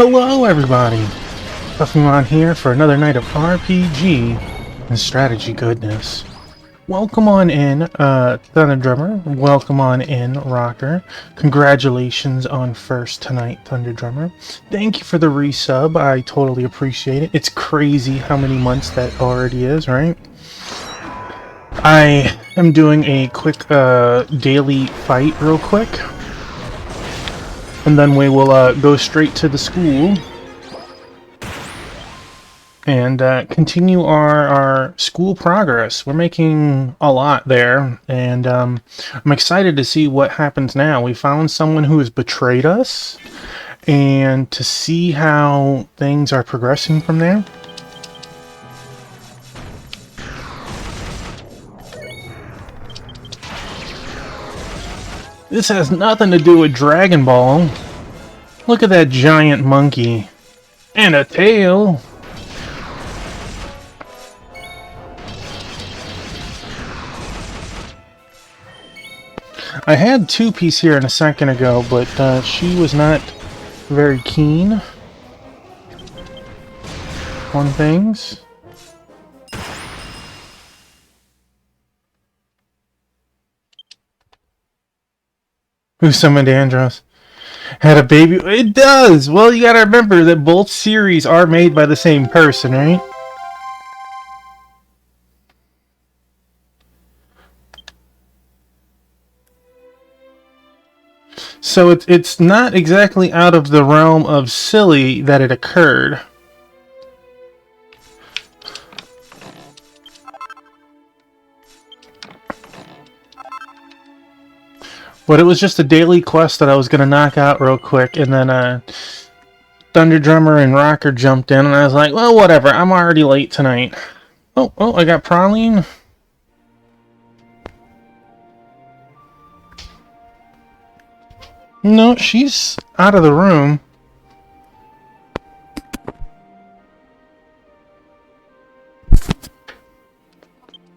Hello everybody! Puffymon here for another night of RPG and strategy goodness. Welcome on in, Thunder Drummer. Welcome on in, Rocker. Congratulations on first tonight, Thunder Drummer. Thank you for the resub. I totally appreciate it. It's crazy how many months that already is, right? I am doing a quick daily fight real quick. And then we will go straight to the school and continue our school progress. We're making a lot there, and I'm excited to see what happens now. We found someone who has betrayed us, and to see how things are progressing from there. This has nothing to do with Dragon Ball. Look at that giant monkey. And a tail. I had Two-Piece here a second ago, but she was not very keen on things. Who summoned Andros? Had a baby? It does! Well, you gotta remember that both series are made by the same person, right? So it's not exactly out of the realm of silly that it occurred. But it was just a daily quest that I was going to knock out real quick, and then Thunder Drummer and Rocker jumped in, and I was like, well, whatever, I'm already late tonight. Oh, I got Praline. No, she's out of the room.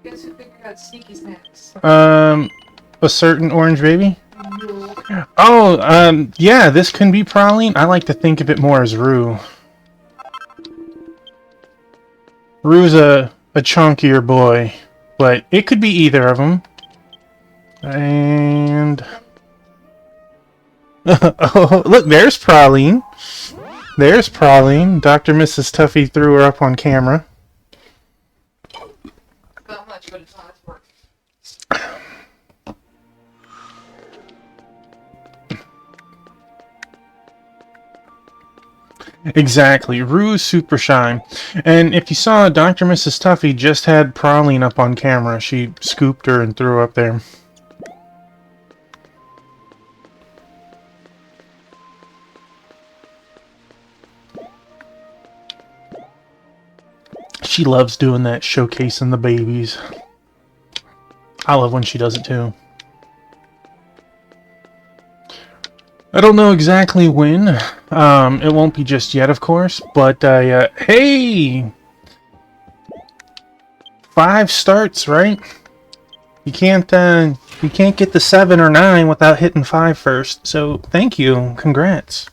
Guess who figured out sneaky snacks? A certain orange baby? Oh, yeah, this can be Praline. I like to think of it more as Rue. Rue's a chunkier boy, but it could be either of them. And... oh, look, there's Praline. There's Praline. Dr. Mrs. Tuffy threw her up on camera. Not much, but it's honest work. Exactly. Rue's super shy. And if you saw, Dr. Mrs. Tuffy just had Praline up on camera. She scooped her and threw her up there. She loves doing that, showcasing the babies. I love when she does it too. I don't know exactly when. It won't be just yet, of course. But hey, 5 starts, right? You can't get the 7 or 9 without hitting 5 first. So thank you, congrats.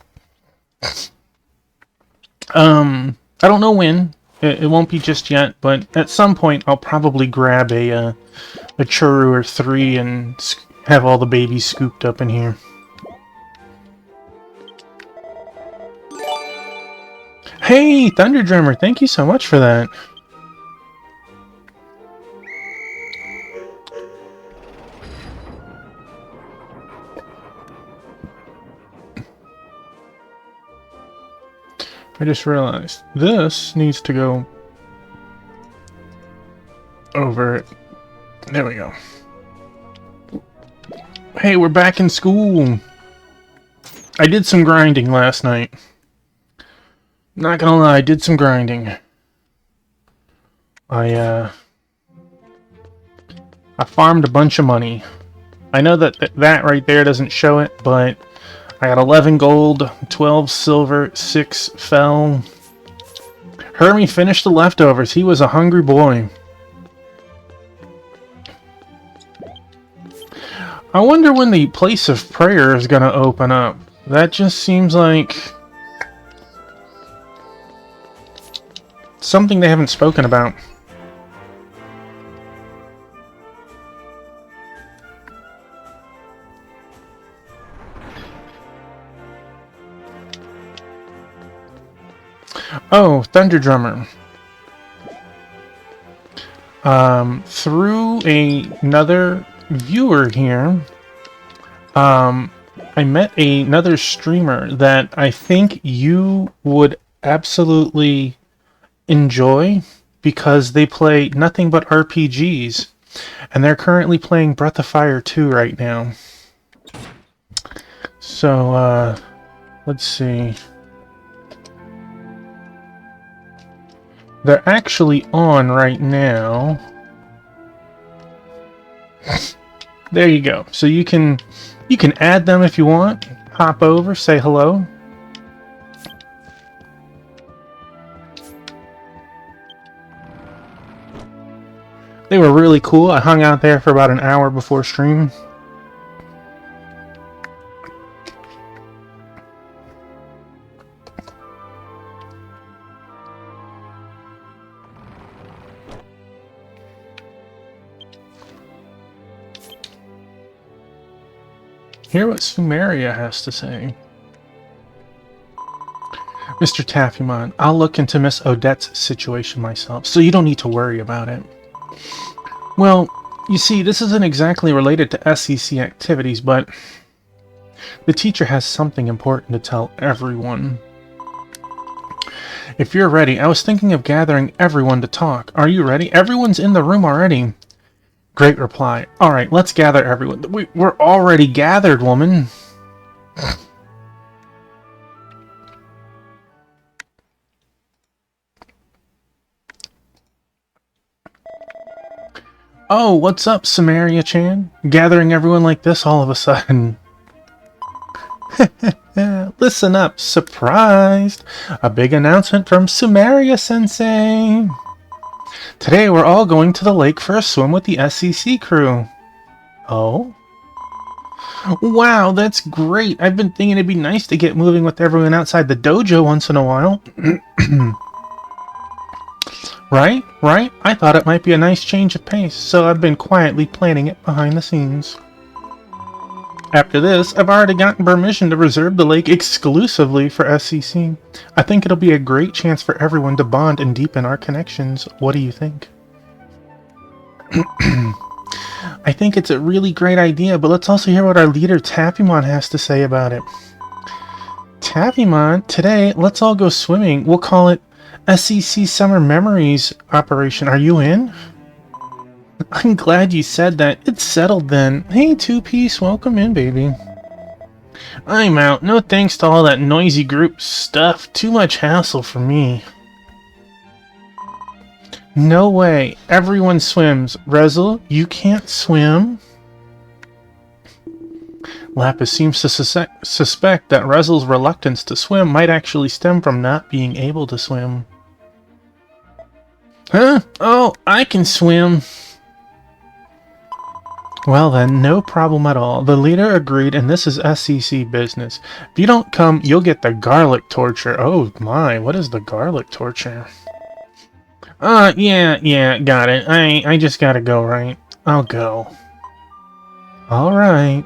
I don't know when. It won't be just yet, but at some point I'll probably grab a churro or 3 and have all the babies scooped up in here. Hey, Thunder Drummer, thank you so much for that. I just realized this needs to go over it. There we go. Hey, we're back in school. I did some grinding last night. Not gonna lie, I did some grinding. I farmed a bunch of money. I know that right there doesn't show it, but I got 11 gold, 12 silver, 6 fell. Hermie finished the leftovers. He was a hungry boy. I wonder when the place of prayer is going to open up. That just seems like Something they haven't spoken about. Oh, Thunder Drummer. Through another viewer here, I met another streamer that I think you would absolutely enjoy because they play nothing but RPGs, and they're currently playing Breath of Fire 2 right now. So, let's see. They're actually on right now. There you go. So you can add them if you want. Hop over, say hello. They were really cool. I hung out there for about an hour before stream. Hear what Sumeria has to say. Mr. Taffymon, I'll look into Miss Odette's situation myself, so you don't need to worry about it. Well, you see, this isn't exactly related to SEC activities, but the teacher has something important to tell everyone. If you're ready, I was thinking of gathering everyone to talk. Are you ready? Everyone's in the room already. Great reply. Alright, let's gather everyone. We're already gathered, woman. Oh, what's up, Samaria-chan? Gathering everyone like this all of a sudden. Listen up, surprised! A big announcement from Sumeria-sensei! Today we're all going to the lake for a swim with the SEC crew. Oh? Wow, that's great! I've been thinking it'd be nice to get moving with everyone outside the dojo once in a while. Right? I thought it might be a nice change of pace, so I've been quietly planning it behind the scenes. After this, I've already gotten permission to reserve the lake exclusively for SEC. I think it'll be a great chance for everyone to bond and deepen our connections. What do you think? I think it's a really great idea, but let's also hear what our leader Taffymon has to say about it. Taffymon, today, let's all go swimming. We'll call it SEC Summer Memories Operation. Are you in? I'm glad you said that. It's settled then. Hey, Two-Piece, welcome in, baby. I'm out. No thanks to all that noisy group stuff. Too much hassle for me. No way. Everyone swims. Rezel, you can't swim? Lapis seems to suspect that Rezel's reluctance to swim might actually stem from not being able to swim. Huh? Oh, I can swim. Well then, no problem at all. The leader agreed, and this is SEC business. If you don't come, you'll get the garlic torture. Oh my, what is the garlic torture? Yeah, got it. I just gotta go, right? I'll go. Alright.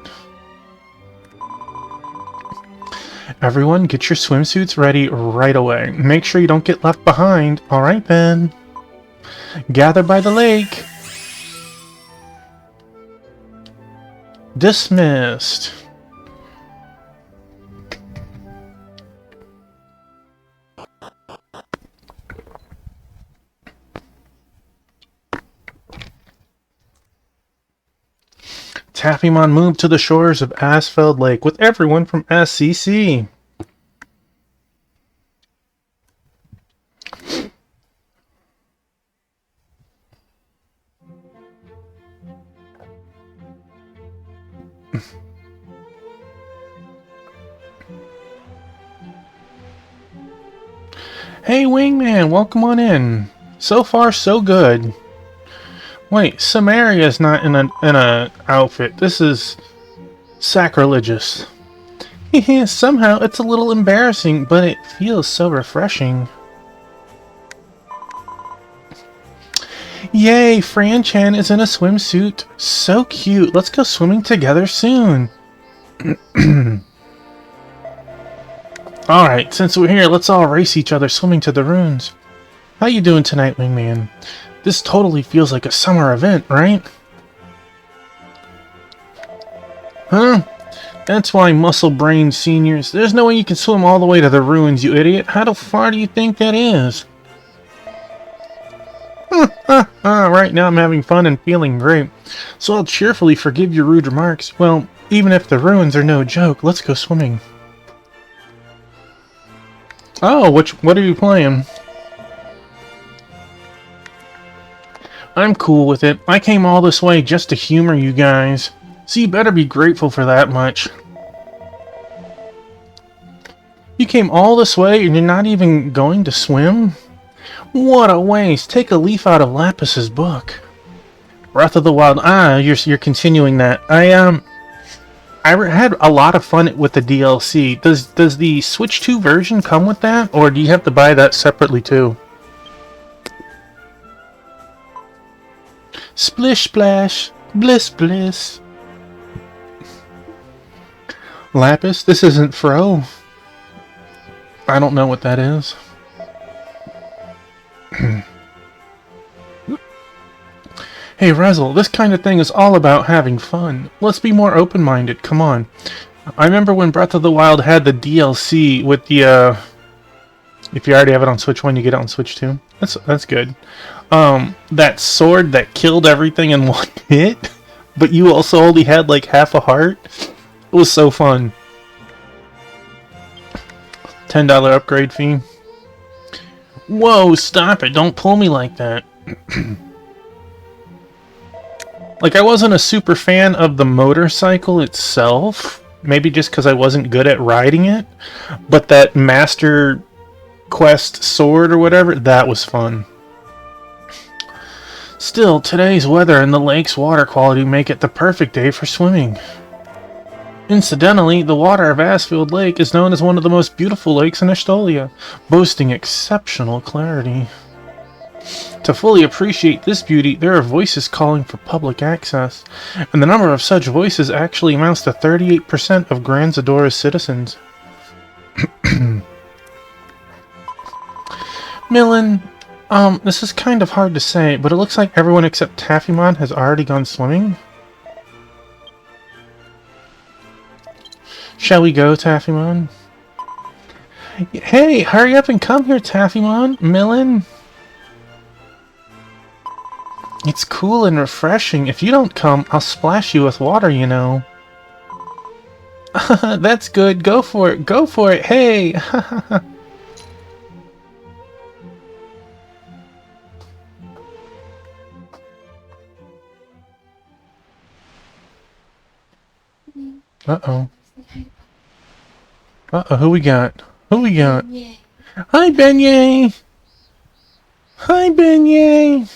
Everyone, get your swimsuits ready right away. Make sure you don't get left behind. Alright then. Gather by the lake. Dismissed. Taffymon moved to the shores of Asfeld Lake with everyone from SCC. Hey, Wingman, welcome on in. So far, so good. Wait, Samaria's not in a outfit. This is sacrilegious. Somehow, it's a little embarrassing, but it feels so refreshing. Yay, Fran Chan is in a swimsuit. So cute. Let's go swimming together soon. Alright, since we're here, let's all race each other swimming to the ruins. How you doing tonight, wingman? This totally feels like a summer event, right? Huh? That's why muscle-brained seniors. There's no way you can swim all the way to the ruins, you idiot. How far do you think that is? Right now I'm having fun and feeling great. So I'll cheerfully forgive your rude remarks. Well, even if the ruins are no joke, let's go swimming. Oh, what are you playing? I'm cool with it. I came all this way just to humor you guys. So you better be grateful for that much. You came all this way and you're not even going to swim? What a waste. Take a leaf out of Lapis's book. Breath of the Wild. You're continuing that. I had a lot of fun with the DLC. Does the Switch 2 version come with that, or do you have to buy that separately too? Splish splash, bliss bliss. Lapis, this isn't Fro. I don't know what that is. Hey Razzle, this kind of thing is all about having fun. Let's be more open-minded, come on. I remember when Breath of the Wild had the DLC with the, if you already have it on Switch 1, you get it on Switch 2. That's good. That sword that killed everything in one hit, but you also only had like half a heart. It was so fun. $10 upgrade fee. Whoa, stop it. Don't pull me like that. Like, I wasn't a super fan of the motorcycle itself. Maybe just because I wasn't good at riding it. But that Master Quest sword or whatever, that was fun. Still, today's weather and the lake's water quality make it the perfect day for swimming. Incidentally, the water of Asfeld Lake is known as one of the most beautiful lakes in Estonia, boasting exceptional clarity. To fully appreciate this beauty, there are voices calling for public access, and the number of such voices actually amounts to 38% of Gran Zadora's citizens. Millen, this is kind of hard to say, but it looks like everyone except Taffymon has already gone swimming. Shall we go, Taffymon? Hey, hurry up and come here, Taffymon. Millen? It's cool and refreshing. If you don't come, I'll splash you with water, you know. That's good. Go for it. Go for it. Hey! Uh-oh. Uh-oh, who we got? Who we got? Hi, Beignet! Hi, Beignet!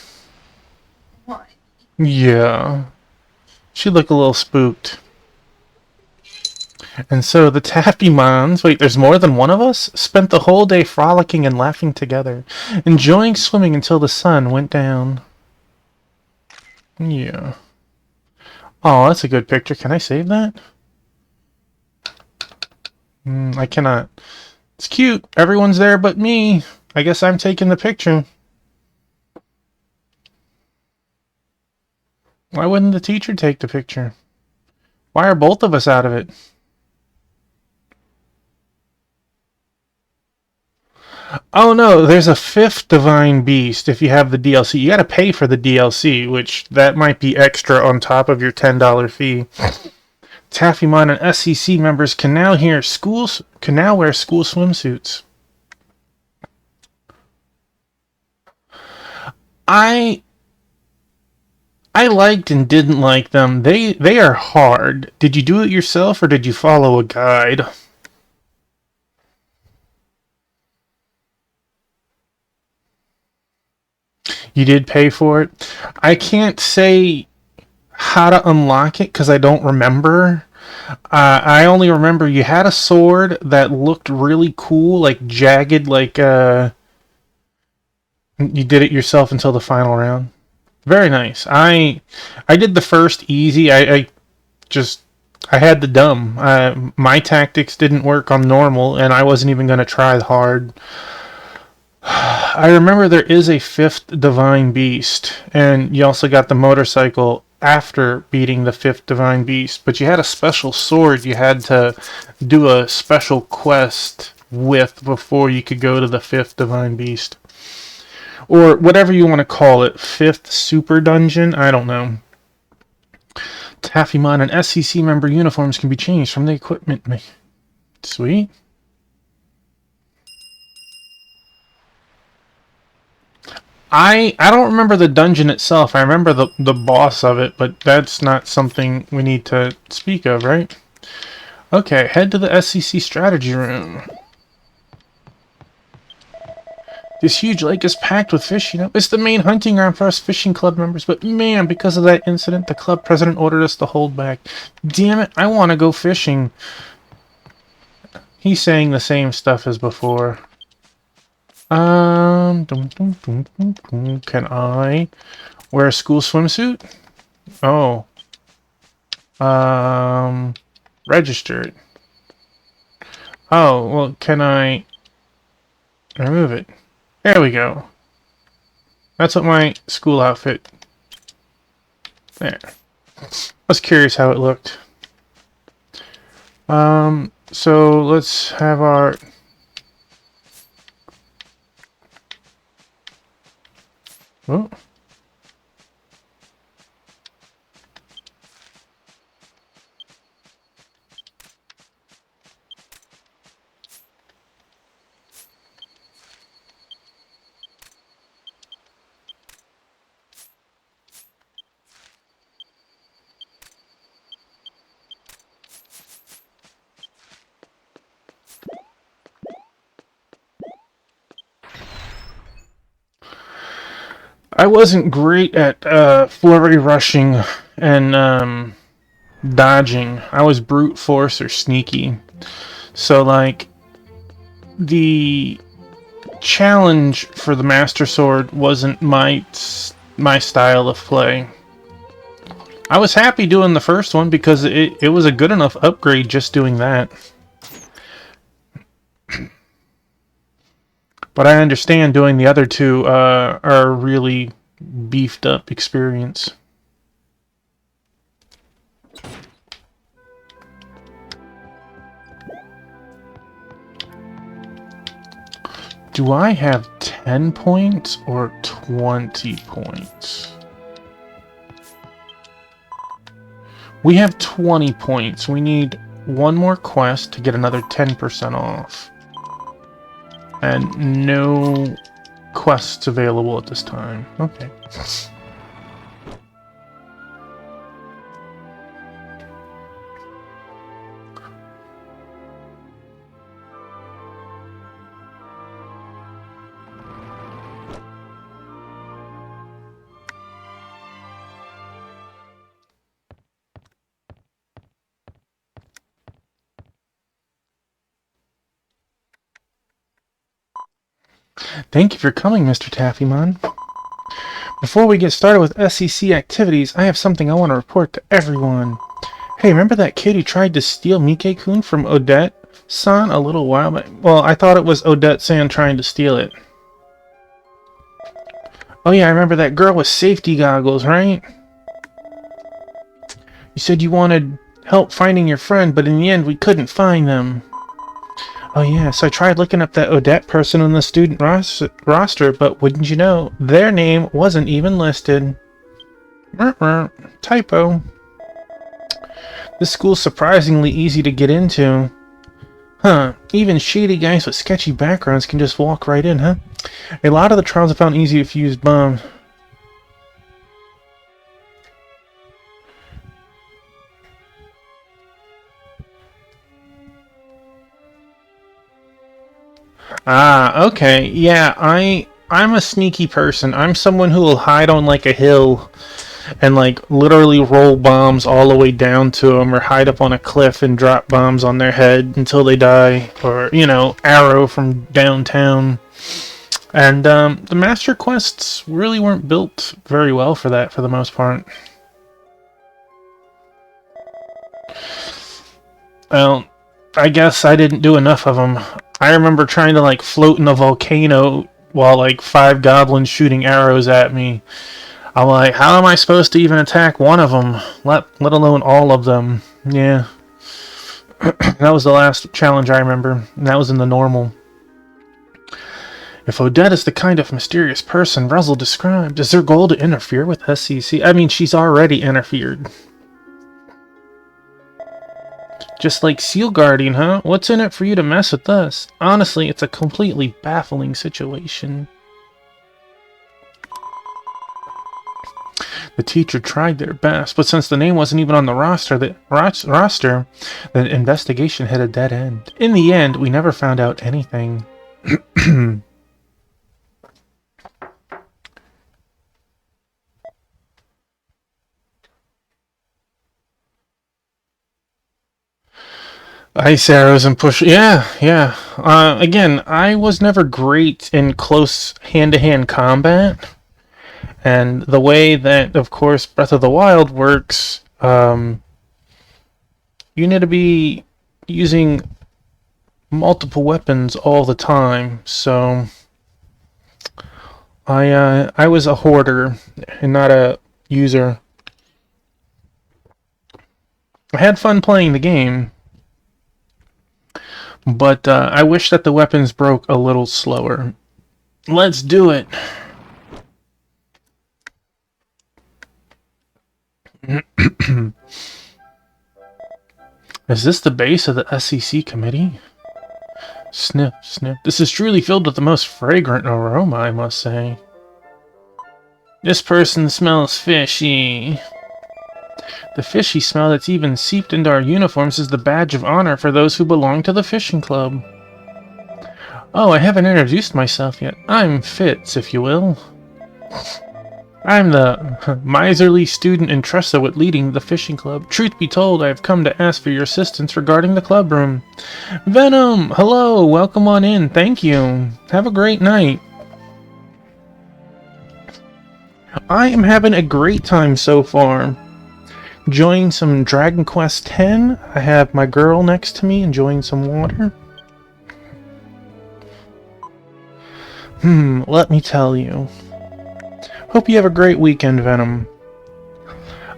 What? Yeah. She looked a little spooked. And so the Taffymons, wait, there's more than one of us? Spent the whole day frolicking and laughing together, enjoying swimming until the sun went down. Yeah. Oh, that's a good picture. Can I save that? I cannot. It's cute. Everyone's there but me. I guess I'm taking the picture. Why wouldn't the teacher take the picture? Why are both of us out of it? Oh no, there's a fifth Divine Beast if you have the DLC. You gotta pay for the DLC, which that might be extra on top of your $10 fee. Taffymon and SCC members can now wear school swimsuits. I liked and didn't like them. They are hard. Did you do it yourself or did you follow a guide? You did pay for it. I can't say how to unlock it because I don't remember. I only remember you had a sword that looked really cool, like jagged, like you did it yourself until the final round. Very nice. I did the first easy. I had the dumb. My tactics didn't work on normal, and I wasn't even going to try hard. I remember there is a fifth divine beast, and you also got the motorcycle after beating the fifth divine beast, but you had a special sword you had to do a special quest with before you could go to the fifth divine beast. Or whatever you want to call it, fifth super dungeon, I don't know. Taffymon and SCC member uniforms can be changed from the equipment. Sweet. I don't remember the dungeon itself. I remember the boss of it, but that's not something we need to speak of, right? Okay, head to the SCC strategy room. This huge lake is packed with fish, you know. It's the main hunting ground for us fishing club members, but man, because of that incident, the club president ordered us to hold back. Damn it, I want to go fishing. He's saying the same stuff as before. Can I wear a school swimsuit? Oh. Registered. Oh, well, can I remove it? There we go. That's what my school outfit. There. I was curious how it looked. So let's have our... Oh. I wasn't great at flurry rushing and dodging. I was brute force or sneaky. So like the challenge for the Master Sword wasn't my style of play. I was happy doing the first one because it was a good enough upgrade just doing that. But I understand doing the other two are a really beefed up experience. Do I have 10 points or 20 points? We have 20 points. We need one more quest to get another 10% off. And no quests available at this time. Okay. Thank you for coming, Mr. Taffymon. Before we get started with SCC activities, I have something I want to report to everyone. Hey, remember that kid who tried to steal Mike-kun from Odette-san a little while back? Well, I thought it was Odette-san trying to steal it. Oh yeah, I remember that girl with safety goggles, right? You said you wanted help finding your friend, but in the end we couldn't find them. Oh yeah, so I tried looking up that Odette person on the student roster, but wouldn't you know, their name wasn't even listed. Typo. This school's surprisingly easy to get into. Huh, even shady guys with sketchy backgrounds can just walk right in, huh? A lot of the trials I found easy if you use bombs. Ah, okay. Yeah, I'm a sneaky person. I'm someone who will hide on like a hill and like literally roll bombs all the way down to them, or hide up on a cliff and drop bombs on their head until they die, or you know, arrow from downtown. And the master quests really weren't built very well for that, for the most part. Well, I guess I didn't do enough of them. I remember trying to like float in a volcano while like 5 goblins shooting arrows at me. I'm like, how am I supposed to even attack one of them, let alone all of them? Yeah. That was the last challenge I remember, and that was in the normal. If Odette is the kind of mysterious person Russell described, is their goal to interfere with SCC? I mean, she's already interfered. Just like Seal Guardian, huh? What's in it for you to mess with us? Honestly, it's a completely baffling situation. The teacher tried their best, but since the name wasn't even on the roster, the investigation hit a dead end. In the end, we never found out anything. Ice arrows and push. Yeah, yeah. Again, I was never great in close hand-to-hand combat. And the way that, of course, Breath of the Wild works, you need to be using multiple weapons all the time. So I was a hoarder and not a user. I had fun playing the game, but I wish that the weapons broke a little slower. Let's do it. Is this the base of the SCC committee? Sniff, sniff. This is truly filled with the most fragrant aroma, I must say. This person smells fishy. The fishy smell that's even seeped into our uniforms is the badge of honor for those who belong to the fishing club. Oh, I haven't introduced myself yet. I'm Fitz, if you will. I'm the miserly student entrusted with leading the fishing club. Truth be told, I have come to ask for your assistance regarding the club room. Venom! Hello! Welcome on in. Thank you. Have a great night. I am having a great time so far. Enjoying some Dragon Quest X. I have my girl next to me enjoying some water. Let me tell you. Hope you have a great weekend, Venom.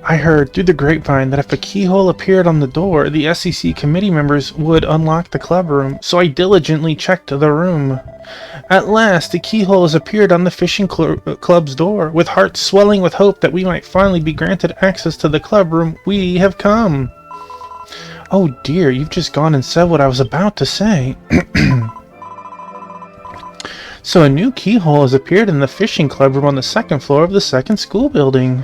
I heard through the grapevine that if a keyhole appeared on the door, the SEC committee members would unlock the club room, so I diligently checked the room. At last, a keyhole has appeared on the fishing club's door. With hearts swelling with hope that we might finally be granted access to the club room, we have come. Oh dear, you've just gone and said what I was about to say. So a new keyhole has appeared in the fishing club room on the 2nd floor of the 2nd school building.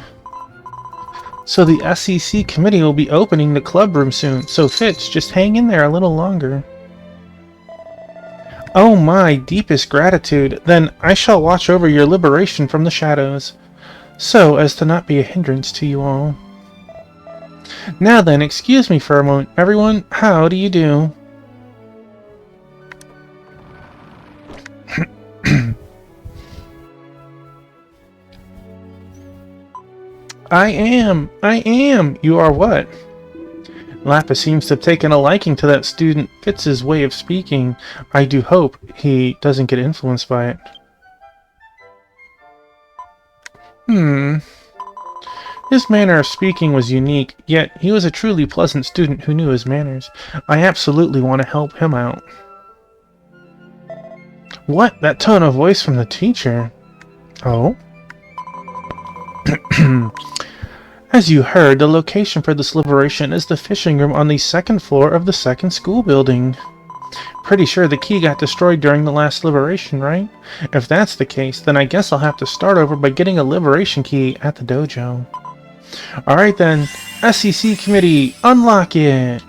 So the SEC committee will be opening the club room soon, so Fitz, just hang in there a little longer. Oh my deepest gratitude, then I shall watch over your liberation from the shadows, so as to not be a hindrance to you all. Now then, excuse me for a moment, everyone, how do you do? I am! You are what? Lapis seems to have taken a liking to that student Fitz's way of speaking. I do hope he doesn't get influenced by it. His manner of speaking was unique, yet he was a truly pleasant student who knew his manners. I absolutely want to help him out. What? That tone of voice from the teacher? Oh? As you heard, the location for this liberation is the fishing room on the 2nd floor of the 2nd school building. Pretty sure the key got destroyed during the last liberation, right? If that's the case, then I guess I'll have to start over by getting a liberation key at the dojo. Alright then, SEC committee, unlock it!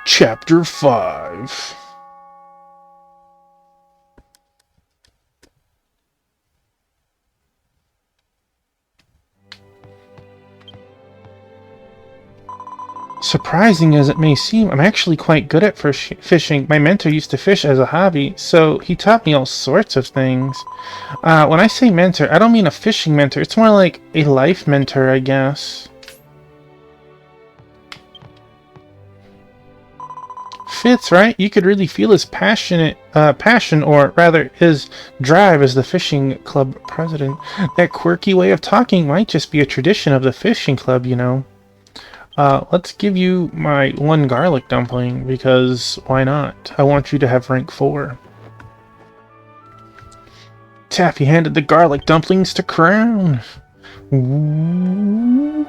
Chapter 5. Surprising as it may seem, I'm actually quite good at fishing. My mentor used to fish as a hobby, so he taught me all sorts of things. When I say mentor, I don't mean a fishing mentor. It's more like a life mentor, I guess. Fits, right? You could really feel his passion, or rather his drive as the fishing club president. That quirky way of talking might just be a tradition of the fishing club, you know. Let's give you my 1 garlic dumpling, because why not? I want you to have rank 4. Taffy handed the garlic dumplings to Crown. Ooh.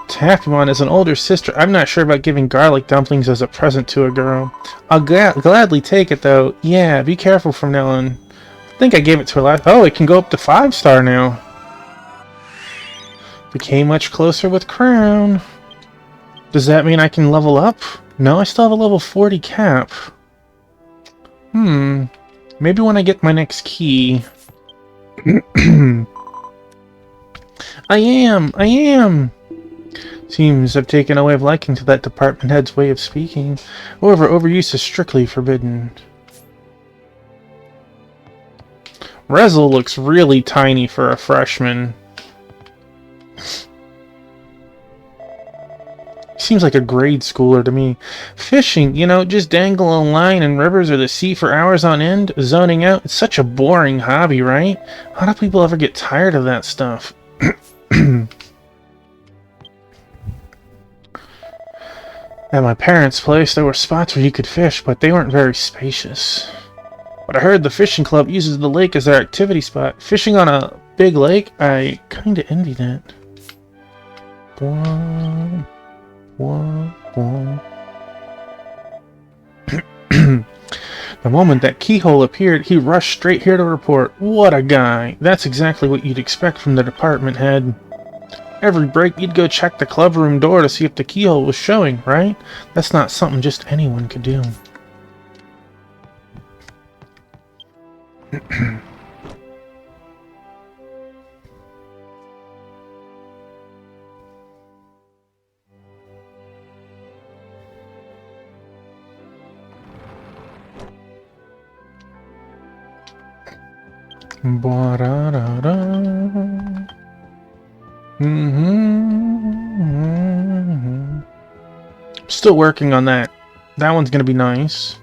Taffymon is an older sister. I'm not sure about giving garlic dumplings as a present to a girl. I'll gladly take it, though. Yeah, be careful from now on. I think I gave it to her last... Oh, it can go up to 5-star now. Became much closer with Crown. Does that mean I can level up? No, I still have a level 40 cap. Maybe when I get my next key. I am! Seems I've taken a way of liking to that department head's way of speaking. However, overuse is strictly forbidden. Rezel looks really tiny for a freshman. Seems like a grade schooler to me. Fishing, you know, just dangle a line in rivers or the sea for hours on end, zoning out. It's such a boring hobby, right? How do people ever get tired of that stuff? At my parents' place, there were spots where you could fish, but they weren't very spacious. But I heard the fishing club uses the lake as their activity spot. Fishing on a big lake, I kinda envy that. The moment that keyhole appeared, he rushed straight here to report. What a guy! That's exactly what you'd expect from the department head. Every break, you'd go check the club room door to see if the keyhole was showing, right? That's not something just anyone could do. Still working on that. That one's gonna be nice.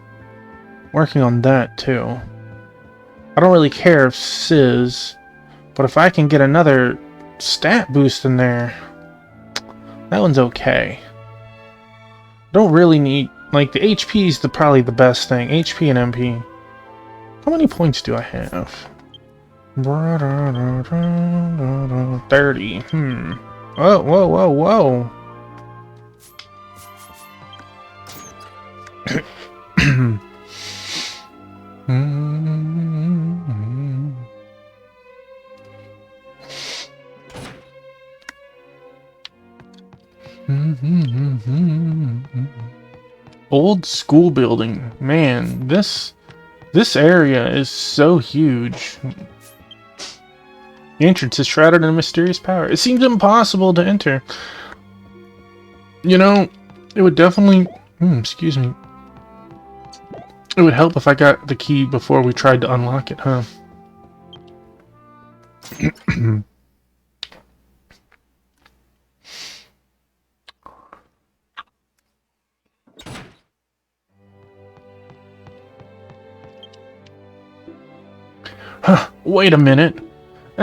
Working on that too. I don't really care if Sizz, but if I can get another stat boost in there, that one's okay. Don't really need, like, the HP is probably the best thing. HP and MP. How many points do I have? 30. Whoa. Old school building. Man, this area is so huge. The entrance is shrouded in a mysterious power. It seems impossible to enter. You know, it would definitely... excuse me. It would help if I got the key before we tried to unlock it, huh? Huh, wait a minute.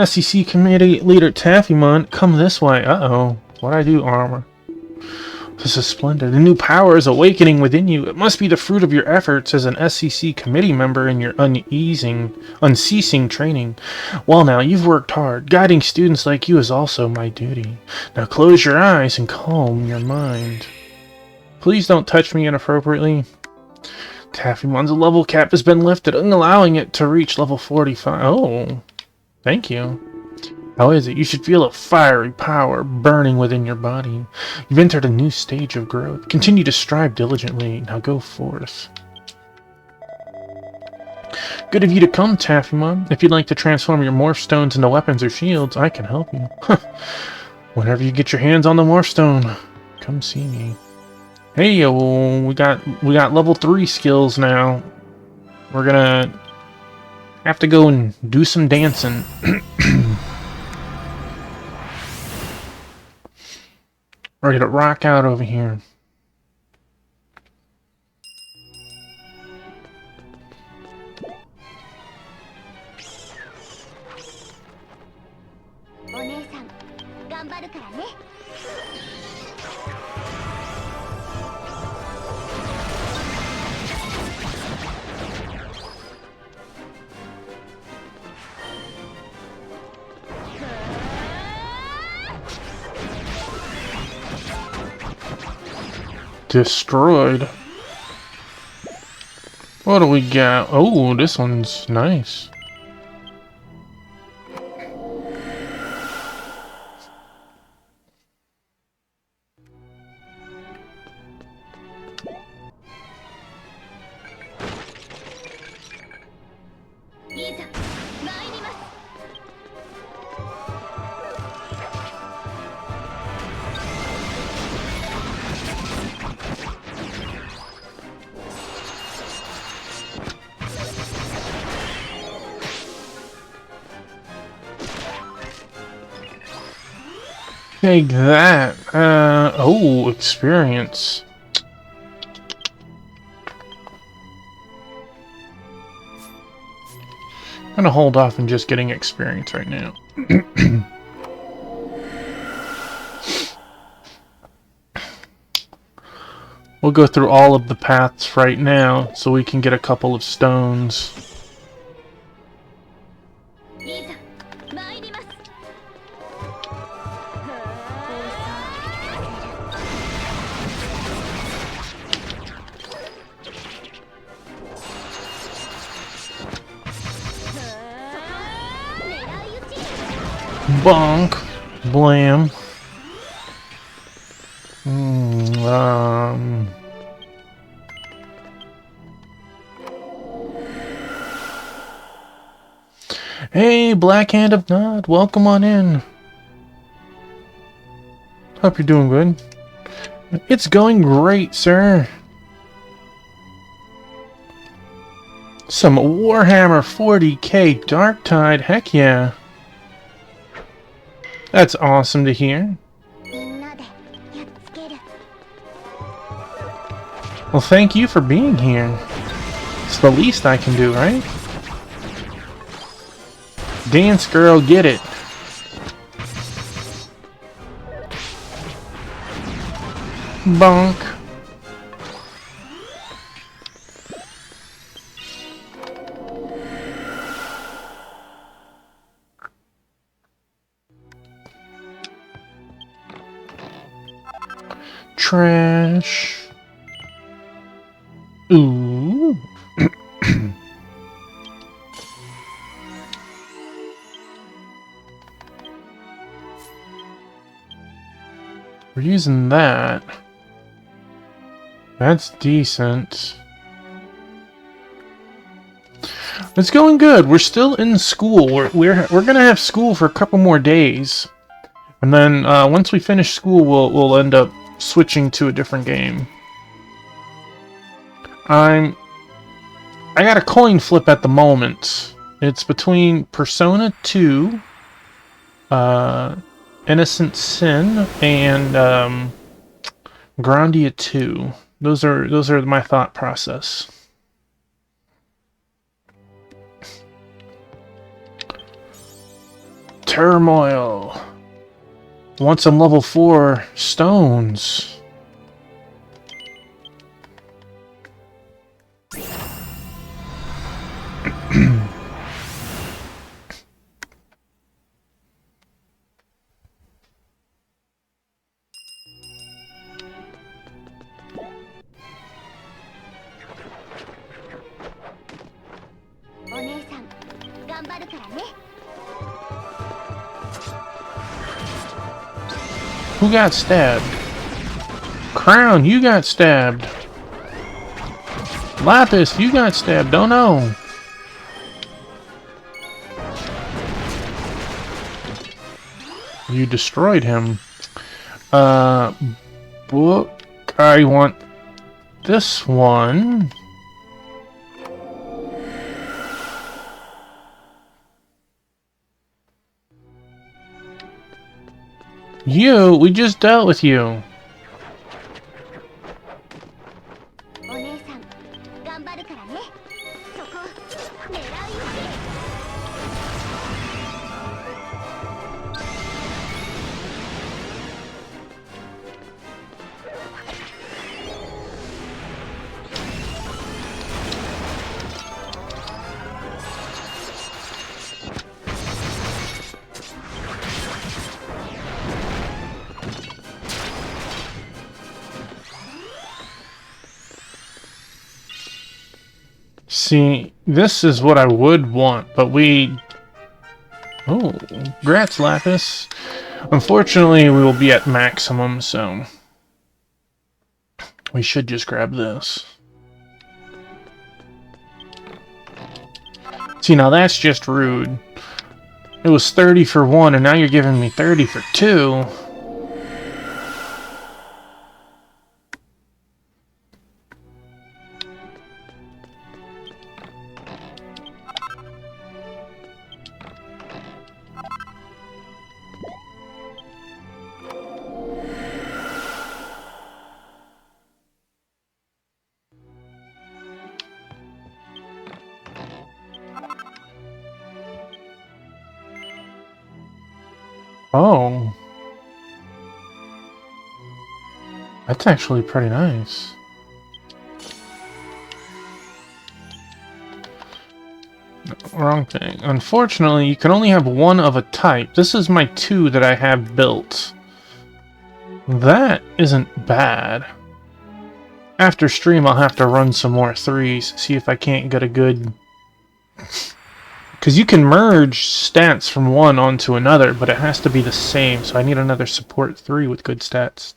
SEC Committee Leader Taffymon, come this way. Uh-oh. What'd I do, Armor? This is splendid. A new power is awakening within you. It must be the fruit of your efforts as an SEC committee member in your unceasing training. Well now, you've worked hard. Guiding students like you is also my duty. Now close your eyes and calm your mind. Please don't touch me inappropriately. Taffymon's level cap has been lifted, allowing it to reach level 45. Oh, thank you. How is it? You should feel a fiery power burning within your body. You've entered a new stage of growth. Continue to strive diligently. Now go forth. Good of you to come, Taffymon. If you'd like to transform your morph stones into weapons or shields, I can help you. Whenever you get your hands on the morph stone. Come see me. Hey, yo, we got level 3 skills now. We're gonna have to go and do some dancing. Ready to rock out over here. Destroyed. What do we got? Oh, this one's nice. Take that. Oh, experience. I'm gonna hold off on just getting experience right now. We'll go through all of the paths right now so we can get a couple of stones. Bonk. Blam. Hey, Black Hand of Nod, welcome on in. Hope you're doing good. It's going great, sir. Some Warhammer 40k Dark Tide, heck yeah. That's awesome to hear. Well, thank you for being here. It's the least I can do, right? Dance girl, get it. Bonk. Trash. Ooh. We're using that. That's decent. It's going good. We're still in school. We're gonna have school for a couple more days, and then once we finish school, we'll end up switching to a different game. I got a coin flip at the moment. It's between Persona 2, Innocent Sin, and Grandia 2. Those are my thought process. Turmoil. Want some level 4 stones. Who got stabbed? Crown, you got stabbed. Lapis, you got stabbed. Don't know. You destroyed him. book. I want this one. You, we just dealt with you. See, this is what I would want, but we... Oh, grats, Lapis. Unfortunately, we will be at maximum, so... we should just grab this. See, now that's just rude. It was 30 for one, and now you're giving me 30 for two. Oh. That's actually pretty nice. No, wrong thing. Unfortunately, you can only have one of a type. This is my 2 that I have built. That isn't bad. After stream, I'll have to run some more 3s, see if I can't get a good... Because you can merge stats from one onto another, but it has to be the same, so I need another support 3 with good stats.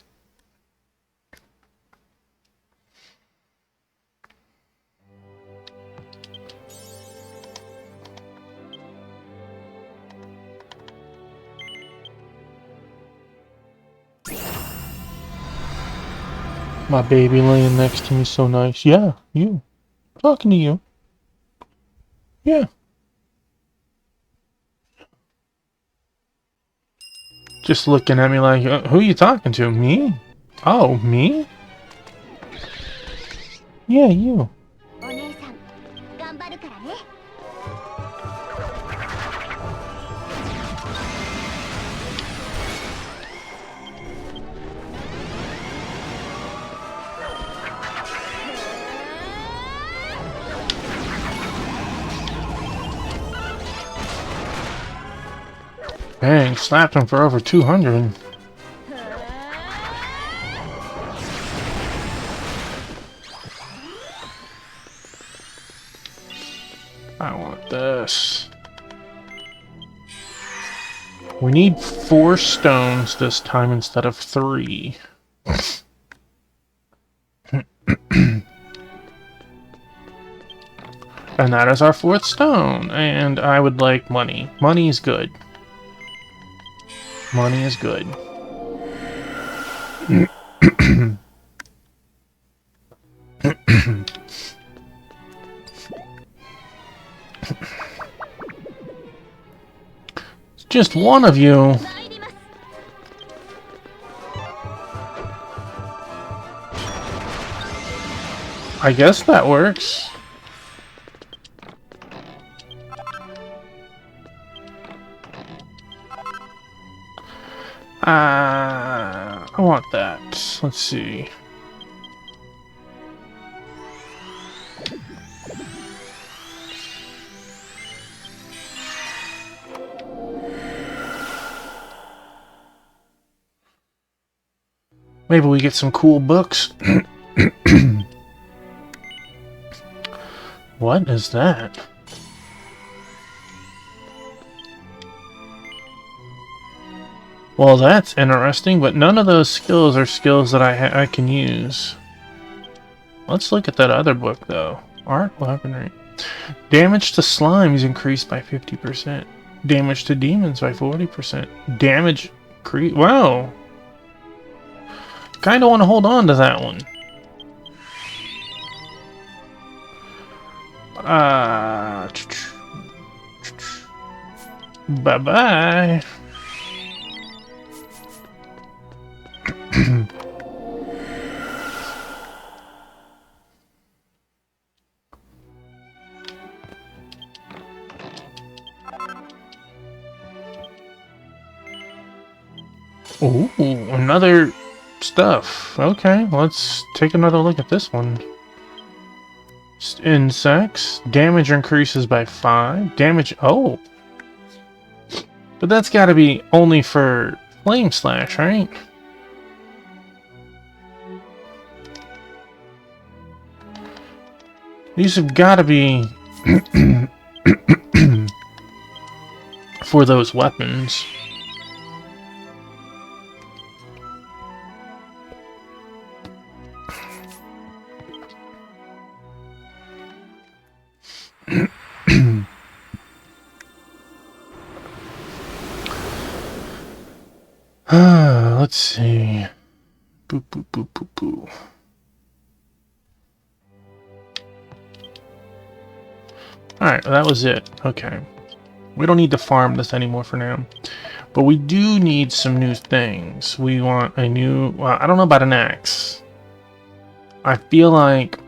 My baby laying next to me so nice. Yeah, you. Talking to you. Yeah. Just looking at me like, who are you talking to? Me? Oh, me? Yeah, you. Dang, slapped him for over 200. I want this. We need 4 stones this time instead of 3. And that is our 4th stone. And I would like money. Money is good. Money is good. It's just one of you. I guess that works. I want that. Let's see. Maybe we get some cool books. What is that? Well, that's interesting, but none of those skills are skills that I can use. Let's look at that other book, though. Art Weaponry. Damage to slimes increased by 50%. Damage to demons by 40%. Damage... Wow! kind of want to hold on to that one. Bye-bye. Ooh, another stuff. Okay, let's take another look at this one. Insects. Damage increases by 5. Damage... Oh! But that's gotta be only for Flame Slash, right? These have gotta be... for those weapons. Let's see. Boop, boop, boop, boop, boop. Alright, that was it. Okay. We don't need to farm this anymore for now. But we do need some new things. We want a new... Well, I don't know about an axe. I feel like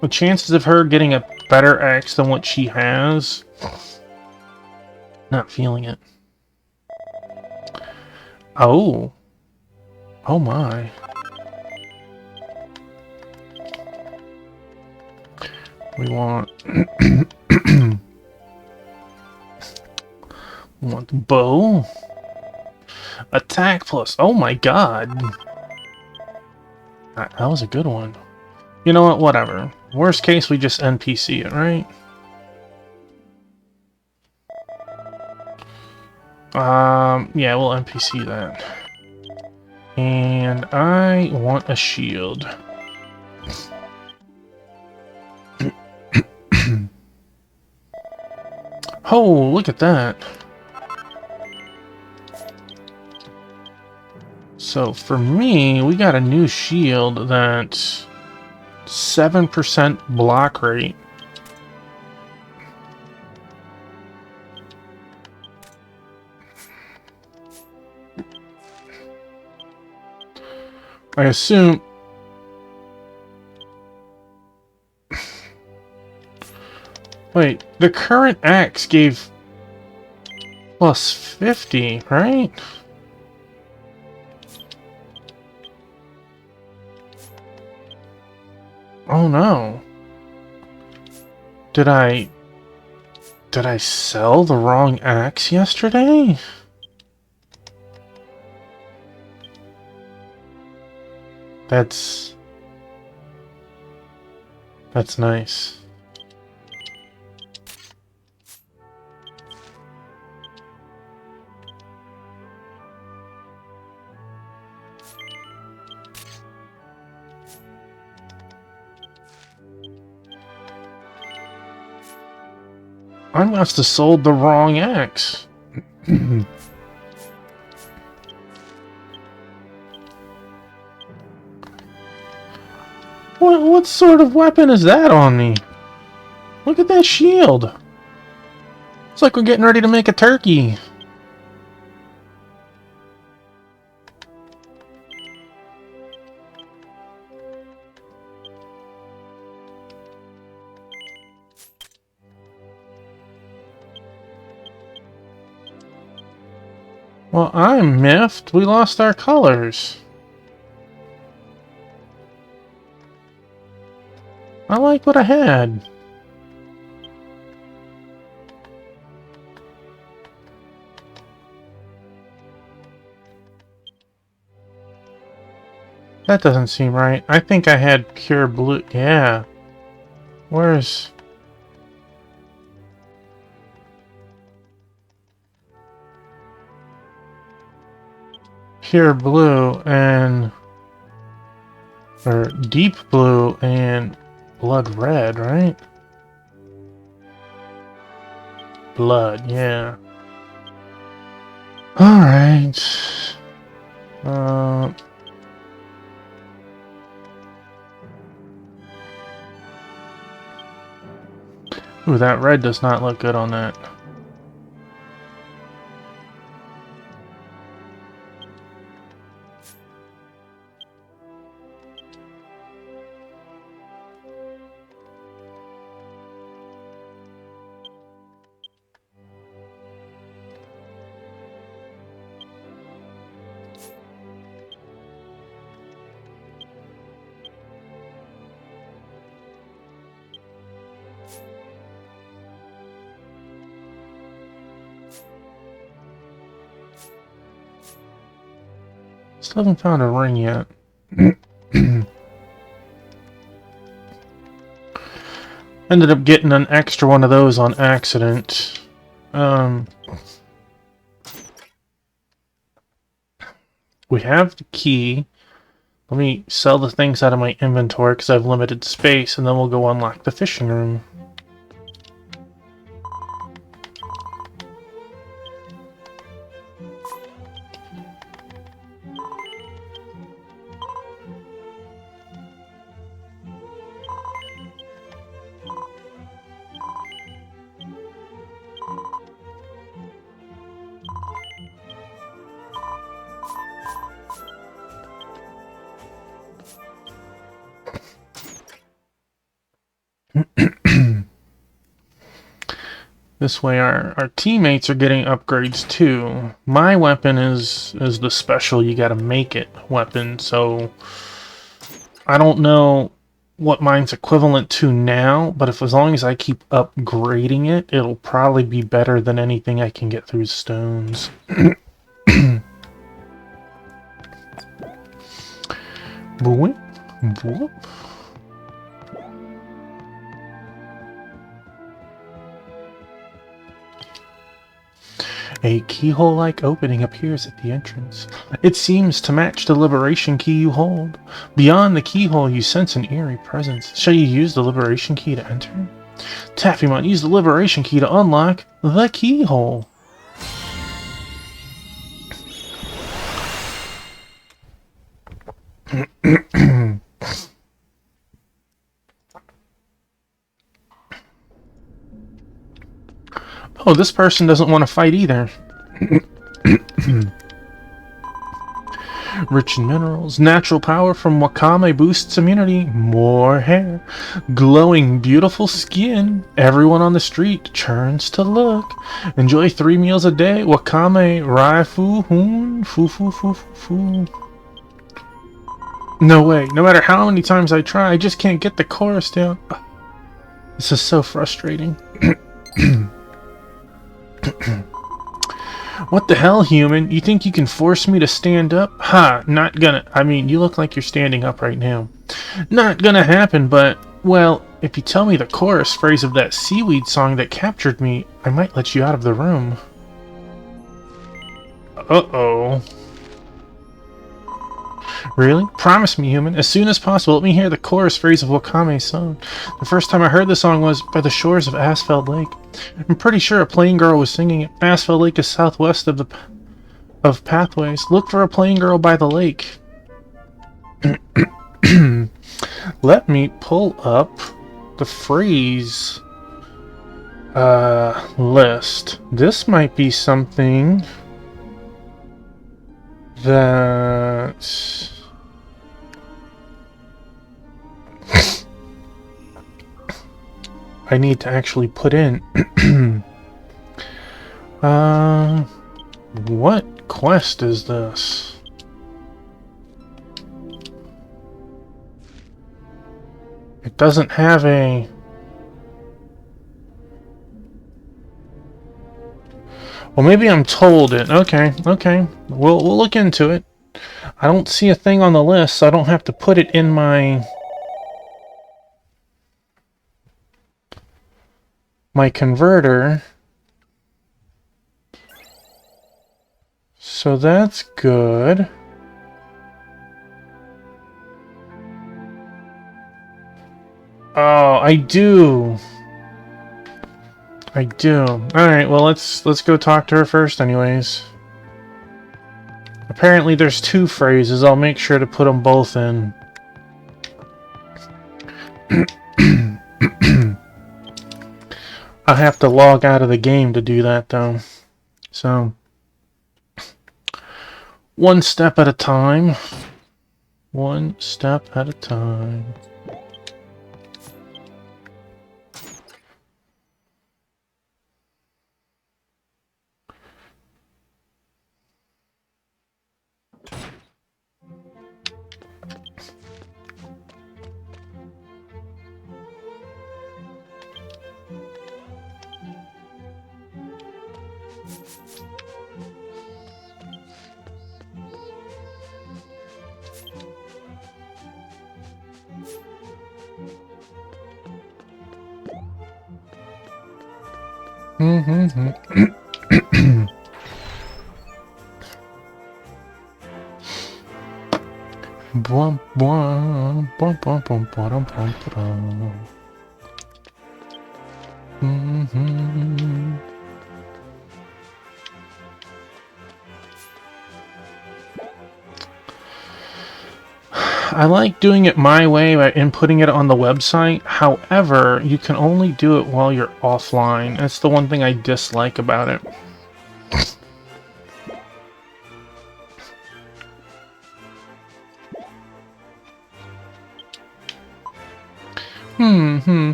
the chances of her getting a better axe than what she has... Not feeling it. Oh. Oh my. We want... we want the bow. Attack plus... Oh my god. That was a good one. You know what? Whatever. Worst case, we just NPC it, right? Yeah, we'll NPC that. And I want a shield. Oh, look at that. So for me, we got a new shield that's 7% block rate. I assume... Wait, the current axe gave plus 50, right? Oh no. Did I sell the wrong axe yesterday? That's nice. I must have sold the wrong axe. What sort of weapon is that on me? Look at that shield. It's like we're getting ready to make a turkey. Well, I'm miffed. We lost our colors. I like what I had. That doesn't seem right. I think I had pure blue. Yeah. Where's... pure blue and... or deep blue and blood red, right? Blood, yeah. Alright. Ooh, that red does not look good on that. Still haven't found a ring yet. Ended up getting an extra one of those on accident. We have the key. Let me sell the things out of my inventory because I have limited space, and then we'll go unlock the fishing room. This way our teammates are getting upgrades too. My weapon is the special you gotta make it weapon, so I don't know what mine's equivalent to now, but if as long as I keep upgrading it, it'll probably be better than anything I can get through stones. Boop, boop. A keyhole-like opening appears at the entrance. It seems to match the liberation key you hold. Beyond the keyhole, you sense an eerie presence. Shall you use the liberation key to enter? Taffymon, use the liberation key to unlock the keyhole. Oh, this person doesn't want to fight either. Rich in minerals. Natural power from Wakame boosts immunity. More hair. Glowing, beautiful skin. Everyone on the street turns to look. Enjoy 3 meals a day. Wakame Raifu Hun. Fu fu fu fu fu. No way. No matter how many times I try, I just can't get the chorus down. This is so frustrating. What the hell, human? You think you can force me to stand up? Ha, not gonna. I mean, you look like you're standing up right now. Not gonna happen, but, well, if you tell me the chorus phrase of that seaweed song that captured me, I might let you out of the room. Uh-oh. Really? Promise me, human. As soon as possible, let me hear the chorus phrase of Wakame's song. The first time I heard the song was by the shores of Asfeld Lake. I'm pretty sure a plain girl was singing it. Asfeld Lake is southwest of Pathways. Look for a plain girl by the lake. Let me pull up the phrase list. This might be something that I need to actually put in. What quest is this? It doesn't have a... Well, maybe I'm told it. Okay, okay. We'll look into it. I don't see a thing on the list, so I don't have to put it in my converter. So that's good. Oh, I do. I do. Alright, well let's go talk to her first anyways. Apparently there's 2 phrases. I'll make sure to put them both in. I have to log out of the game to do that, though. So, one step at a time. One step at a time. Bwum, bwum, bwum, bwum, bwum, bwum, bwum, bwum. I like doing it my way by inputting it on the website. However, you can only do it while you're offline. That's the one thing I dislike about it.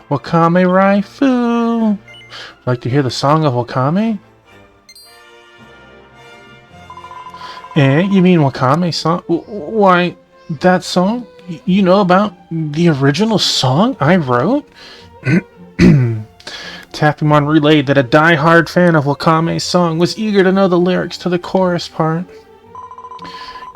Wakame Raifu. Like to hear the song of Wakame? Eh? You mean Wakame song? Why, that song? You know about the original song I wrote? Tappymon relayed that a die-hard fan of Wakame's song was eager to know the lyrics to the chorus part.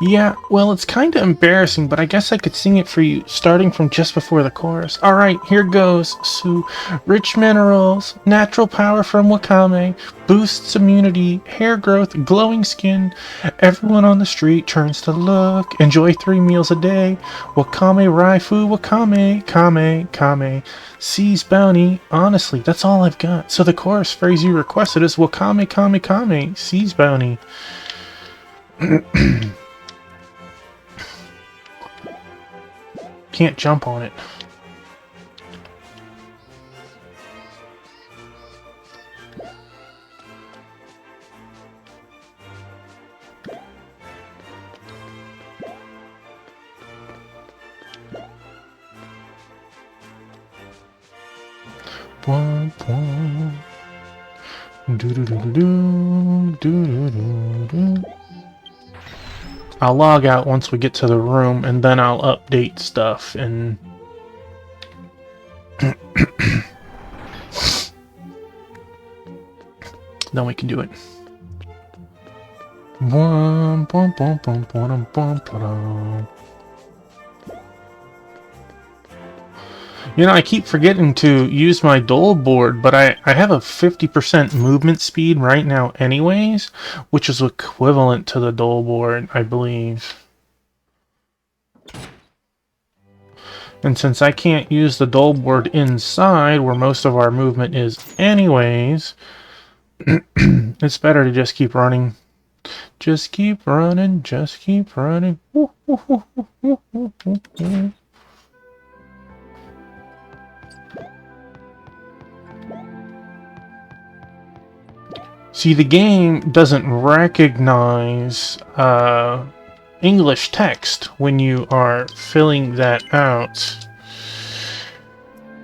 Yeah, well, it's kinda embarrassing, but I guess I could sing it for you, starting from just before the chorus. Alright, here goes. So, rich minerals, natural power from Wakame, boosts immunity, hair growth, glowing skin. Everyone on the street turns to look. Enjoy 3 meals a day. Wakame Raifu Wakame, Kame, Kame. Seize bounty. Honestly, that's all I've got. So the chorus phrase you requested is Wakame, Kame, Kame. Seize bounty. Can't jump on it. Bwah, bwah. Do-do-do-do-do. I'll log out once we get to the room, and then I'll update stuff, and then we can do it. You know, I keep forgetting to use my dole board, but I have a 50% movement speed right now anyways, which is equivalent to the dole board, I believe. And since I can't use the dole board inside, where most of our movement is anyways, it's better to just keep running. Just keep running, just keep running. See, the game doesn't recognize English text when you are filling that out.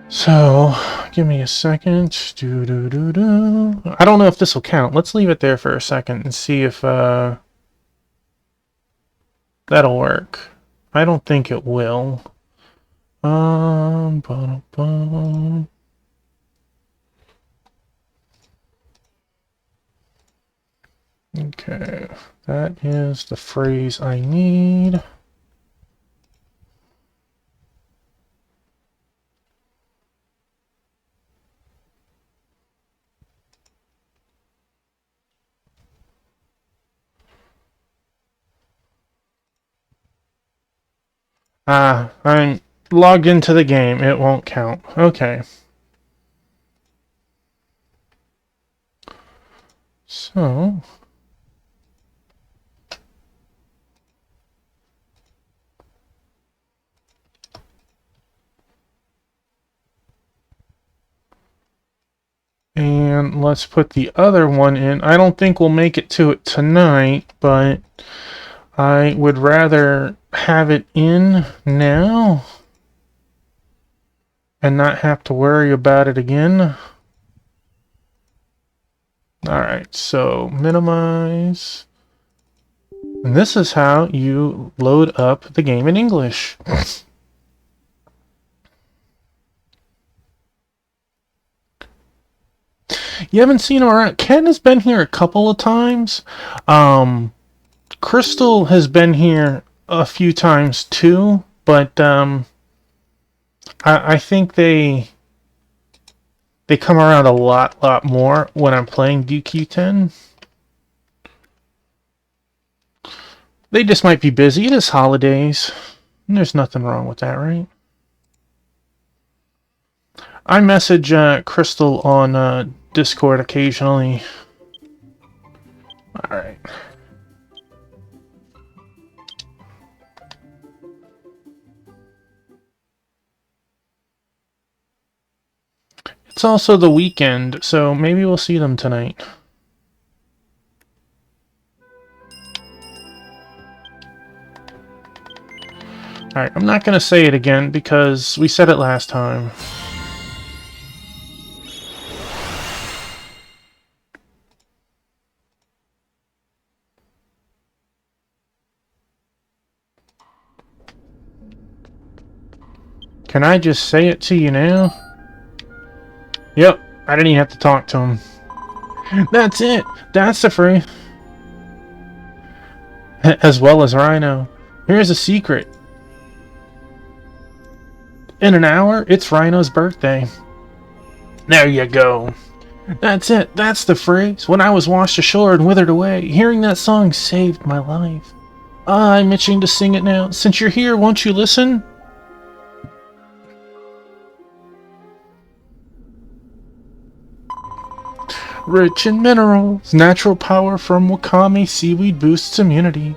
So, give me a second. I don't know if this will count. Let's leave it there for a second and see if that'll work. I don't think it will. Ba-da-bum. Okay, that is the phrase I need. I'm logged into the game. It won't count. Okay. So... And let's put the other one in. I don't think we'll make it to it tonight, but I would rather have it in now and not have to worry about it again. Alright, so minimize. And this is how you load up the game in English. You haven't seen him around. Ken has been here a couple of times. Crystal has been here a few times too, but I think they come around a lot more when I'm playing DQ10. They just might be busy. It is holidays. And there's nothing wrong with that, right? I message Crystal on Discord occasionally. Alright. It's also the weekend, so maybe we'll see them tonight. Alright, I'm not going to say it again because we said it last time. Can I just say it to you now? Yep, I didn't even have to talk to him. That's it! That's the free. As well as Rhino. Here's a secret. In an hour, it's Rhino's birthday. There you go. That's it. That's the phrase. When I was washed ashore and withered away, hearing that song saved my life. I'm itching to sing it now. Since you're here, won't you listen? Rich in minerals, natural power from wakame seaweed boosts immunity.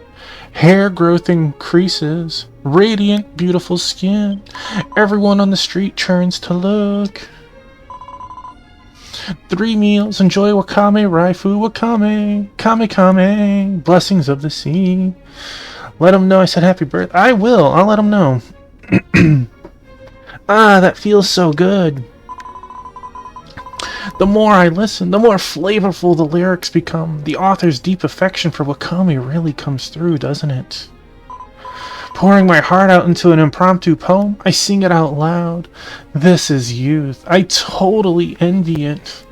Hair growth increases, radiant, beautiful skin. Everyone on the street turns to look. 3 meals, enjoy wakame, raifu, wakame, kame, blessings of the sea. Let them know I said happy birthday. I will, I'll let them know. Ah, that feels so good. The more I listen, the more flavorful the lyrics become. The author's deep affection for wakame really comes through, doesn't it? Pouring my heart out into an impromptu poem, I sing it out loud. This is youth. I totally envy it.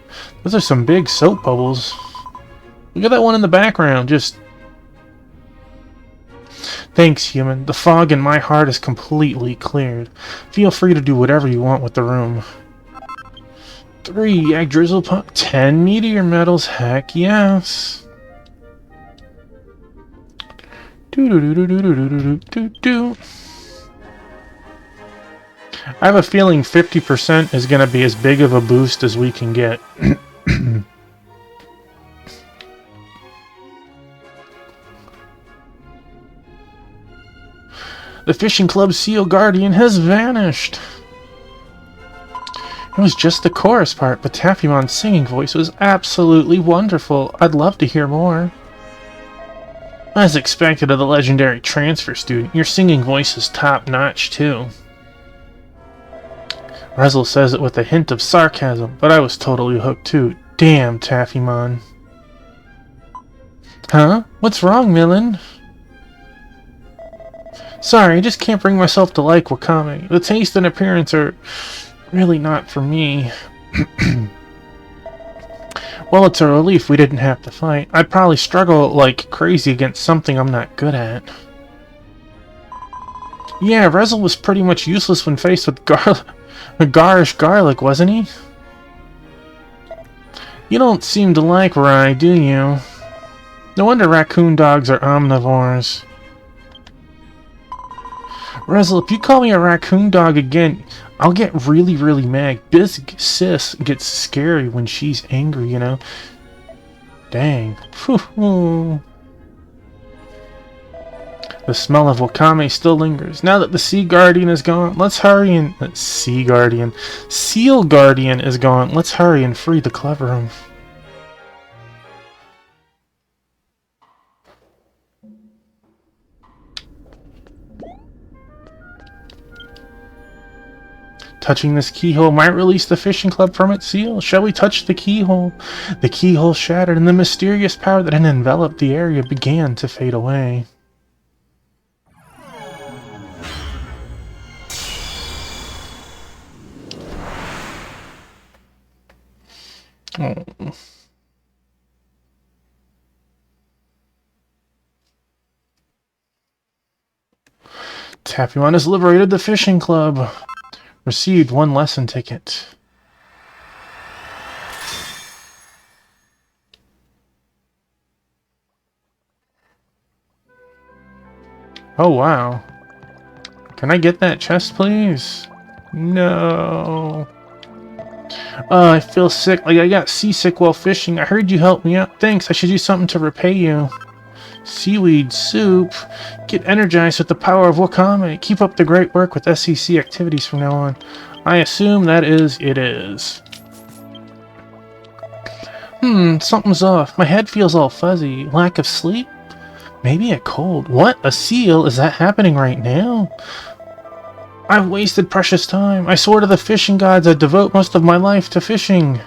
Those are some big soap bubbles. Look at that one in the background, just... Thanks, human. The fog in my heart is completely cleared. Feel free to do whatever you want with the room. 3 Yak Drizzle Pump, 10 Meteor Medals, heck yes. Do. I have a feeling 50% is going to be as big of a boost as we can get. The Fishing Club Seal Guardian has vanished. It was just the chorus part, but Taffymon's singing voice was absolutely wonderful. I'd love to hear more. As expected of the legendary transfer student, your singing voice is top-notch, too. Rezel says it with a hint of sarcasm, but I was totally hooked, too. Damn, Taffymon. Huh? What's wrong, Millen? Sorry, I just can't bring myself to like wakame. The taste and appearance are... really not for me. Well, it's a relief we didn't have to fight. I'd probably struggle like crazy against something I'm not good at. Yeah, Rezel was pretty much useless when faced with garish garlic, wasn't he? You don't seem to like rye, do you? No wonder raccoon dogs are omnivores. Rezel, if you call me a raccoon dog again, I'll get really mad. Big sis gets scary when she's angry, you know. Dang. The smell of wakame still lingers. Now that the Sea Guardian is gone, let's hurry and... Sea Guardian. Seal Guardian is gone. Let's hurry and free the clever room. Touching this keyhole might release the fishing club from its seal. Shall we touch the keyhole? The keyhole shattered, and the mysterious power that had enveloped the area began to fade away. Oh. Taffyman has liberated the fishing club. Received 1 lesson ticket. Oh, wow. Can I get that chest, please? No. I feel sick. Like I got seasick while fishing. I heard you helped me out. Thanks. I should do something to repay you. Seaweed soup. Get energized with the power of wakame. Keep up the great work with SEC activities from now on. I assume that is it is. Something's off. My head feels all fuzzy. Lack of sleep? Maybe a cold. What? A seal? Is that happening right now? I've wasted precious time. I swore to the fishing gods I'd devote most of my life to fishing.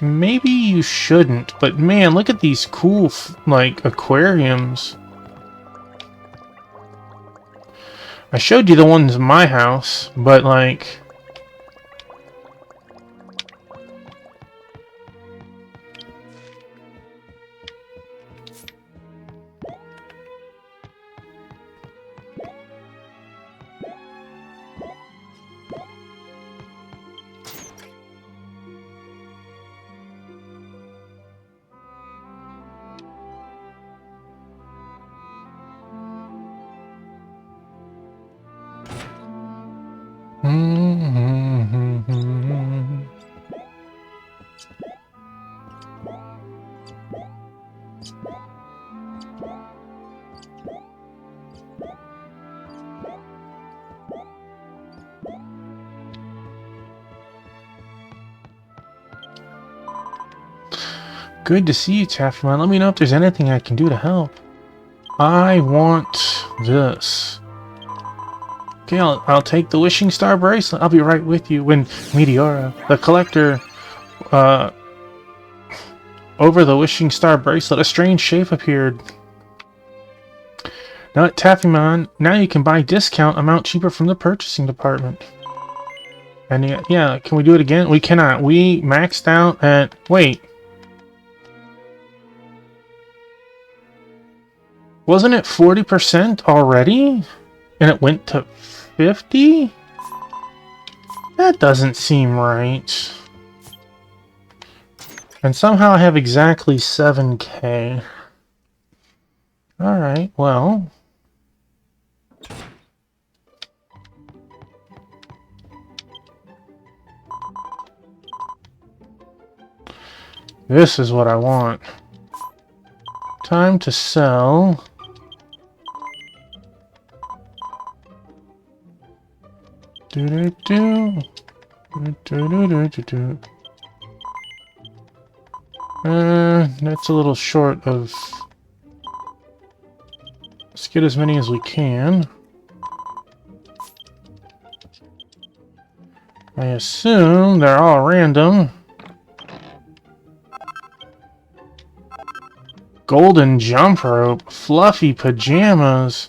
Maybe you shouldn't, but man, look at these cool, like, aquariums. I showed you the ones in my house, but, like... Good to see you, Taffyman. Let me know if there's anything I can do to help. I want this. Okay, I'll take the Wishing Star bracelet. I'll be right with you. When Meteora, the collector, over the Wishing Star bracelet, a strange shape appeared. Now at Taffyman, now you can buy discount amount cheaper from the purchasing department. And yeah, can we do it again? We cannot. We maxed out at... Wait. Wasn't it 40% already? And it went to 50? That doesn't seem right. And somehow I have exactly 7K. Alright, well... This is what I want. Time to sell... That's a little short of... Let's get as many as we can. I assume they're all random. Golden jump rope, fluffy pajamas,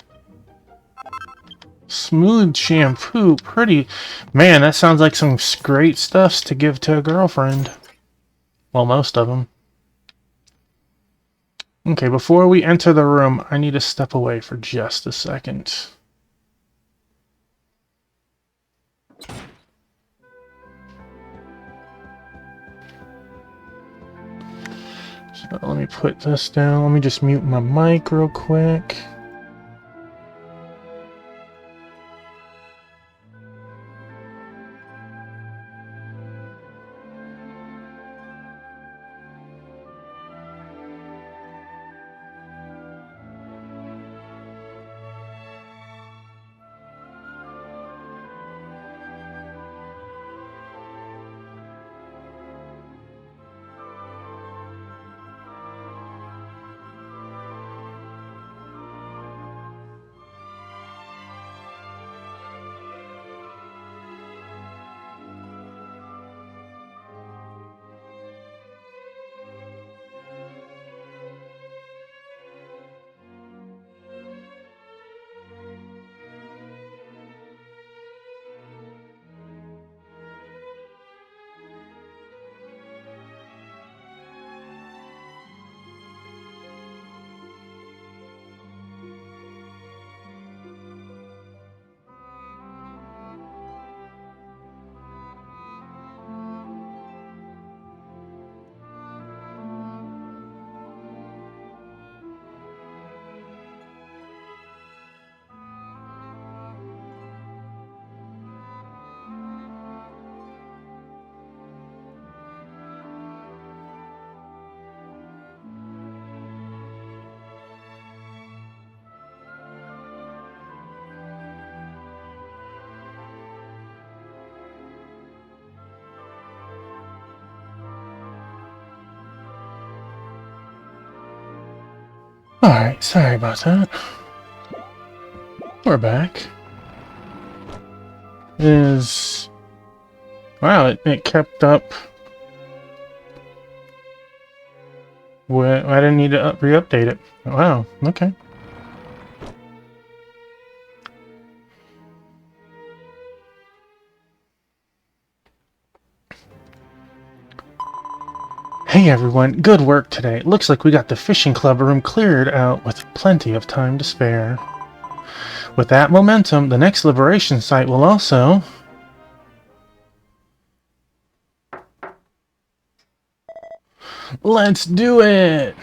smooth shampoo, pretty... Man, that sounds like some great stuffs to give to a girlfriend. Well, most of them. Okay, before we enter the room, I need to step away for just a second. So let me put this down. Let me just mute my mic real quick. Alright, sorry about that. We're back. Wow, it kept up. I didn't need to re-update it. Wow, okay. Hey everyone, good work today. Looks like we got the fishing club room cleared out with plenty of time to spare. With that momentum, the next liberation site will also... Let's do it!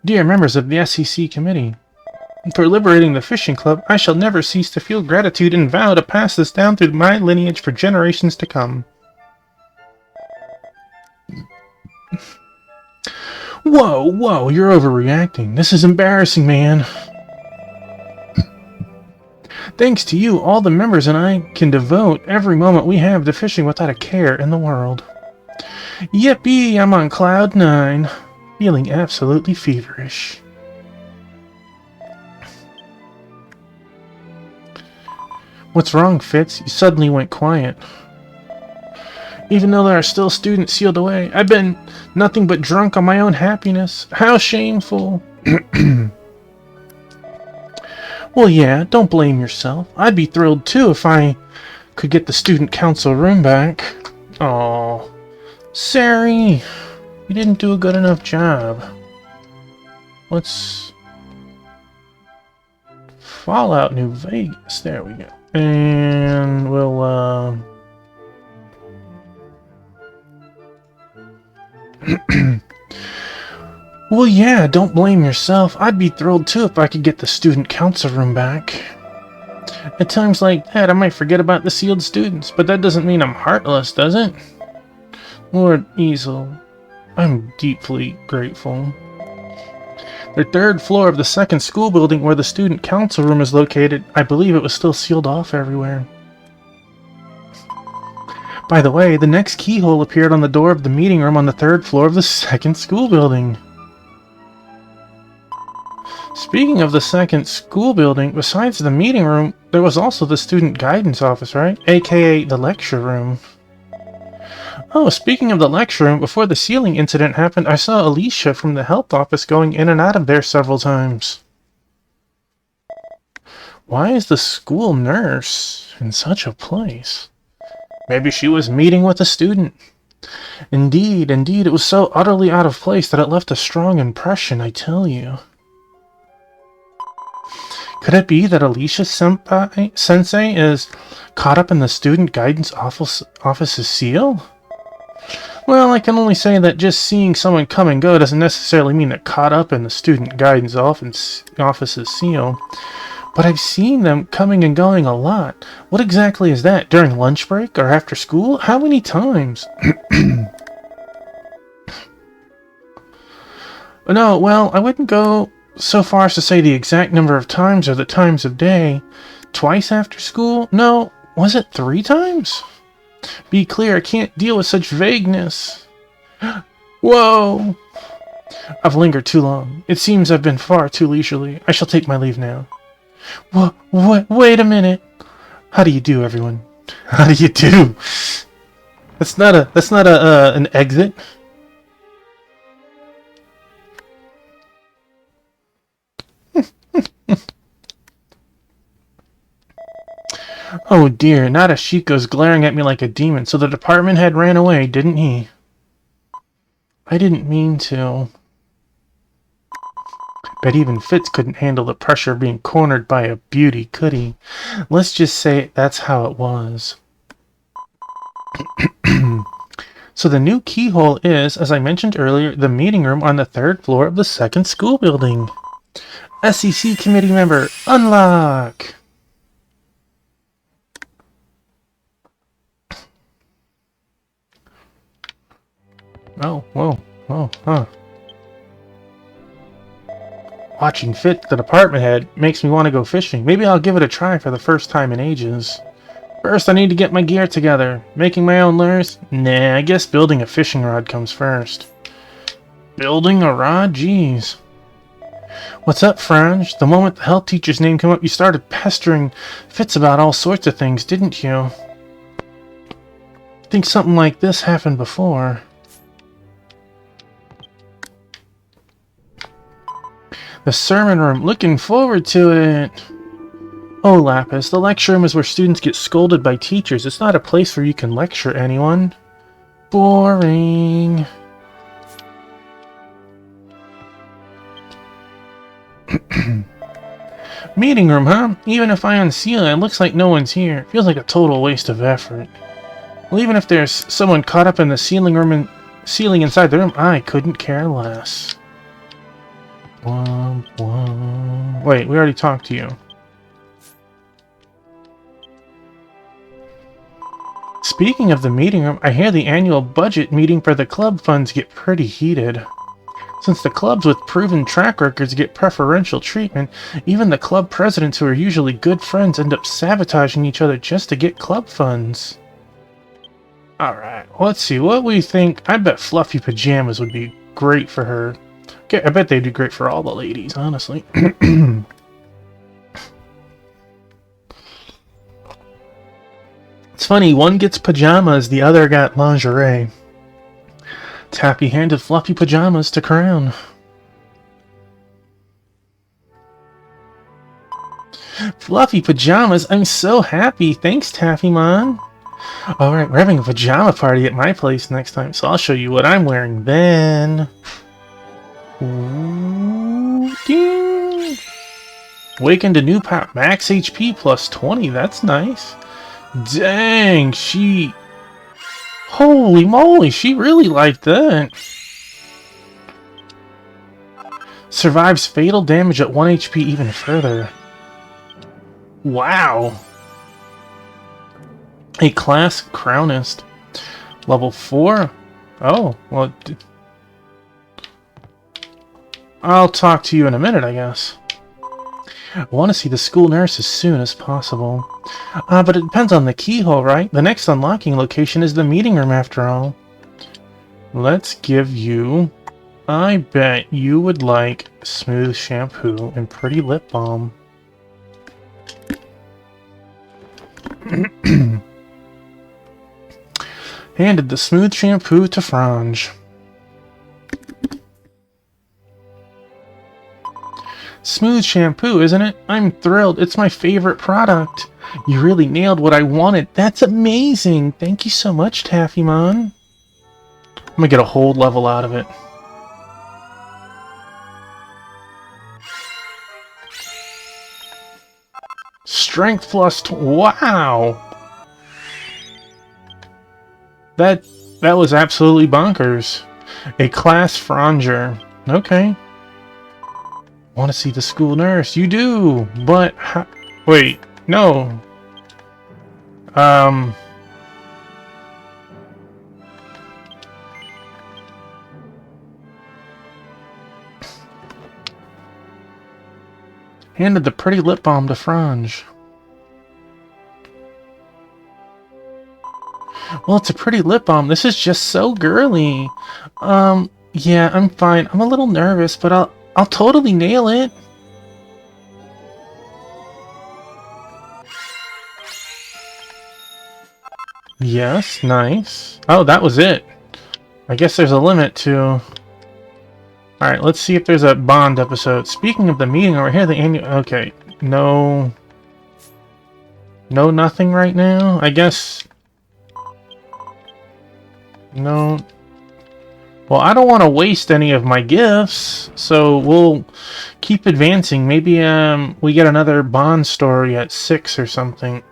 Dear members of the SEC committee, for liberating the fishing club, I shall never cease to feel gratitude and vow to pass this down through my lineage for generations to come. Whoa, you're overreacting. This is embarrassing, man. Thanks to you, all the members and I can devote every moment we have to fishing without a care in the world. Yippee, I'm on cloud 9, feeling absolutely feverish. What's wrong, Fitz? You suddenly went quiet. Even though there are still students sealed away, I've been nothing but drunk on my own happiness. How shameful. Well, yeah, don't blame yourself. I'd be thrilled too if I could get the student council room back. Aw, Sari, you didn't do a good enough job. Let's... Fallout New Vegas. There we go. And we'll, Well, yeah, don't blame yourself. I'd be thrilled too if I could get the student council room back. At times like that, I might forget about the sealed students, but that doesn't mean I'm heartless, does it? Lord Easel, I'm deeply grateful. The third floor of the second school building where the student council room is located, I believe it was still sealed off everywhere. By the way, the next keyhole appeared on the door of the meeting room on the third floor of the second school building. Speaking of the second school building, besides the meeting room, there was also the student guidance office, right? AKA the lecture room. Oh, speaking of the lecture room, before the ceiling incident happened, I saw Alicia from the health office going in and out of there several times. Why is the school nurse in such a place? Maybe she was meeting with a student. Indeed, it was so utterly out of place that it left a strong impression, I tell you. Could it be that Alicia Sensei is caught up in the student guidance office's seal? Well, I can only say that just seeing someone come and go doesn't necessarily mean they're caught up in the student guidance office's seal. But I've seen them coming and going a lot. What exactly is that? During lunch break or after school? How many times? No, well, I wouldn't go so far as to say the exact number of times or the times of day. Twice after school? No, was it 3 times? Be clear, I can't deal with such vagueness. Whoa! I've lingered too long. It seems I've been far too leisurely. I shall take my leave now. Wait a minute. How do you do, everyone? How do you do? That's not an exit. Oh dear, Nadeshiko's glaring at me like a demon, so the department head ran away, didn't he? I didn't mean to. Bet even Fitz couldn't handle the pressure of being cornered by a beauty, could he? Let's just say that's how it was. So the new keyhole is, as I mentioned earlier, the meeting room on the 3rd floor of the 2nd school building. SEC committee member, unlock! Oh, whoa, huh. Watching Fitz, the department head, makes me want to go fishing. Maybe I'll give it a try for the first time in ages. First, I need to get my gear together. Making my own lures? Nah, I guess building a fishing rod comes first. Building a rod? Jeez. What's up, Franz? The moment the health teacher's name came up, you started pestering Fitz about all sorts of things, didn't you? I think something like this happened before. The sermon room. Looking forward to it. Oh, Lapis, the lecture room is where students get scolded by teachers. It's not a place where you can lecture anyone. Boring. Meeting room, huh? Even if I unseal it, it looks like no one's here. Feels like a total waste of effort. Well, even if there's someone caught up in the ceiling inside the room, I couldn't care less. Womp womp. Wait, we already talked to you. Speaking of the meeting room, I hear the annual budget meeting for the club funds get pretty heated. Since the clubs with proven track records get preferential treatment, even the club presidents who are usually good friends end up sabotaging each other just to get club funds. Alright, let's see what we think. I bet fluffy pajamas would be great for her. Okay, I bet they'd be great for all the ladies, honestly. It's funny, one gets pajamas, the other got lingerie. Tappy handed fluffy pajamas to Crown. Fluffy pajamas? I'm so happy. Thanks, Taffymon. Alright, we're having a pajama party at my place next time, so I'll show you what I'm wearing then. Ooh, ding. Waken to new power. Max HP plus 20. That's nice. Dang, she... Holy moly, she really liked that. Survives fatal damage at 1 HP even further. Wow. A class crownist. Level 4? Oh, well... I'll talk to you in a minute, I guess. I want to see the school nurse as soon as possible. But it depends on the keyhole, right? The next unlocking location is the meeting room, after all. Let's give you... I bet you would like smooth shampoo and pretty lip balm. Handed the smooth shampoo to Franz. Smooth shampoo, isn't it? I'm thrilled. It's my favorite product. You really nailed what I wanted. That's amazing. Thank you so much, Taffymon. I'm gonna get a whole level out of it. Strength plus... Wow! That was absolutely bonkers. A class Franger. Okay. Want to see the school nurse? You do, but wait, no. Handed the pretty lip balm to Franz. Well, it's a pretty lip balm. This is just so girly. Yeah, I'm fine. I'm a little nervous, but I'll totally nail it. Yes, nice. Oh, that was it. I guess there's a limit to... Alright, let's see if there's a Bond episode. Speaking of the meeting over here, the annual... Okay, no... No nothing right now? I guess... No... Well, I don't want to waste any of my gifts, so we'll keep advancing. Maybe we get another Bond story at 6 or something.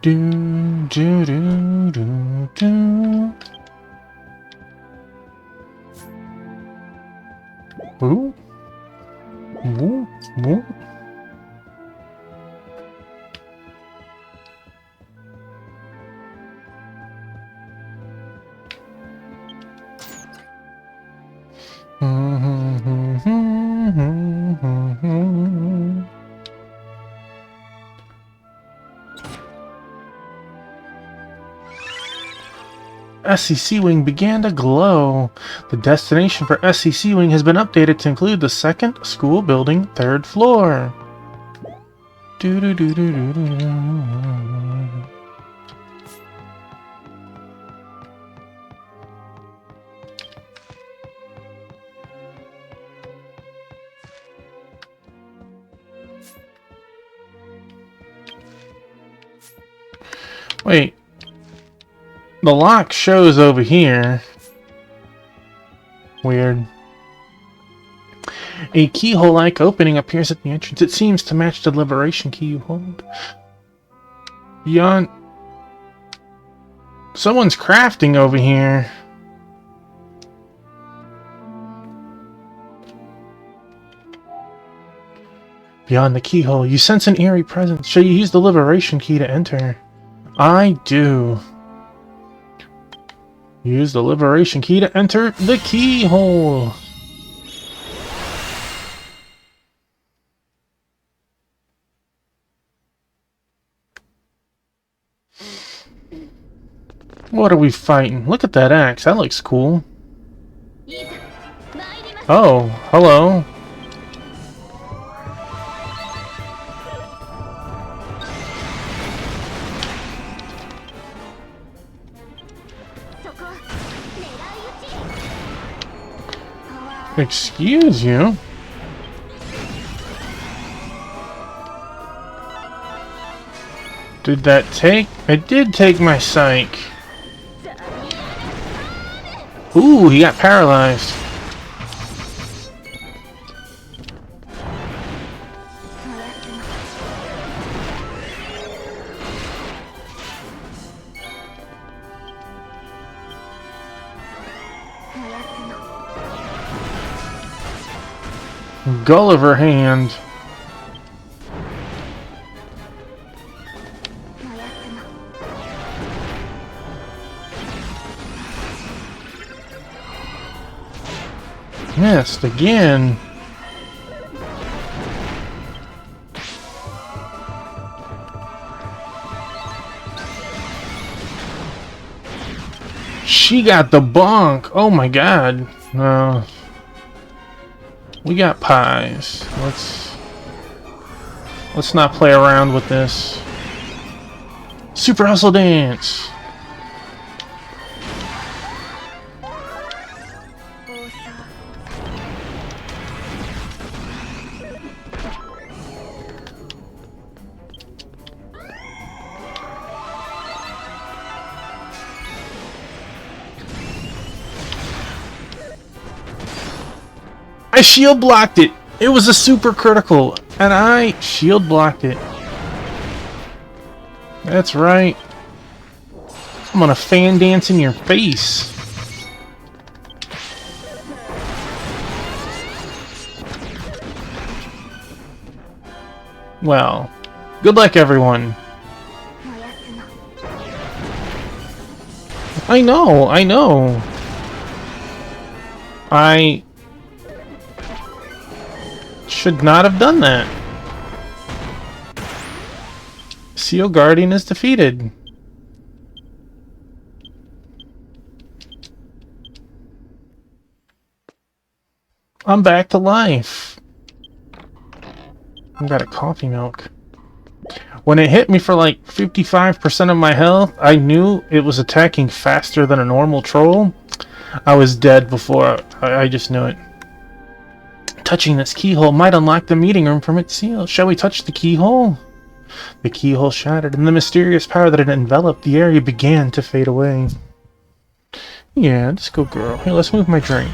do do do do do. Ooh. Ooh. Ooh. SCC Wing began to glow. The destination for SCC Wing has been updated to include the second school building, 3rd floor. Wait. The lock shows over here. Weird. A keyhole-like opening appears at the entrance. It seems to match the liberation key you hold. Beyond... Someone's crafting over here. Beyond the keyhole, you sense an eerie presence. Shall you use the liberation key to enter? I do. Use the liberation key to enter the keyhole. What are we fighting? Look at that axe. That looks cool. Oh, hello. Excuse you? Did that take? It did take my psych. Ooh, he got paralyzed. Gulliver hand. Missed again. She got the bonk. Oh my god. No. We got pies. Let's not play around with this. Super Hustle Dance. I shield blocked it. It was a super critical, and I shield blocked it. That's right. I'm gonna fan dance in your face. Well, good luck, everyone. I know. I should not have done that. Seal Guardian is defeated. I'm back to life. I've got a coffee milk. When it hit me for like 55% of my health, I knew it was attacking faster than a normal troll. I was dead before I just knew it. Touching this keyhole might unlock the meeting room from its seal. Shall we touch the keyhole? The keyhole shattered, and the mysterious power that had enveloped the area began to fade away. Yeah, let's go, girl. Here, let's move my drink.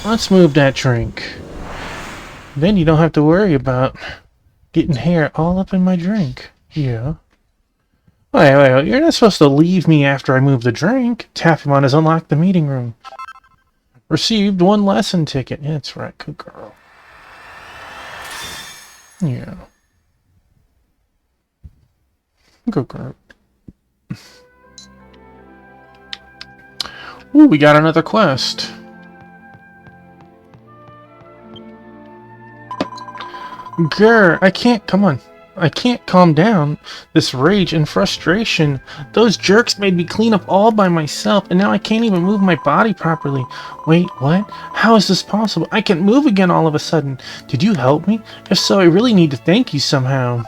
Let's move that drink. Then you don't have to worry about getting hair all up in my drink. Yeah. Wait, you're not supposed to leave me after I move the drink. Taffymon has unlocked the meeting room. Received 1 lesson ticket. Yeah, that's right. Good girl. Yeah. Good girl. Ooh, we got another quest. Grr, I can't. Come on. I can't calm down this rage and frustration. Those jerks made me clean up all by myself, and now I can't even move my body properly. Wait, what? How is this possible? I can move again all of a sudden. Did you help me? If so, I really need to thank you somehow.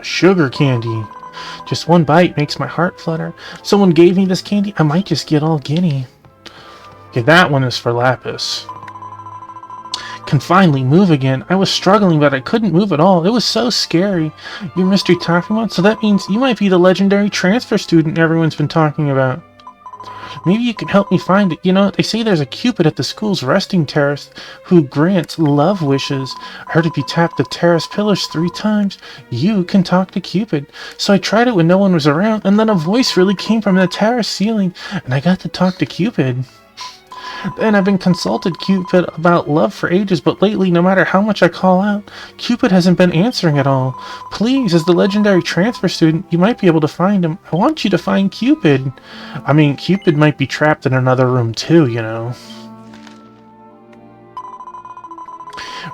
Sugar candy. Just one bite makes my heart flutter. If someone gave me this candy, I might just get all giddy. Okay, that one is for Lapis. Can finally move again. I was struggling, but I couldn't move at all. It was so scary. You're Mr. Takuma, so that means you might be the legendary transfer student everyone's been talking about. Maybe you can help me find it. You know, they say there's a Cupid at the school's resting terrace who grants love wishes. I heard if you tap the terrace pillars 3 times, you can talk to Cupid. So I tried it when no one was around, and then a voice really came from the terrace ceiling, and I got to talk to Cupid. Then I've been consulted Cupid about love for ages, but lately, no matter how much I call out, Cupid hasn't been answering at all. Please, as the legendary transfer student, you might be able to find him. I want you to find Cupid. I mean, Cupid might be trapped in another room too, you know.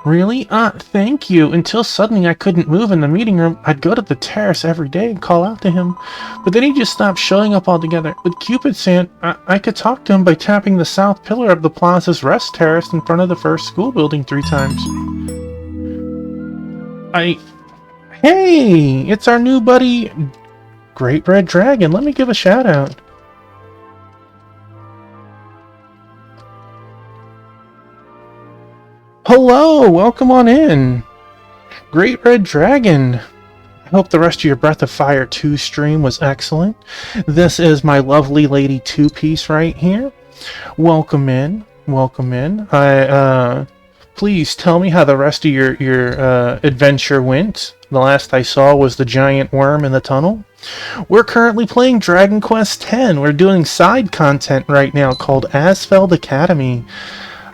Really? Thank you. Until suddenly I couldn't move in the meeting room, I'd go to the terrace every day and call out to him. But then he just stopped showing up altogether. With Cupid saying I could talk to him by tapping the south pillar of the plaza's rest terrace in front of the first school building 3 times. Hey! It's our new buddy, Great Red Dragon. Let me give a shout out. Hello! Welcome on in! Great Red Dragon! I hope the rest of your Breath of Fire 2 stream was excellent. This is my lovely lady 2-piece right here. Welcome in. Welcome in. Please tell me how the rest of your adventure went. The last I saw was the giant worm in the tunnel. We're currently playing Dragon Quest X. We're doing side content right now called Asfeld Academy.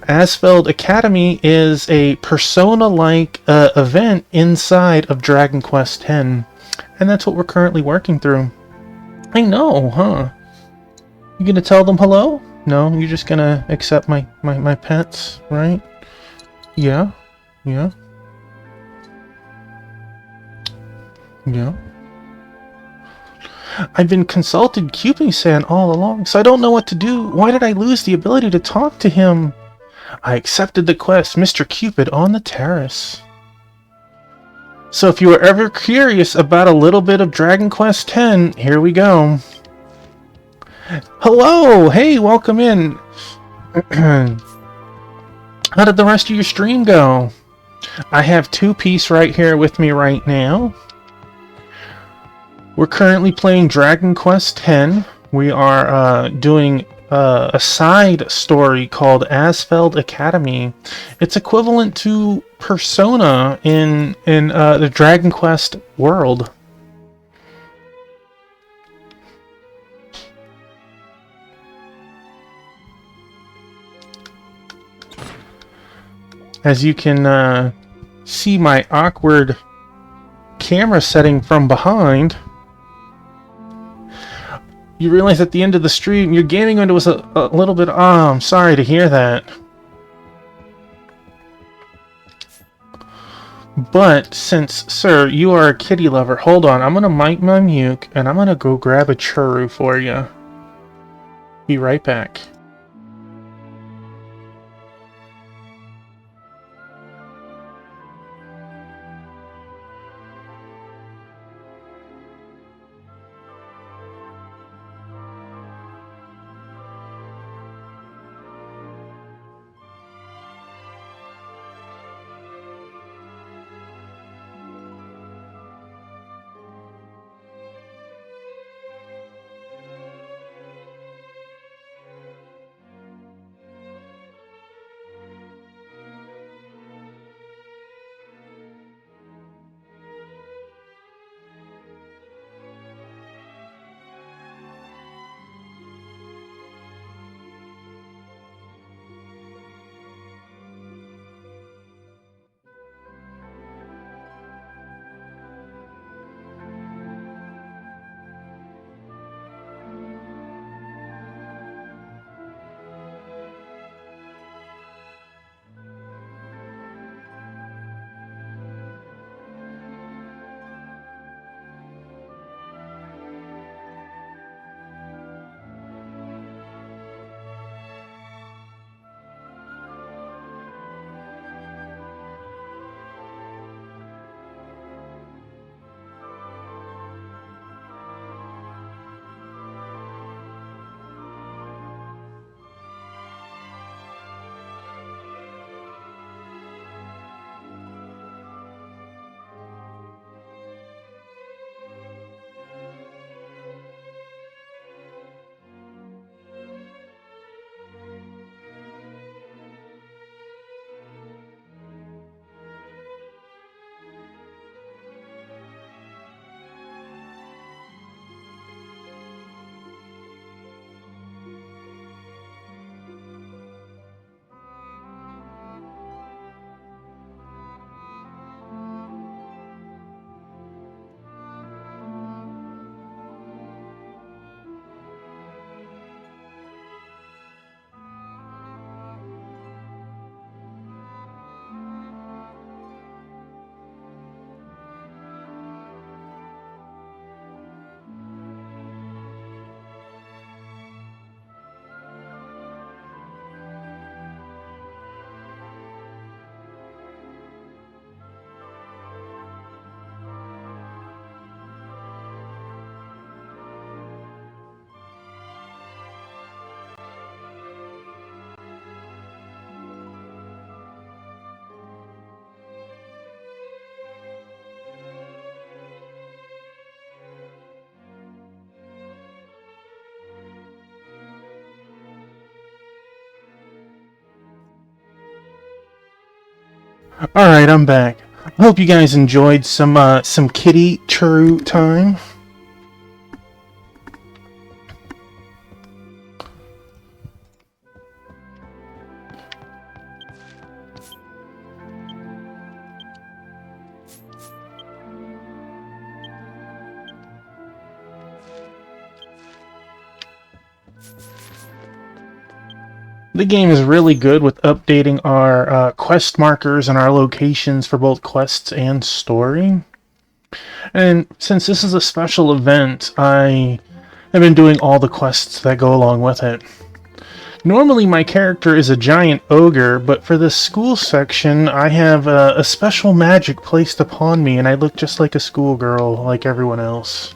Asfeld Academy is a Persona-like event inside of Dragon Quest X, and that's what we're currently working through. I know, huh? You gonna tell them hello? No, you're just gonna accept my pets, right? Yeah, yeah, yeah. I've been consulted Cupid-san all along, so I don't know what to do. Why did I lose the ability to talk to him? I accepted the quest, Mr. Cupid on the terrace. So if you were ever curious about a little bit of Dragon Quest X, here we go. Hello! Hey, welcome in. How did the rest of your stream go? I have 2-piece right here with me right now. We're currently playing Dragon Quest X. We are doing a side story called Asfeld Academy. It's equivalent to Persona in the Dragon Quest world. As you can see my awkward camera setting from behind, you realize at the end of the stream your gaming window was a little bit... Oh, I'm sorry to hear that. But since, sir, you are a kitty lover, hold on, I'm gonna mic my mute and I'm gonna go grab a churro for you. Be right back. Alright, I'm back. I hope you guys enjoyed some kitty churro time. The game is really good with updating our quest markers and our locations for both quests and story. And since this is a special event, I have been doing all the quests that go along with it. Normally my character is a giant ogre, but for this school section I have a special magic placed upon me and I look just like a schoolgirl, like everyone else.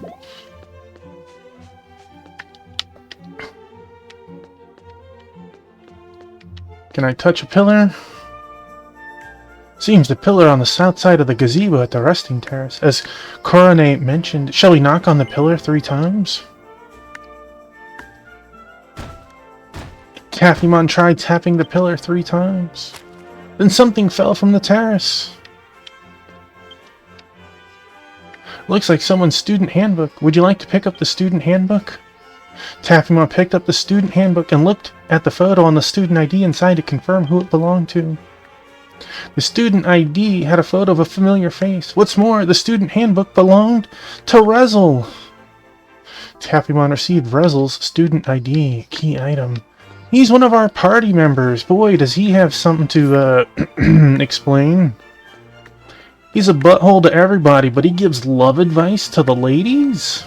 Can I touch a pillar? Seems the pillar on the south side of the gazebo at the resting terrace. As Coronet mentioned, shall we knock on the pillar 3 times? Taffymon tried tapping the pillar 3 times. Then something fell from the terrace. Looks like someone's student handbook. Would you like to pick up the student handbook? Taffymon picked up the student handbook and looked at the photo on the student ID inside to confirm who it belonged to. The student ID had a photo of a familiar face. What's more, the student handbook belonged to Rezel. Taffymon received Rezel's student ID, key item. He's one of our party members. Boy, does he have something to explain. He's a butthole to everybody, but he gives love advice to the ladies?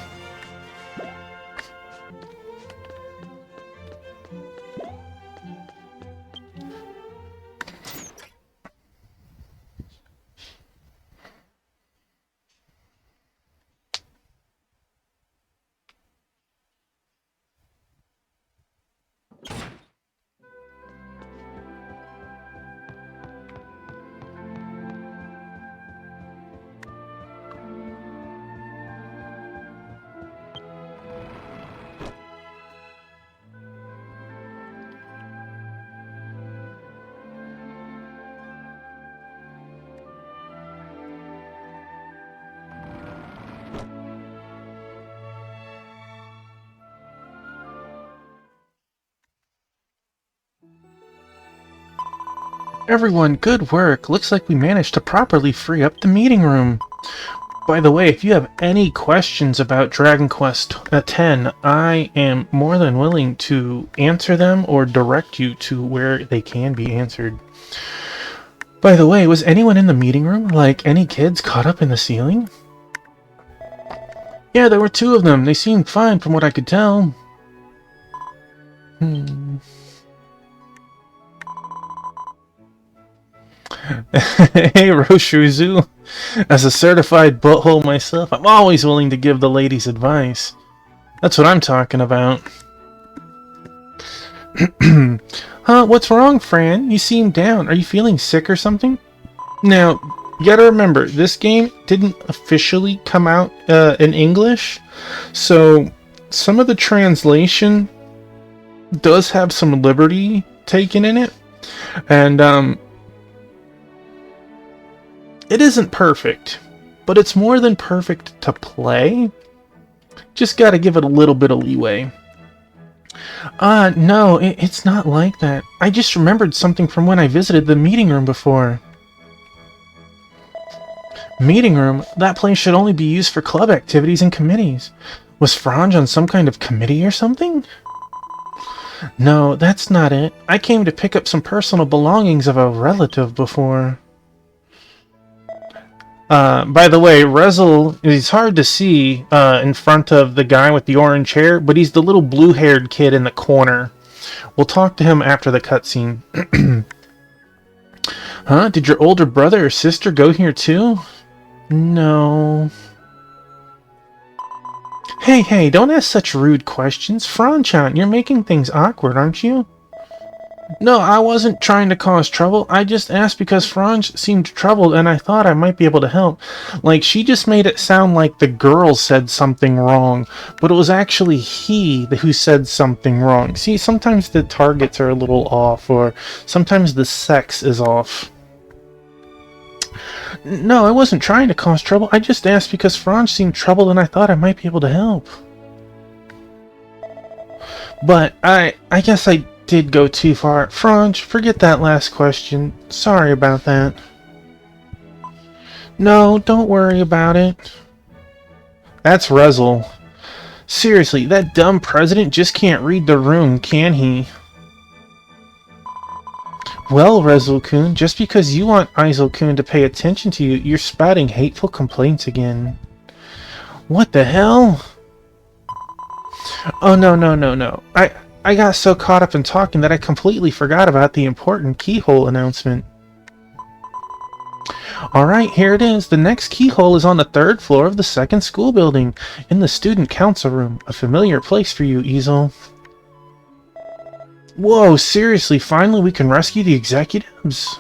Everyone, good work. Looks like we managed to properly free up the meeting room. By the way, if you have any questions about Dragon Quest X, I am more than willing to answer them or direct you to where they can be answered. By the way, was anyone in the meeting room? Like, any kids caught up in the ceiling? Yeah, there were 2 of them. They seemed fine from what I could tell. Hey, Roshuzu. As a certified butthole myself, I'm always willing to give the ladies advice. That's what I'm talking about. Huh, what's wrong, Fran? You seem down. Are you feeling sick or something? Now, you gotta remember, this game didn't officially come out in English, so some of the translation does have some liberty taken in it, and it isn't perfect, but it's more than perfect to play. Just gotta give it a little bit of leeway. No, it's not like that. I just remembered something from when I visited the meeting room before. Meeting room? That place should only be used for club activities and committees. Was Franj on some kind of committee or something? No, that's not it. I came to pick up some personal belongings of a relative before. By the way, Rezel is hard to see in front of the guy with the orange hair, but he's the little blue-haired kid in the corner. We'll talk to him after the cutscene. Huh? Did your older brother or sister go here too? No. Hey, don't ask such rude questions. Franchan, you're making things awkward, aren't you? No, I wasn't trying to cause trouble. I just asked because Franj seemed troubled and I thought I might be able to help. Like, she just made it sound like the girl said something wrong, but it was actually he who said something wrong. See, sometimes the targets are a little off, or sometimes the sex is off. No, I wasn't trying to cause trouble. I just asked because Franz seemed troubled and I thought I might be able to help. But I guess I did go too far. Franz, forget that last question. Sorry about that. No, don't worry about it. That's Rezel. Seriously, that dumb president just can't read the room, can he? Well, Rezel-kun, just because you want Aizel-kun to pay attention to you, you're spouting hateful complaints again. What the hell? Oh, no. I got so caught up in talking that I completely forgot about the important keyhole announcement. Alright, here it is. The next keyhole is on the 3rd floor of the 2nd school building, in the student council room. A familiar place for you, Easel. Whoa, seriously, finally we can rescue the executives?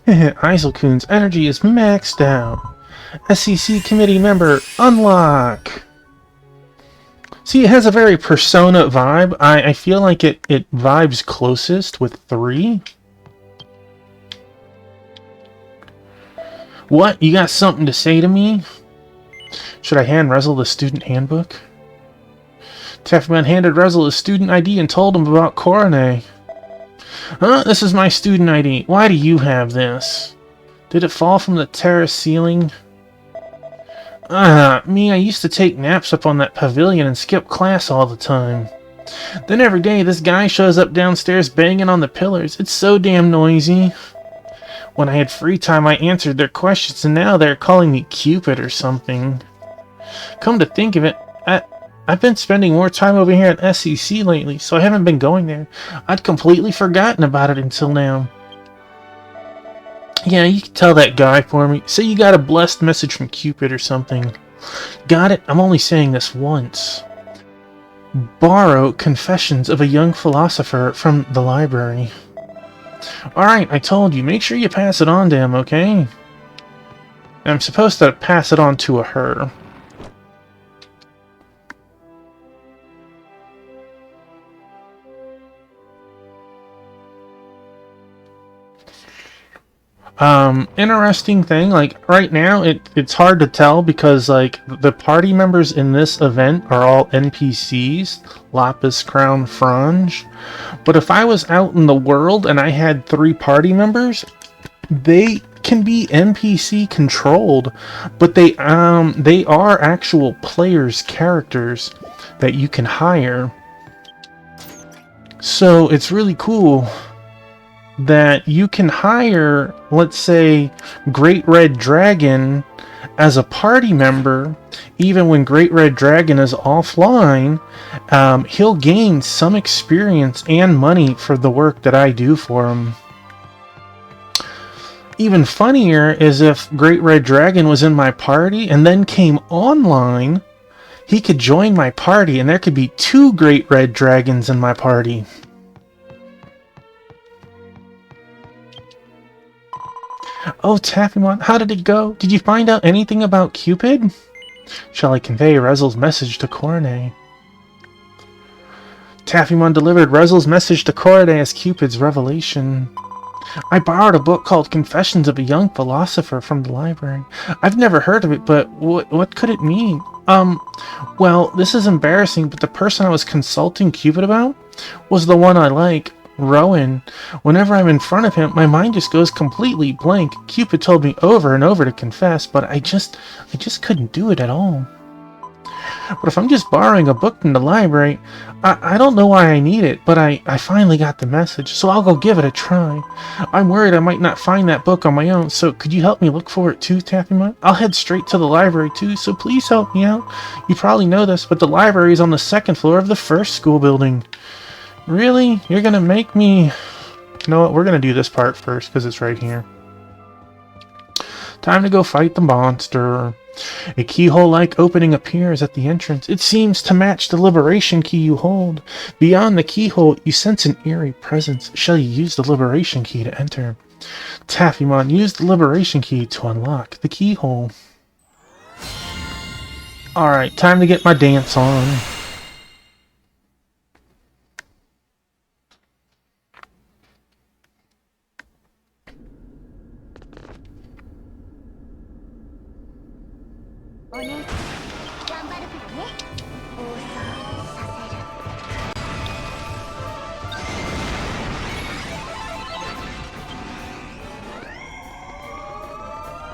Aizel-kun's energy is maxed out. SEC committee member, unlock! See, it has a very Persona vibe. I feel like it vibes closest with 3. What? You got something to say to me? Should I hand Rezel the student handbook? Taffyman handed Rezel his student ID and told him about Coronet. Huh? This is my student ID. Why do you have this? Did it fall from the terrace ceiling? Me, I used to take naps up on that pavilion and skip class all the time. Then every day this guy shows up downstairs banging on the pillars. It's so damn noisy. When I had free time I answered their questions and now they're calling me Cupid or something. Come to think of it, I've been spending more time over here at SEC lately, so I haven't been going there. I'd completely forgotten about it until now. Yeah, you can tell that guy for me. Say you got a blessed message from Cupid or something. Got it? I'm only saying this once. Borrow Confessions of a Young Philosopher from the library. Alright, I told you. Make sure you pass it on to him, okay? I'm supposed to pass it on to a her. Interesting thing, like, right now, it's hard to tell because, like, the party members in this event are all NPCs, Lapis, Crown, Frange. But if I was out in the world and I had 3 party members, they can be NPC controlled, but they are actual players' characters that you can hire. So it's really cool that you can hire, let's say, Great Red Dragon as a party member. Even when Great Red Dragon is offline, he'll gain some experience and money for the work that I do for him. Even funnier is if Great Red Dragon was in my party and then came online, he could join my party and there could be 2 Great Red Dragons in my party. Oh, Taffymon, how did it go? Did you find out anything about Cupid? Shall I convey Rezel's message to Coronet? Taffymon delivered Rezel's message to Coronet as Cupid's revelation. I borrowed a book called Confessions of a Young Philosopher from the library. I've never heard of it, but what could it mean? Well, this is embarrassing, but the person I was consulting Cupid about was the one I like. Rowan. Whenever I'm in front of him, my mind just goes completely blank. Cupid told me over and over to confess, but I just couldn't do it at all. But if I'm just borrowing a book from the library, I don't know why I need it, but I finally got the message, so I'll go give it a try. I'm worried I might not find that book on my own, so could you help me look for it too, Taffymon? I'll head straight to the library too, so please help me out. You probably know this, but the library is on the 2nd floor of the 1st school building. Really? You're gonna make me... You know what? We're gonna do this part first, because it's right here. Time to go fight the monster. A keyhole-like opening appears at the entrance. It seems to match the liberation key you hold. Beyond the keyhole, you sense an eerie presence. Shall you use the liberation key to enter? Taffymon, use the liberation key to unlock the keyhole. Alright, time to get my dance on.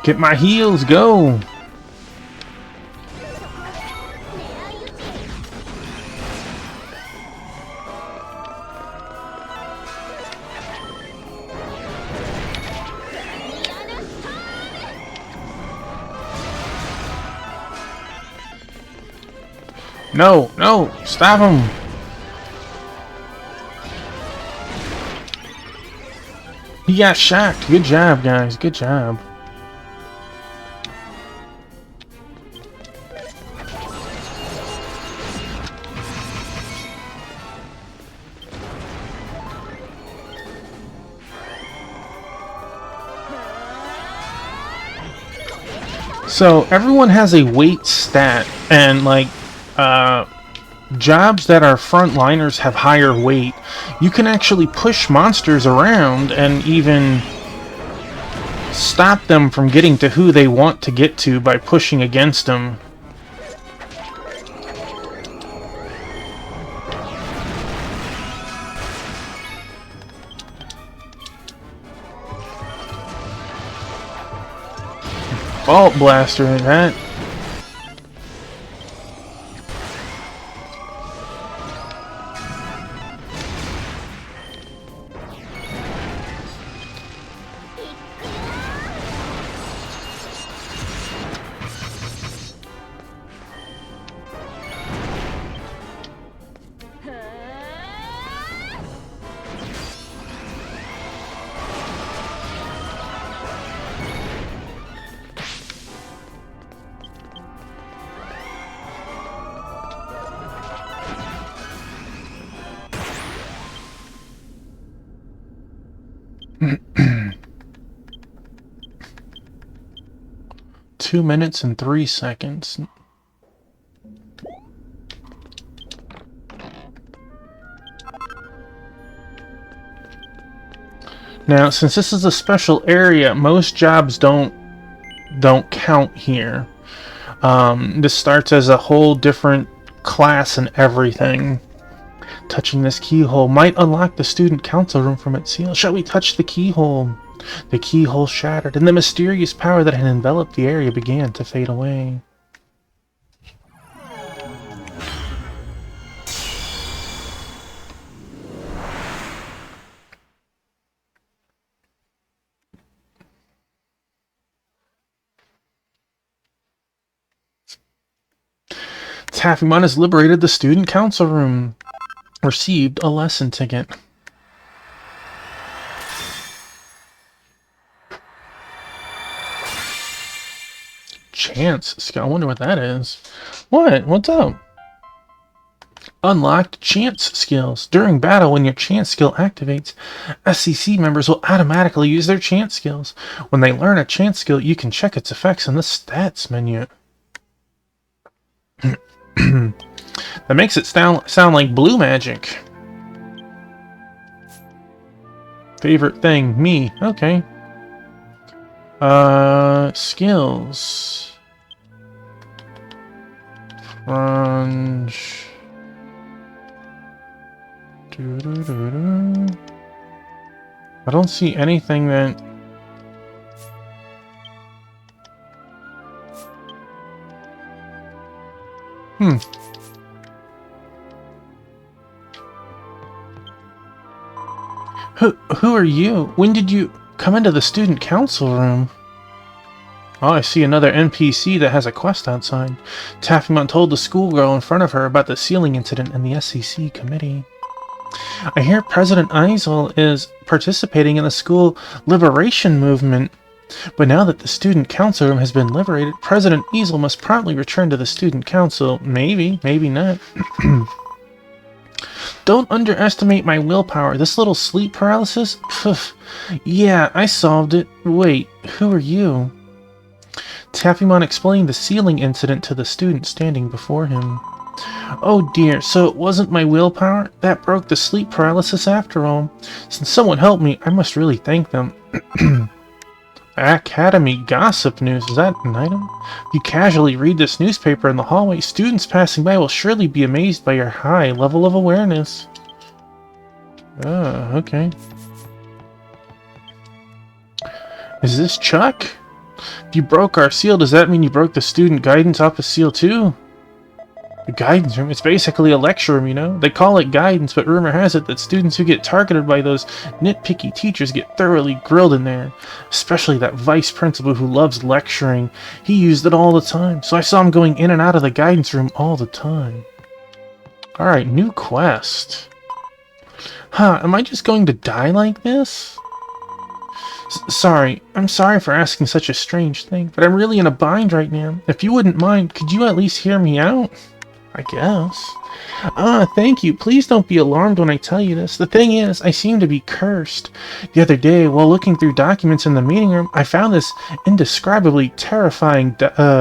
Get my heels, go! No, no, stop him! He got shocked. Good job, guys. Good job. So everyone has a weight stat, and like jobs that are frontliners have higher weight. You can actually push monsters around and even stop them from getting to who they want to get to by pushing against them. Vault Blaster, that. Two minutes and 3 seconds. Now, since this is a special area, most jobs don't count here. This starts as a whole different class and everything. Touching this keyhole might unlock the student council room from its seal. Shall we touch the keyhole? The keyhole shattered, and the mysterious power that had enveloped the area began to fade away. Taffymon has liberated the student council room. Received a lesson ticket. Chance skill. I wonder what that is. What? What's up? Unlocked chance skills. During battle, when your chance skill activates, SCC members will automatically use their chance skills. When they learn a chance skill, you can check its effects in the stats menu. That makes it sound like blue magic. Favorite thing, me. Okay. Skills. Grunge. I don't see anything that... Who are you? When did you come into the student council room? Oh, I see another NPC that has a quest outside. Taffymon told the schoolgirl in front of her about the ceiling incident in the SCC committee. I hear President Eisel is participating in the school liberation movement. But now that the student council room has been liberated, President Eisel must promptly return to the student council. Maybe, maybe not. Don't underestimate my willpower. This little sleep paralysis? Pff. Yeah, I solved it. Wait, who are you? Taffymon explained the ceiling incident to the student standing before him. Oh dear, so it wasn't my willpower? That broke the sleep paralysis after all. Since someone helped me, I must really thank them. Academy gossip news, is that an item? If you casually read this newspaper in the hallway, students passing by will surely be amazed by your high level of awareness. Oh, okay. Is this Chuck? If you broke our seal, does that mean you broke the student guidance office seal too? The guidance room? It's basically a lecture room, you know? They call it guidance, but rumor has it that students who get targeted by those nitpicky teachers get thoroughly grilled in there. Especially that vice principal who loves lecturing. He used it all the time, so I saw him going in and out of the guidance room all the time. Alright, new quest. Huh, am I just going to die like this? Sorry, I'm sorry for asking such a strange thing, but I'm really in a bind right now. If you wouldn't mind, could you at least hear me out? I guess. Thank you. Please don't be alarmed when I tell you this. The thing is, I seem to be cursed. The other day, while looking through documents in the meeting room, I found this indescribably terrifying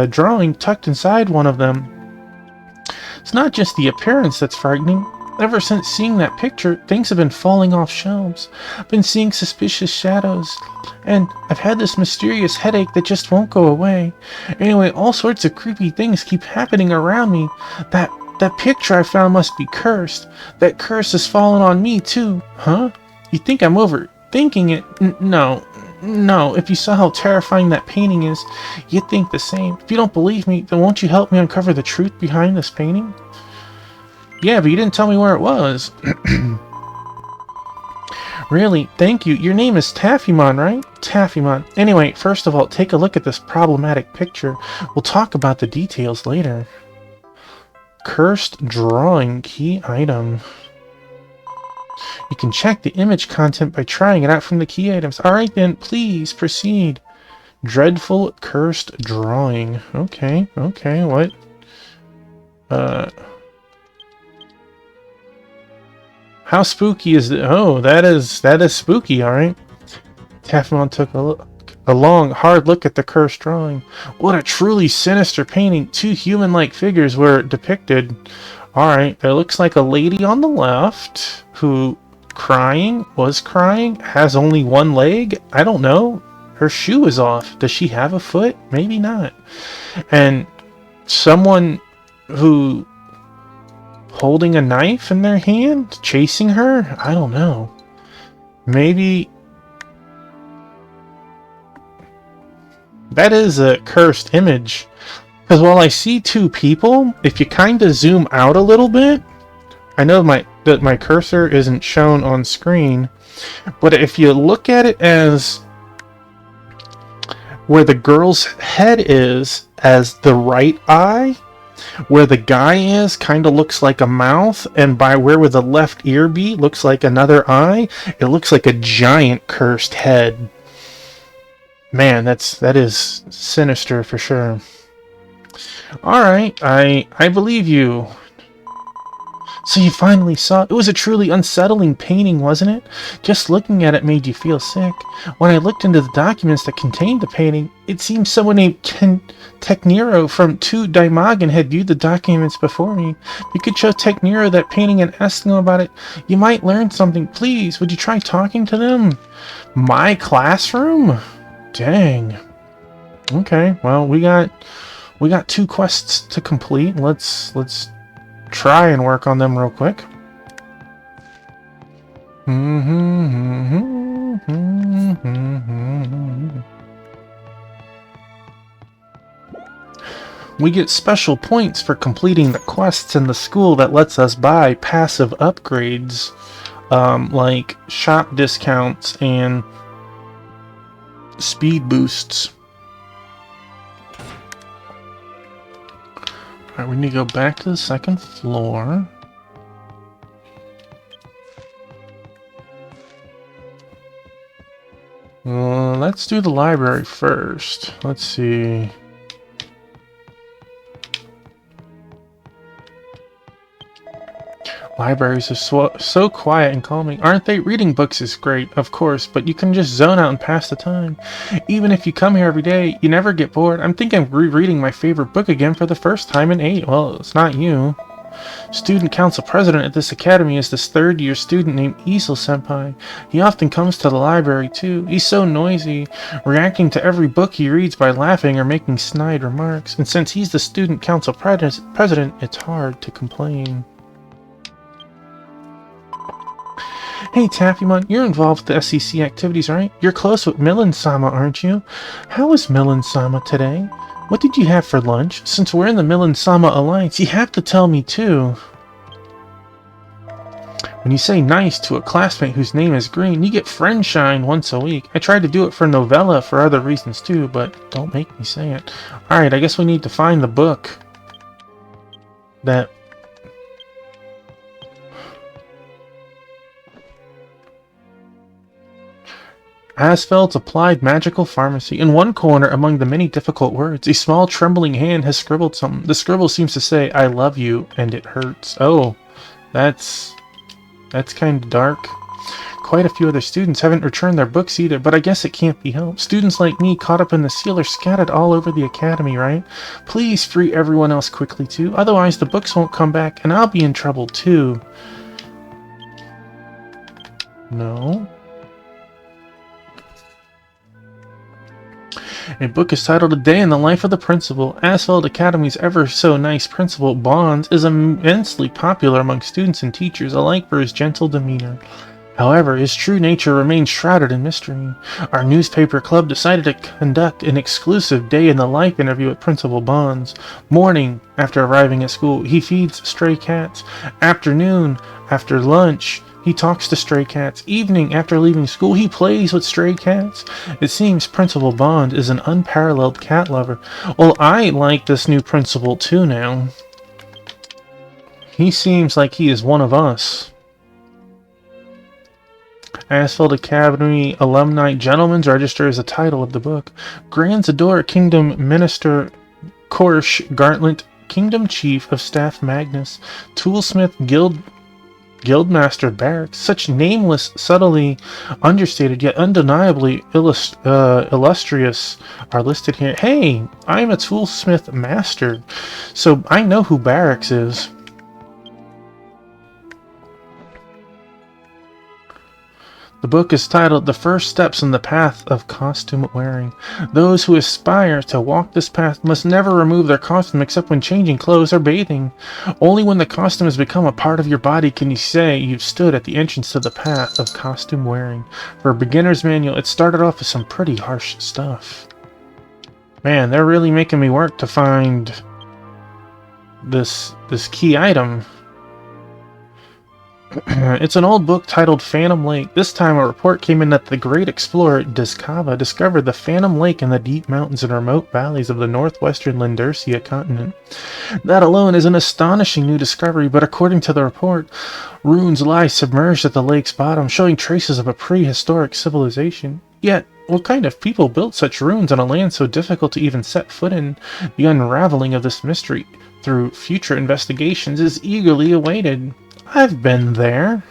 drawing tucked inside one of them. It's not just the appearance that's frightening. Ever since seeing that picture, things have been falling off shelves. I've been seeing suspicious shadows, and I've had this mysterious headache that just won't go away. Anyway, all sorts of creepy things keep happening around me. That picture I found must be cursed. That curse has fallen on me, too. Huh? You think I'm overthinking it? No. If you saw how terrifying that painting is, you'd think the same. If you don't believe me, then won't you help me uncover the truth behind this painting? Yeah, but you didn't tell me where it was. Really? Thank you. Your name is Taffymon, right? Taffymon. Anyway, first of all, take a look at this problematic picture. We'll talk about the details later. Cursed drawing. Key item. You can check the image content by trying it out from the key items. Alright then, please proceed. Dreadful cursed drawing. Okay, what? How spooky is it? Oh, that is spooky, alright. Taffymon took a long, hard look at the cursed drawing. What a truly sinister painting. Two human-like figures were depicted. Alright, there looks like a lady on the left who was crying, has only one leg. I don't know. Her shoe is off. Does she have a foot? Maybe not. And someone who holding a knife in their hand, chasing her? I don't know. Maybe that is a cursed image. Because while I see two people, if you kind of zoom out a little bit, I know that my cursor isn't shown on screen, but if you look at it as where the girl's head is as the right eye, where the guy is kind of looks like a mouth, and by where would the left ear be looks like another eye. It looks like a giant cursed head. Man, that is sinister for sure. Alright, I believe you. So you finally saw it. It was a truly unsettling painting, wasn't it? Just looking at it made you feel sick. When I looked into the documents that contained the painting, it seemed someone named Technero from 2 Daimogen had viewed the documents before me. If you could show Technero that painting and ask them about it, you might learn something. Please, would you try talking to them? My classroom? Dang. Okay, well, we got 2 quests to complete. Let's try and work on them real quick. We get special points for completing the quests in the school that lets us buy passive upgrades, like shop discounts and speed boosts. Alright, we need to go back to the 2nd floor. Let's do the library first. Let's see. Libraries are so quiet and calming, aren't they? Reading books is great, of course, but you can just zone out and pass the time. Even if you come here every day, you never get bored. I'm thinking of rereading my favorite book again for the first time in 8. Well, it's not you. Student council president at this academy is this 3rd-year student named Easel Senpai. He often comes to the library too. He's so noisy, reacting to every book he reads by laughing or making snide remarks. And since he's the student council president, it's hard to complain. Hey Taffymon, you're involved with the SEC activities, right? You're close with Millen-sama, aren't you? How is Millen-sama today? What did you have for lunch? Since we're in the Millen-sama Alliance, you have to tell me too. When you say nice to a classmate whose name is Green, you get friendshine once a week. I tried to do it for Novella for other reasons too, but don't make me say it. Alright, I guess we need to find the book that... Asfeld's Applied Magical Pharmacy. In one corner, among the many difficult words, a small trembling hand has scribbled something. The scribble seems to say, I love you, and it hurts. Oh, that's kind of dark. Quite a few other students haven't returned their books either, but I guess it can't be helped. Students like me caught up in the seal are scattered all over the academy, right? Please free everyone else quickly too, otherwise the books won't come back and I'll be in trouble too. No. A book is titled A Day in the Life of the Principal. Asfeld Academy's ever-so-nice principal, Bonds, is immensely popular among students and teachers alike for his gentle demeanor. However, his true nature remains shrouded in mystery. Our newspaper club decided to conduct an exclusive day-in-the-life interview with Principal Bonds. Morning, after arriving at school, he feeds stray cats. Afternoon, after lunch, he talks to stray cats. Evening, after leaving school, he plays with stray cats. It seems Principal Bond is an unparalleled cat lover. Well, I like this new principal too now. He seems like he is one of us. Asfeld Academy Alumni Gentleman's Register is the title of the book. Grand Zador Kingdom Minister Korsh Gartlant, Kingdom Chief of Staff Magnus, Toolsmith Guildmaster Barracks, such nameless, subtly understated, yet undeniably illustrious are listed here. Hey, I'm a Toolsmith Master, so I know who Barracks is. The book is titled The First Steps in the Path of Costume Wearing. Those who aspire to walk this path must never remove their costume except when changing clothes or bathing. Only when the costume has become a part of your body can you say you've stood at the entrance to the path of costume wearing. For a beginner's manual, it started off with some pretty harsh stuff. Man, they're really making me work to find this key item. It's an old book titled Phantom Lake. This time a report came in that the great explorer Discava discovered the Phantom Lake in the deep mountains and remote valleys of the northwestern Lindersia continent. That alone is an astonishing new discovery, but according to the report, ruins lie submerged at the lake's bottom, showing traces of a prehistoric civilization. Yet, what kind of people built such ruins on a land so difficult to even set foot in? The unraveling of this mystery through future investigations is eagerly awaited. I've been there.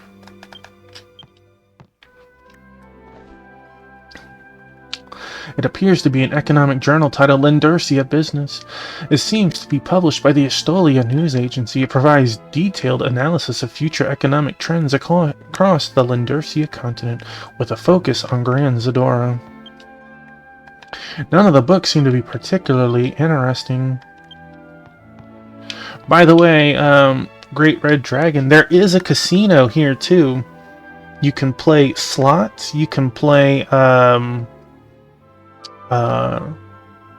It appears to be an economic journal titled Lindersia Business. It seems to be published by the Estolia news agency. It provides detailed analysis of future economic trends across the Lindersia continent, with a focus on Grand Zadora. None of the books seem to be particularly interesting. By the way, Great Red Dragon, there is a casino here too. You can play slots, you can play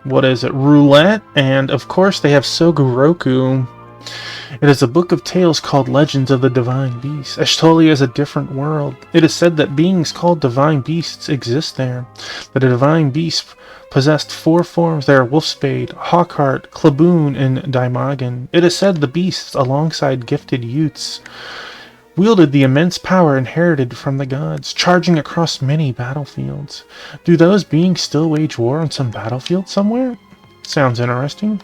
what is it, roulette, and of course they have Soguroku. It is a book of tales called Legends of the Divine Beasts. Estolia is a different world. It is said that beings called divine beasts exist there. The divine beasts possessed 4 forms. They are Wolfspade, Hawkheart, Klaboon, and Daimogon. It is said the beasts, alongside gifted youths, wielded the immense power inherited from the gods, charging across many battlefields. Do those beings still wage war on some battlefield somewhere? Sounds interesting.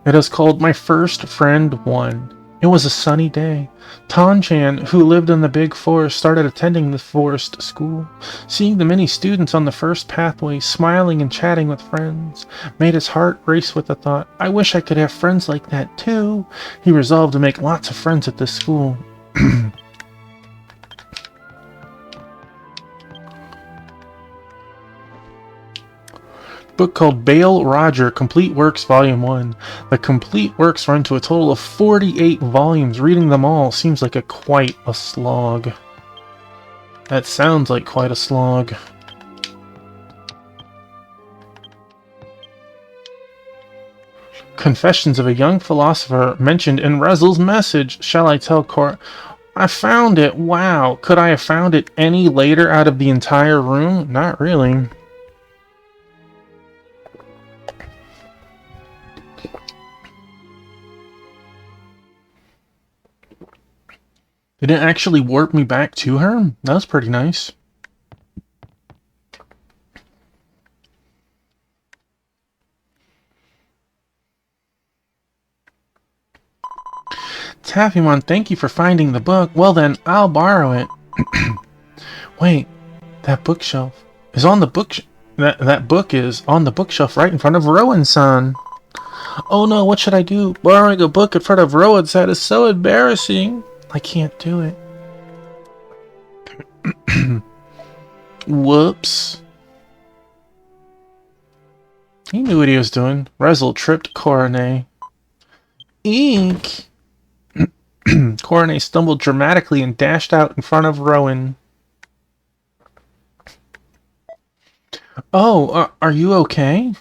It is called My First Friend 1. It was a sunny day. Tan-chan, who lived in the big forest, started attending the forest school. Seeing the many students on the first pathway, smiling and chatting with friends, made his heart race with the thought, I wish I could have friends like that too. He resolved to make lots of friends at this school. Book called Bale Roger, Complete Works Volume 1. The Complete Works run to a total of 48 volumes. Reading them all seems like quite a slog. That sounds like quite a slog. Confessions of a Young Philosopher mentioned in Rezel's message. Shall I tell Cor... I found it. Wow. Could I have found it any later out of the entire room? Not really. Did it actually warp me back to her? That was pretty nice. Taffymon, thank you for finding the book. Well then, I'll borrow it. Wait, that bookshelf is on the bookshelf. That book is on the bookshelf right in front of Rowan-san. Oh no, what should I do? Borrowing a book in front of Rowan-san is so embarrassing. I can't do it. Whoops. He knew what he was doing. Rezel tripped Coronet. Eek! Coronet stumbled dramatically and dashed out in front of Rowan. Oh, are you okay?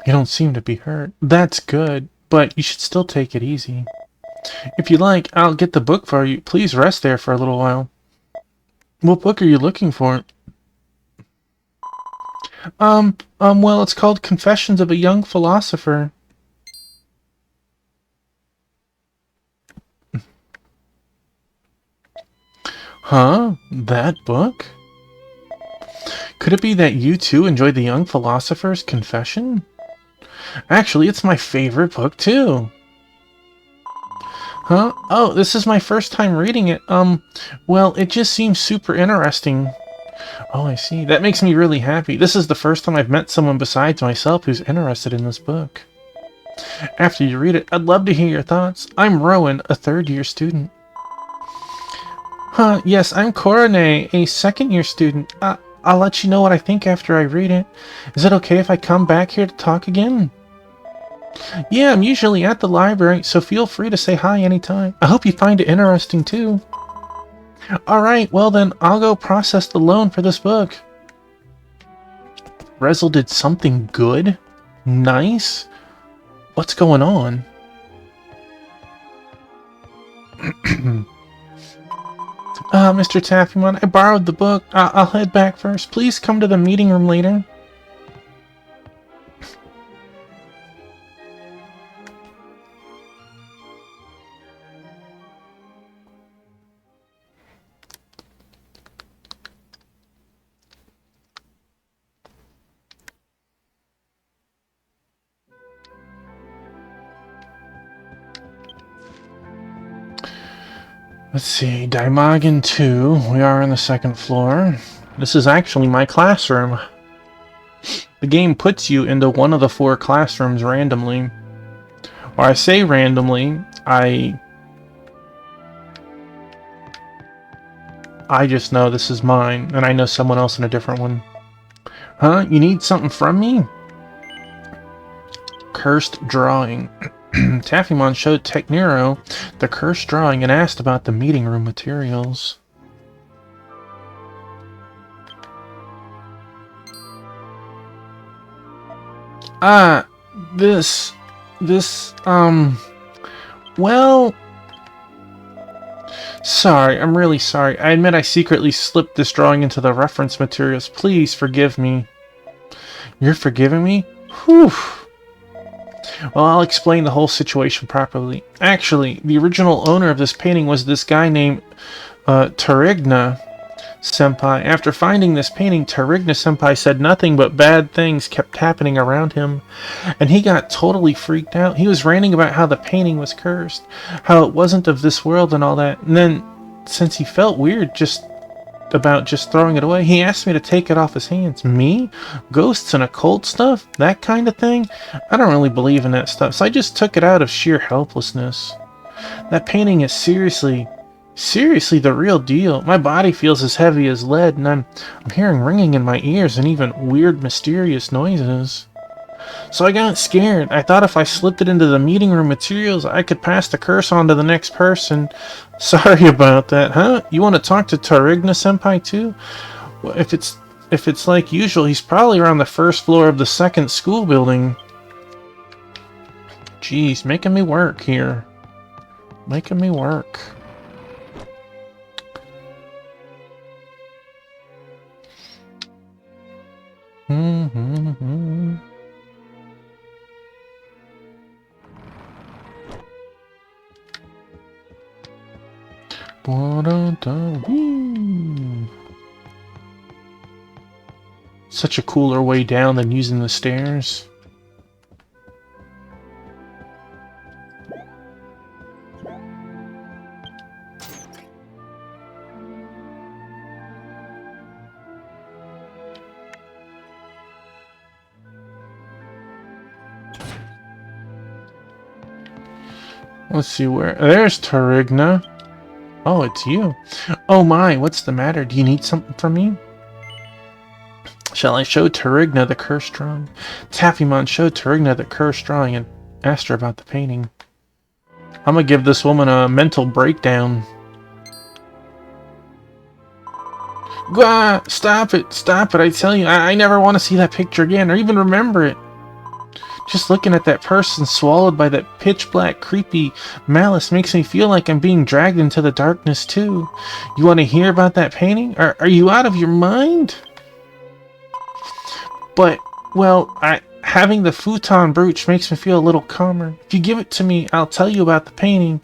You don't seem to be hurt. That's good, but you should still take it easy. If you like, I'll get the book for you. Please rest there for a little while. What book are you looking for? Well, it's called Confessions of a Young Philosopher. Huh? That book? Could it be that you too enjoyed the young philosopher's confession? Actually, it's my favorite book too. Huh? Oh, this is my first time reading it. Well, it just seems super interesting. Oh, I see. That makes me really happy. This is the first time I've met someone besides myself who's interested in this book. After you read it, I'd love to hear your thoughts. I'm Rowan, a third-year student. Huh, yes, I'm Coronet, a second-year student. I'll let you know what I think after I read it. Is it okay if I come back here to talk again? Yeah, I'm usually at the library, so feel free to say hi anytime. I hope you find it interesting, too. Alright, well then, I'll go process the loan for this book. Rezel did something good? Nice? What's going on? Mr. Taffymon, I borrowed the book. I'll head back first. Please come to the meeting room later. Let's see, Daimogen 2. We are on the second floor. This is actually my classroom. The game puts you into one of the 4 classrooms randomly. Or I say randomly, I just know this is mine, and I know someone else in a different one. Huh? You need something from me? Cursed drawing. Taffymon showed Technero the cursed drawing and asked about the meeting room materials. Well... Sorry, I'm really sorry. I admit I secretly slipped this drawing into the reference materials. Please forgive me. You're forgiving me? Whew. Well, I'll explain the whole situation properly. Actually, the original owner of this painting was this guy named Tarigna Senpai. After finding this painting, Tarigna Senpai said nothing but bad things kept happening around him, and he got totally freaked out. He was ranting about how the painting was cursed, how it wasn't of this world and all that, and then, since he felt weird about just throwing it away, he asked me to take it off his hands. Me? Ghosts and occult stuff? That kind of thing? I don't really believe in that stuff, so I just took it out of sheer helplessness. That painting is seriously Seriously, the real deal. My body feels as heavy as lead, and I'm hearing ringing in my ears and even weird, mysterious noises. So I got scared. I thought if I slipped it into the meeting room materials, I could pass the curse on to the next person. Sorry about that, huh? You want to talk to Tarigna-senpai too? Well, if it's like usual, he's probably around the first floor of the second school building. Jeez, making me work here. Making me work. Mm-hmm. Such a cooler way down than using the stairs. Let's see where... There's Tarigna. Oh, it's you. Oh my, what's the matter? Do you need something from me? Shall I show Tarigna the cursed drawing? Taffymon showed Tarigna the cursed drawing and asked her about the painting. I'm gonna give this woman a mental breakdown. Gah! Stop it! Stop it! I tell you, I never want to see that picture again or even remember it. Just looking at that person swallowed by that pitch-black, creepy malice makes me feel like I'm being dragged into the darkness, too. You want to hear about that painting? Are you out of your mind? But, well, having the futon brooch makes me feel a little calmer. If you give it to me, I'll tell you about the painting.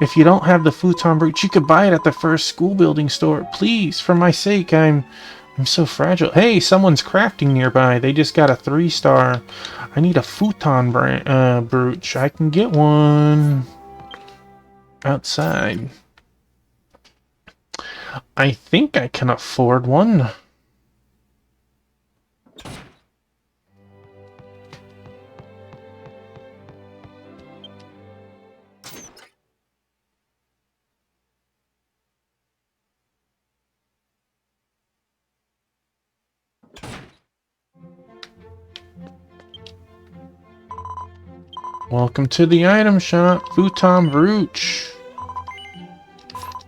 If you don't have the futon brooch, you could buy it at the first school building store. Please, for my sake, I'm so fragile. Hey, someone's crafting nearby. They just got a 3-star. I need a futon brooch. I can get one outside. I think I can afford one. Welcome to the item shop, Futon Brooch.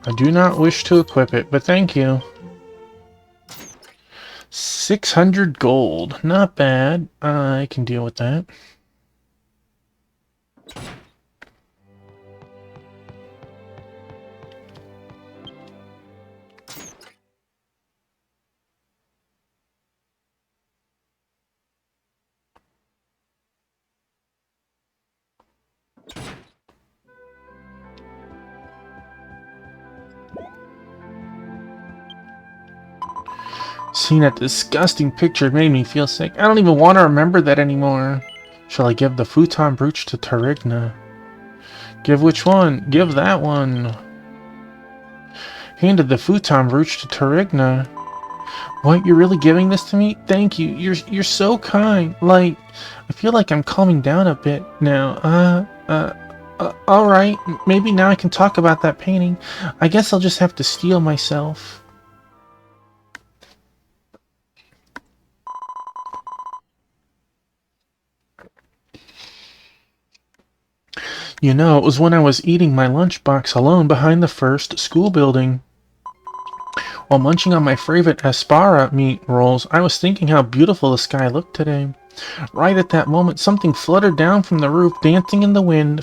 I do not wish to equip it, but thank you. 600 gold. Not bad. I can deal with that. Seeing that disgusting picture made me feel sick. I don't even want to remember that anymore. Shall I give the futon brooch to Tarigna? Give which one? Give that one. Handed the futon brooch to Tarigna. What? You're really giving this to me? Thank you. You're so kind. Like, I feel like I'm calming down a bit now. Alright. Maybe now I can talk about that painting. I guess I'll just have to steel myself. You know, it was when I was eating my lunchbox alone behind the first school building. While munching on my favorite Aspara meat rolls, I was thinking how beautiful the sky looked today. Right at that moment, something fluttered down from the roof, dancing in the wind,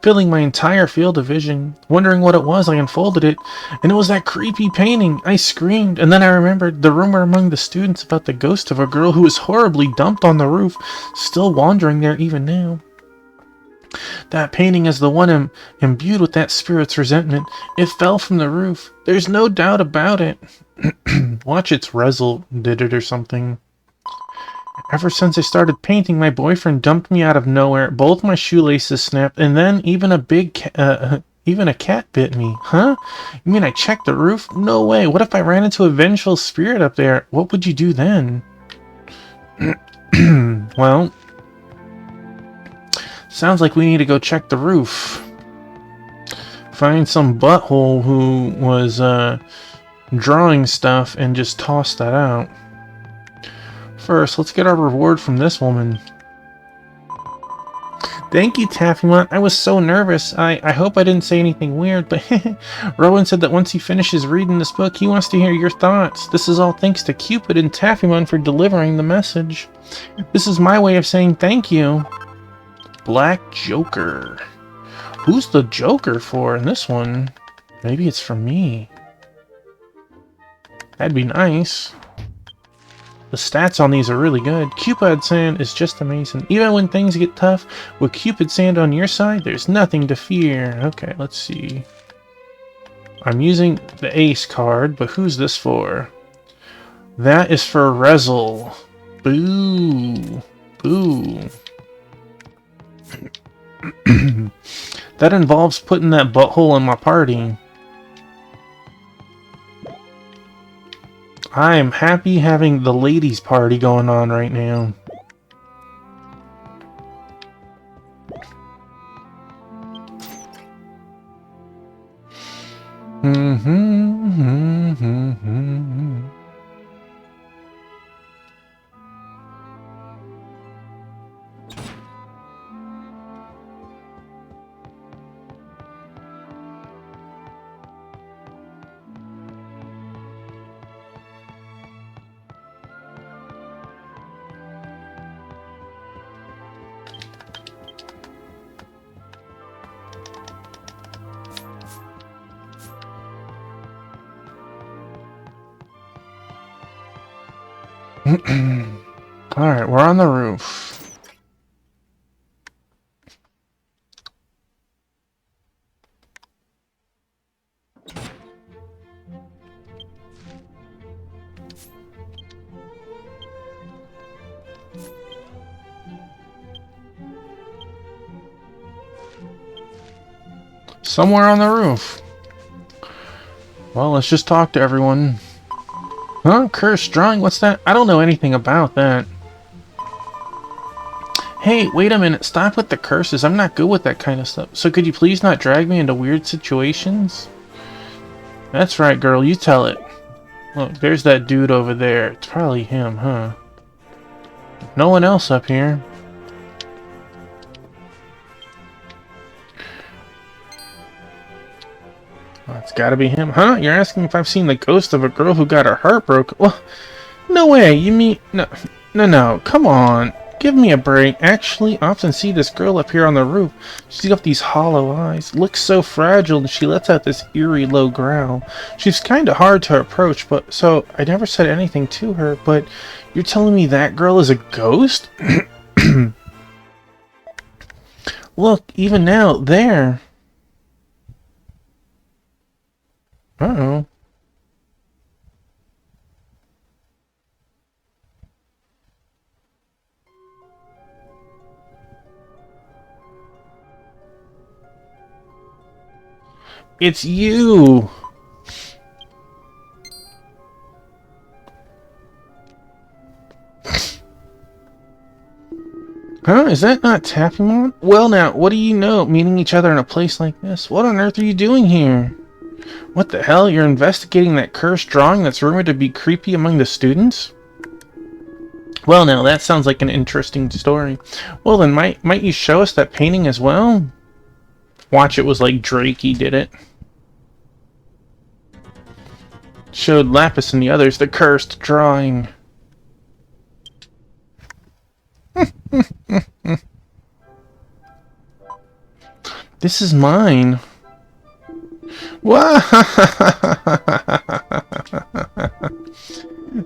filling my entire field of vision. Wondering what it was, I unfolded it, and it was that creepy painting. I screamed, and then I remembered the rumor among the students about the ghost of a girl who was horribly dumped on the roof, still wandering there even now. That painting is the one imbued with that spirit's resentment. It fell from the roof. There's no doubt about it. Watch its Rezel did it or something. Ever since I started painting, my boyfriend dumped me out of nowhere. Both my shoelaces snapped, and then even a cat bit me. Huh? You mean I checked the roof? No way. What if I ran into a vengeful spirit up there? What would you do then? Well... Sounds like we need to go check the roof. find some butthole who was drawing stuff and just toss that out. First, let's get our reward from this woman. Thank you, Taffymont. I was so nervous. I hope I didn't say anything weird, but Rowan said that once he finishes reading this book, he wants to hear your thoughts. This is all thanks to Cupid and Taffymont for delivering the message. This is my way of saying thank you. Black Joker. Who's the Joker for in this one? Maybe it's for me. That'd be nice. The stats on these are really good. Cupid Sand is just amazing. Even when things get tough, with Cupid Sand on your side, there's nothing to fear. Okay, let's see. I'm using the Ace card, but who's this for? That is for Rezel. Boo. Boo. That involves putting that butthole in my party. I am happy having the ladies' party going on right now. Alright, we're on the roof. Somewhere on the roof. Well, let's just talk to everyone. Huh? Cursed drawing? What's that? I don't know anything about that. Hey, wait a minute. Stop with the curses. I'm not good with that kind of stuff. So could you please not drag me into weird situations? That's right, girl. You tell it. Look, there's that dude over there. It's probably him, huh? No one else up here. Well, it's gotta be him. Huh? You're asking if I've seen the ghost of a girl who got her heart broken? Well, no way. You mean... No. Come on. Give me a break. Actually, I often see this girl up here on the roof. She's got these hollow eyes. Looks so fragile, and she lets out this eerie low growl. She's kind of hard to approach, but so I never said anything to her, but you're telling me that girl is a ghost? Look, even now, there. Uh-oh. It's you! Huh? Is that not Taffymont? Well now, what do you know, meeting each other in a place like this? What on earth are you doing here? What the hell? You're investigating that cursed drawing that's rumored to be creepy among the students? Well now, that sounds like an interesting story. Well then, might you show us that painting as well? Watch, it was like Drakey did it. Showed Lapis and the others the cursed drawing. This is mine.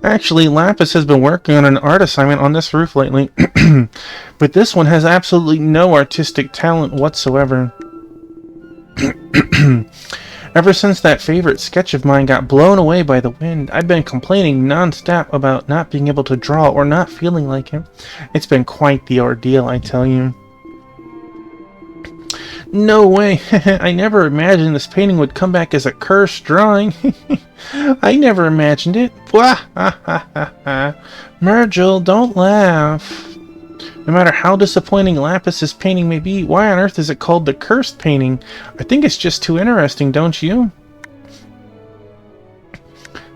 Actually, Lapis has been working on an art assignment on this roof lately. But this one has absolutely no artistic talent whatsoever. Ever since that favorite sketch of mine got blown away by the wind, I've been complaining non-stop about not being able to draw or not feeling like it. It's been quite the ordeal, I tell you. No way! I never imagined this painting would come back as a cursed drawing. I never imagined it. Virgil, don't laugh. No matter how disappointing Lapis's painting may be, why on earth is it called the Cursed Painting? I think it's just too interesting, don't you?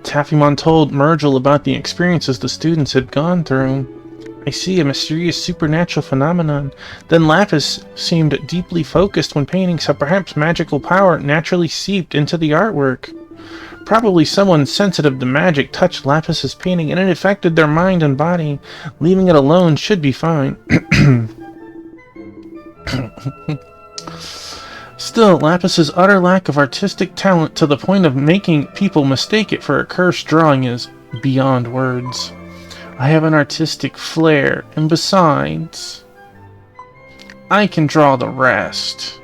Taffymon told Myrgel about the experiences the students had gone through. I see, a mysterious supernatural phenomenon. Then Lapis seemed deeply focused when painting, so perhaps magical power naturally seeped into the artwork. Probably someone sensitive to magic touched Lapis's painting and it affected their mind and body. Leaving it alone should be fine. Still, Lapis's utter lack of artistic talent to the point of making people mistake it for a cursed drawing is beyond words. I have an artistic flair, and besides, I can draw the rest.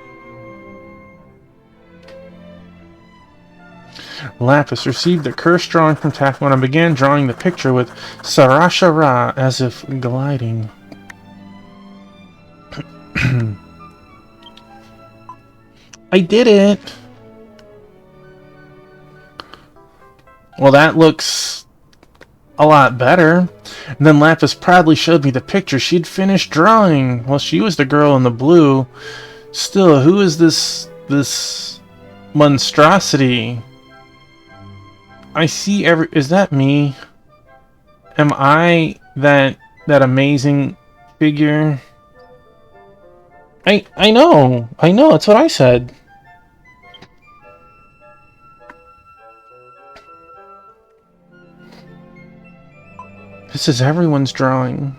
Lapis received the cursed drawing from Taffymon and began drawing the picture with Sarasha Ra as if gliding. I did it! Well, that looks a lot better. And then Lapis proudly showed me the picture she'd finished drawing. Well, she was the girl in the blue. Still, who is this monstrosity? I see is that me? Am I that amazing figure? I know, that's what I said. This is everyone's drawing.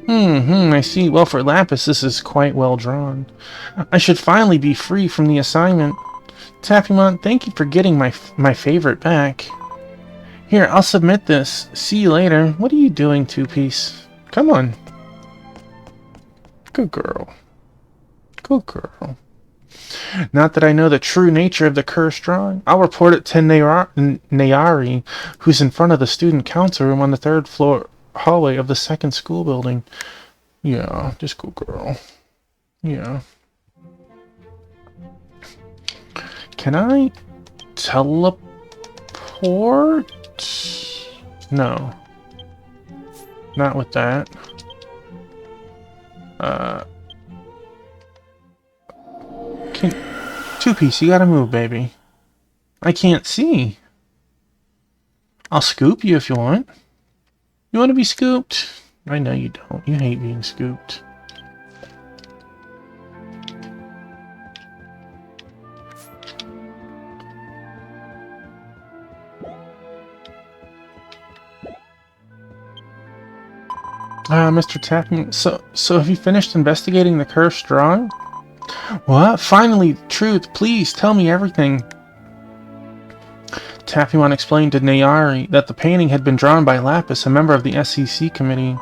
I see. Well, for Lapis, this is quite well drawn. I should finally be free from the assignment. Taffymon, thank you for getting my favorite back. Here, I'll submit this. See you later. What are you doing, Two-Piece? Come on. Good girl. Good girl. Not that I know the true nature of the cursed drawing. I'll report it to Nayari, who's in front of the student council room on the 3rd floor hallway of the 2nd school building. Yeah, just good girl. Yeah. Can I teleport? No. Not with that. Two-Piece, you gotta move, baby. I can't see. I'll scoop you if you want. You want to be scooped? I know you don't. You hate being scooped. Mr. Taffy, so have you finished investigating the cursed drawing? What? Finally, truth. Please, tell me everything. Taffymon explained to Nayari that the painting had been drawn by Lapis, a member of the SEC committee.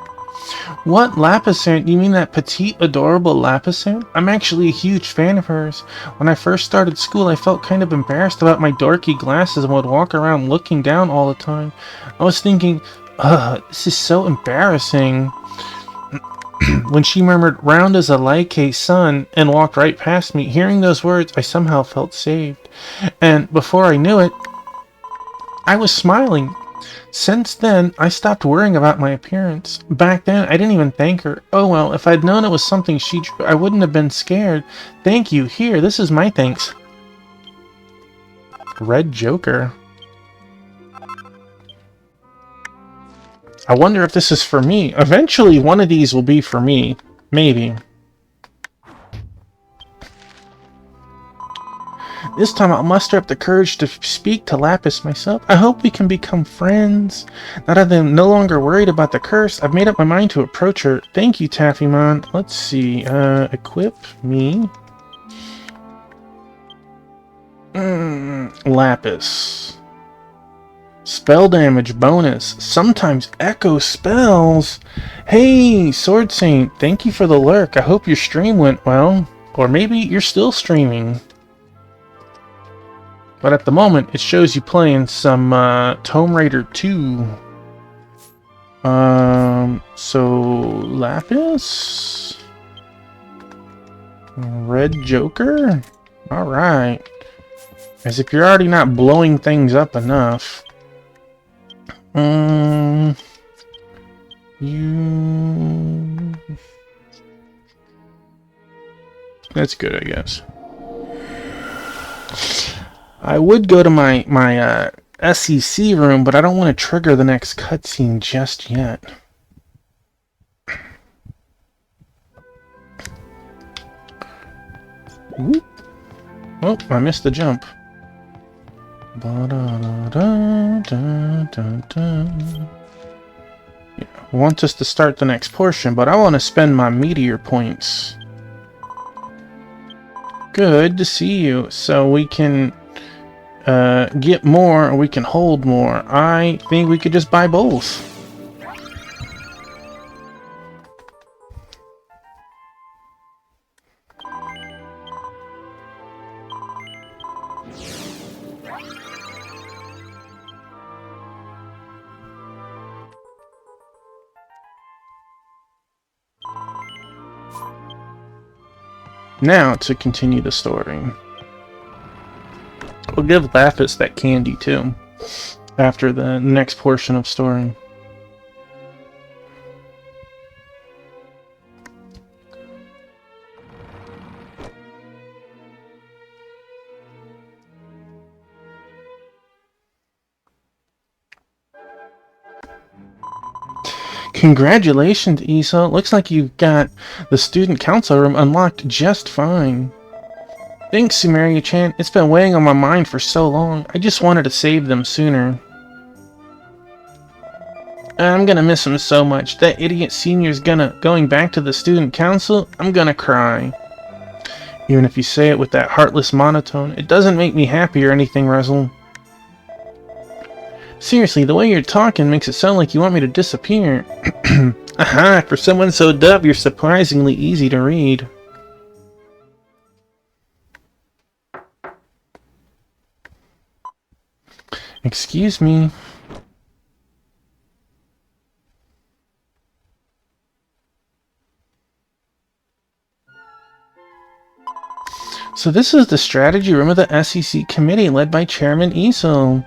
What? Lapisant? You mean that petite, adorable Lapisant? I'm actually a huge fan of hers. When I first started school, I felt kind of embarrassed about my dorky glasses and would walk around looking down all the time. I was thinking, ugh, this is so embarrassing. When she murmured, round as a Laike sun, and walked right past me, hearing those words, I somehow felt saved. And before I knew it, I was smiling. Since then, I stopped worrying about my appearance. Back then, I didn't even thank her. Oh well, if I'd known it was something she drew, I wouldn't have been scared. Thank you. Here, this is my thanks. Red Joker. I wonder if this is for me. Eventually, one of these will be for me. Maybe. This time I'll muster up the courage to speak to Lapis myself. I hope we can become friends. Now that I'm no longer worried about the curse, I've made up my mind to approach her. Thank you, Taffymon. Let's see. Equip me. Lapis. Spell damage bonus. Sometimes echo spells. Hey, Sword Saint. Thank you for the lurk. I hope your stream went well. Or maybe you're still streaming. But at the moment, it shows you playing some Tomb Raider 2. So Lapis? Red Joker? Alright. As if you're already not blowing things up enough. You... That's good, I guess. I would go to my SEC room, but I don't want to trigger the next cutscene just yet. Ooh. Oh, I missed the jump. Yeah, I want us to start the next portion, but I want to spend my meteor points. Good to see you. So we can get more, or we can hold more. I think we could just buy both. Now to continue the story. We'll give Lapis that candy too, after the next portion of story. Congratulations, Isa. Looks like you've got the student council room unlocked just fine. Thanks, Sumeria-chan. It's been weighing on my mind for so long. I just wanted to save them sooner. I'm gonna miss him so much. That idiot senior's going back to the student council. I'm gonna cry. Even if you say it with that heartless monotone, it doesn't make me happy or anything, Russell. Seriously, the way you're talking makes it sound like you want me to disappear. Aha, for someone so dumb, you're surprisingly easy to read. Excuse me. So this is the strategy room of the SEC committee led by Chairman Iso.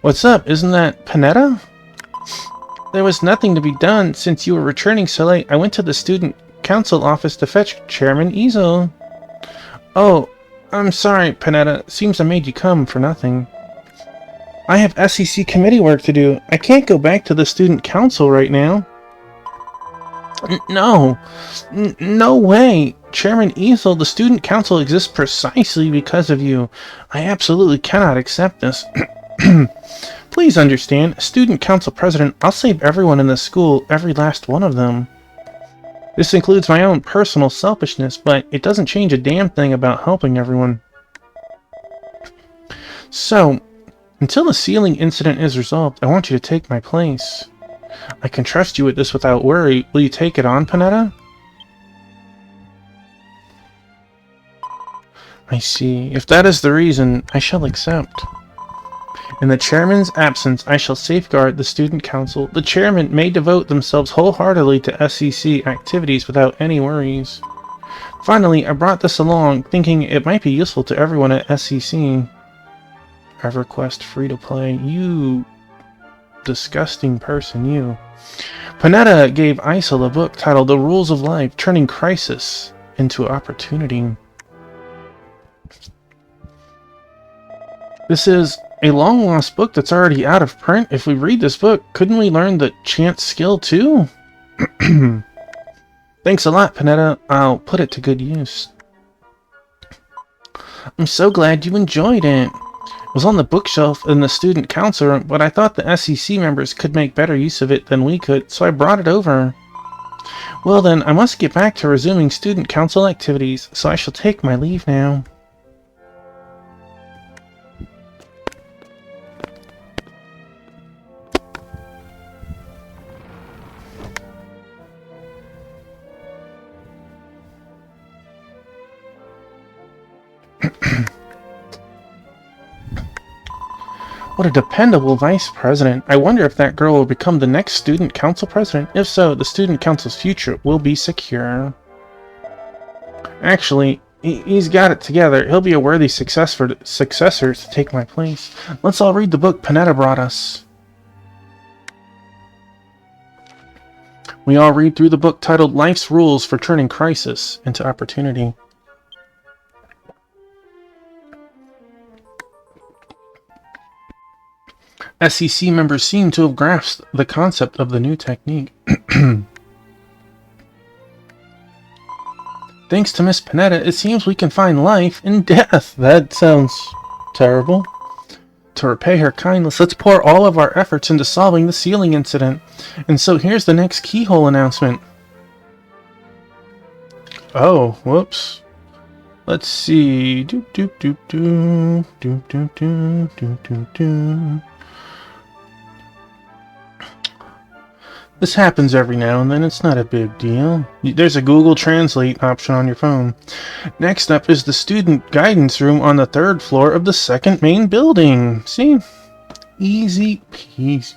What's up? Isn't that Panetta? There was nothing to be done since you were returning so late. I went to the student council office to fetch Chairman Iso. Oh, I'm sorry, Panetta. Seems I made you come for nothing. I have SEC committee work to do. I can't go back to the student council right now. No. No way. Chairman Iso, the student council exists precisely because of you. I absolutely cannot accept this. Please understand, student council president, I'll save everyone in this school, every last one of them. This includes my own personal selfishness, but it doesn't change a damn thing about helping everyone. So, until the ceiling incident is resolved, I want you to take my place. I can trust you with this without worry. Will you take it on, Panetta? I see. If that is the reason, I shall accept. In the chairman's absence, I shall safeguard the student council. The chairman may devote themselves wholeheartedly to SEC activities without any worries. Finally, I brought this along, thinking it might be useful to everyone at SEC. EverQuest free-to-play. You disgusting person, you. Panetta gave Isel a book titled The Rules of Life, Turning Crisis into Opportunity. This is a long-lost book that's already out of print. If we read this book, couldn't we learn the chant skill too? Thanks a lot, Panetta. I'll put it to good use. I'm so glad you enjoyed it. It was on the bookshelf in the student council room, but I thought the SEC members could make better use of it than we could, so I brought it over. Well then, I must get back to resuming student council activities, so I shall take my leave now. What a dependable vice president. I wonder if that girl will become the next student council president. If so, the student council's future will be secure. Actually, he's got it together. He'll be a worthy successor to take my place. Let's all read the book Panetta brought us. We all read through the book titled Life's Rules for Turning Crisis into Opportunity. SEC members seem to have grasped the concept of the new technique. Thanks to Miss Panetta, it seems we can find life in death. That sounds terrible. To repay her kindness, let's pour all of our efforts into solving the ceiling incident. And so here's the next keyhole announcement. Oh, whoops. Let's see. Doop doop doop doop doop doop doop doop doop doop. This happens every now and then, it's not a big deal. There's a Google Translate option on your phone. Next up is the student guidance room on the 3rd floor of the 2nd main building. See? Easy peasy.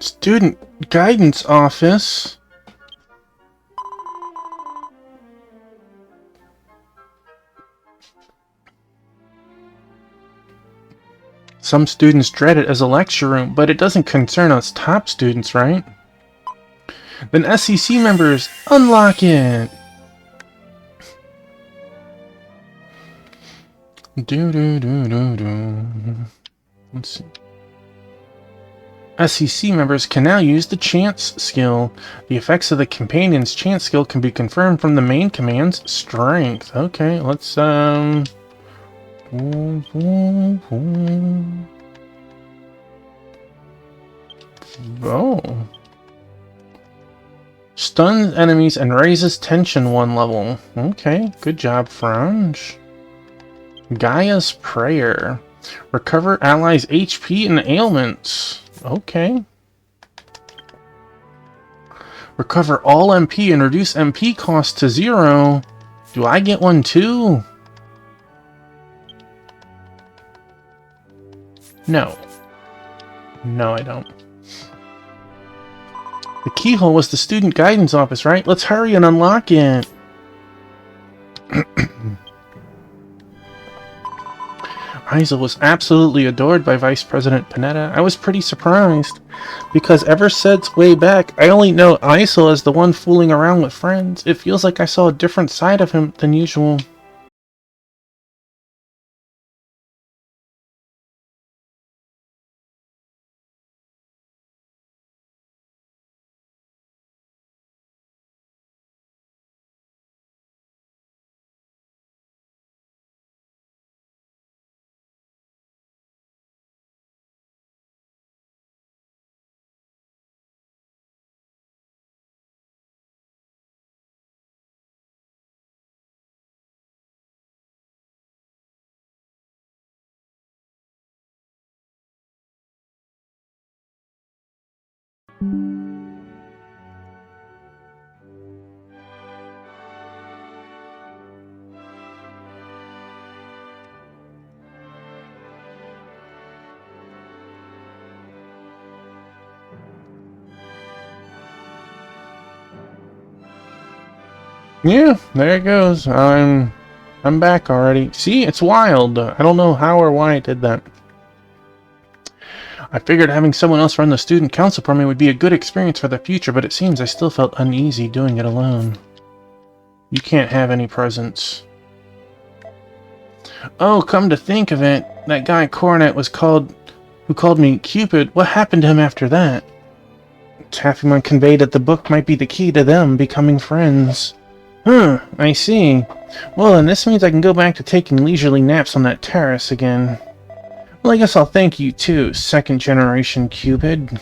Student guidance office. Some students dread it as a lecture room, but it doesn't concern us top students, right? Then SEC members, unlock it! Let's see. SEC members can now use the chance skill. The effects of the companion's chance skill can be confirmed from the main command's strength. Okay, let's Oh. Stuns enemies and raises tension 1 level. Okay, good job, Frange. Gaia's Prayer. Recover allies' HP and ailments. Okay. Recover all MP and reduce MP cost to 0. Do I get one too? No. No, I don't. The keyhole was the student guidance office, right? Let's hurry and unlock it. Isel was absolutely adored by Vice President Panetta. I was pretty surprised, because ever since way back, I only know Isel as the one fooling around with friends. It feels like I saw a different side of him than usual. Yeah, there it goes. I'm back already. See, it's wild. I don't know how or why I did that. I figured having someone else run the student council for me would be a good experience for the future, but it seems I still felt uneasy doing it alone. You can't have any presents. Oh, come to think of it, that guy Coronet who called me Cupid, what happened to him after that? Taffyman conveyed that the book might be the key to them becoming friends. I see. Well, then this means I can go back to taking leisurely naps on that terrace again. Well, I guess I'll thank you too, 2nd generation Cupid.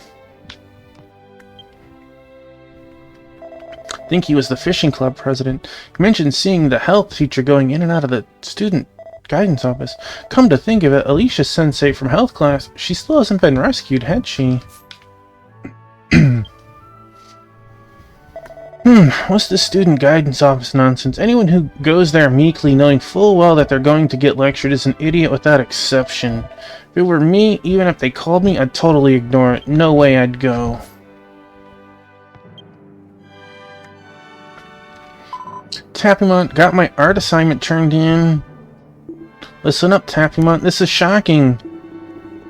I think he was the fishing club president. He mentioned seeing the health teacher going in and out of the student guidance office. Come to think of it, Alicia Sensei from health class, she still hasn't been rescued, had she? What's this student guidance office nonsense? Anyone who goes there meekly knowing full well that they're going to get lectured is an idiot without exception. If it were me, even if they called me, I'd totally ignore it. No way I'd go. Tappymont got my art assignment turned in. Listen up, Tappymon. This is shocking.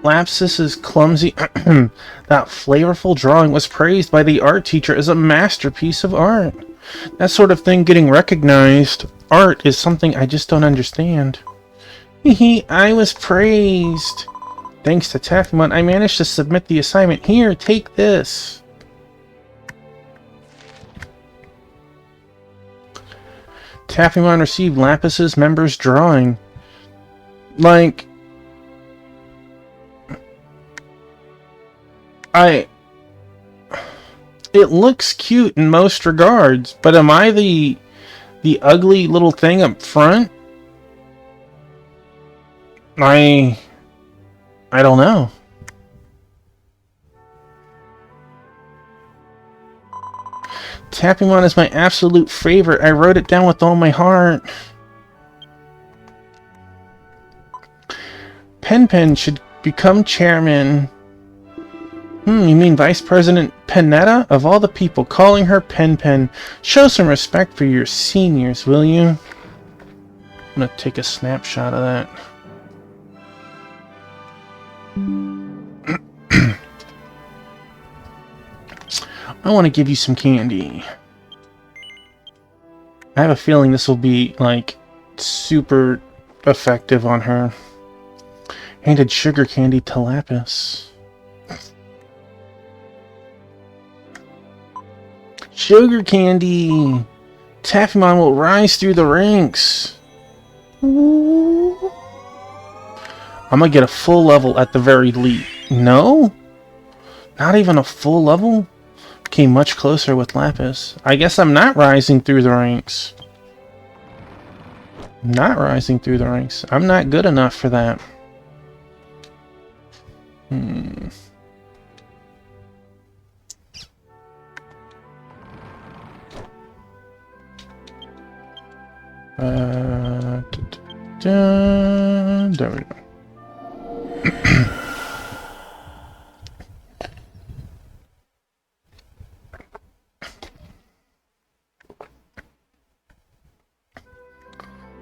Lapsus's clumsy, that flavorful drawing was praised by the art teacher as a masterpiece of art. That sort of thing getting recognized. Art is something I just don't understand. Hehe, I was praised. Thanks to Tappymon, I managed to submit the assignment. Here, take this. Tappymon received Lapus's member's drawing. Like... It looks cute in most regards, but am I the ugly little thing up front? I don't know. Tappymon is my absolute favorite. I wrote it down with all my heart. Pen should become chairman. You mean Vice President Panetta? Of all the people calling her Pen. Show some respect for your seniors, will you? I'm gonna take a snapshot of that. I want to give you some candy. I have a feeling this will be, like, super effective on her. Handed sugar candy to Lapis. Sugar candy! Tappymon will rise through the ranks! Ooh. I'm gonna get a full level at the very least. No? Not even a full level? Came much closer with Lapis. I guess I'm not rising through the ranks. Not rising through the ranks. I'm not good enough for that. There we go.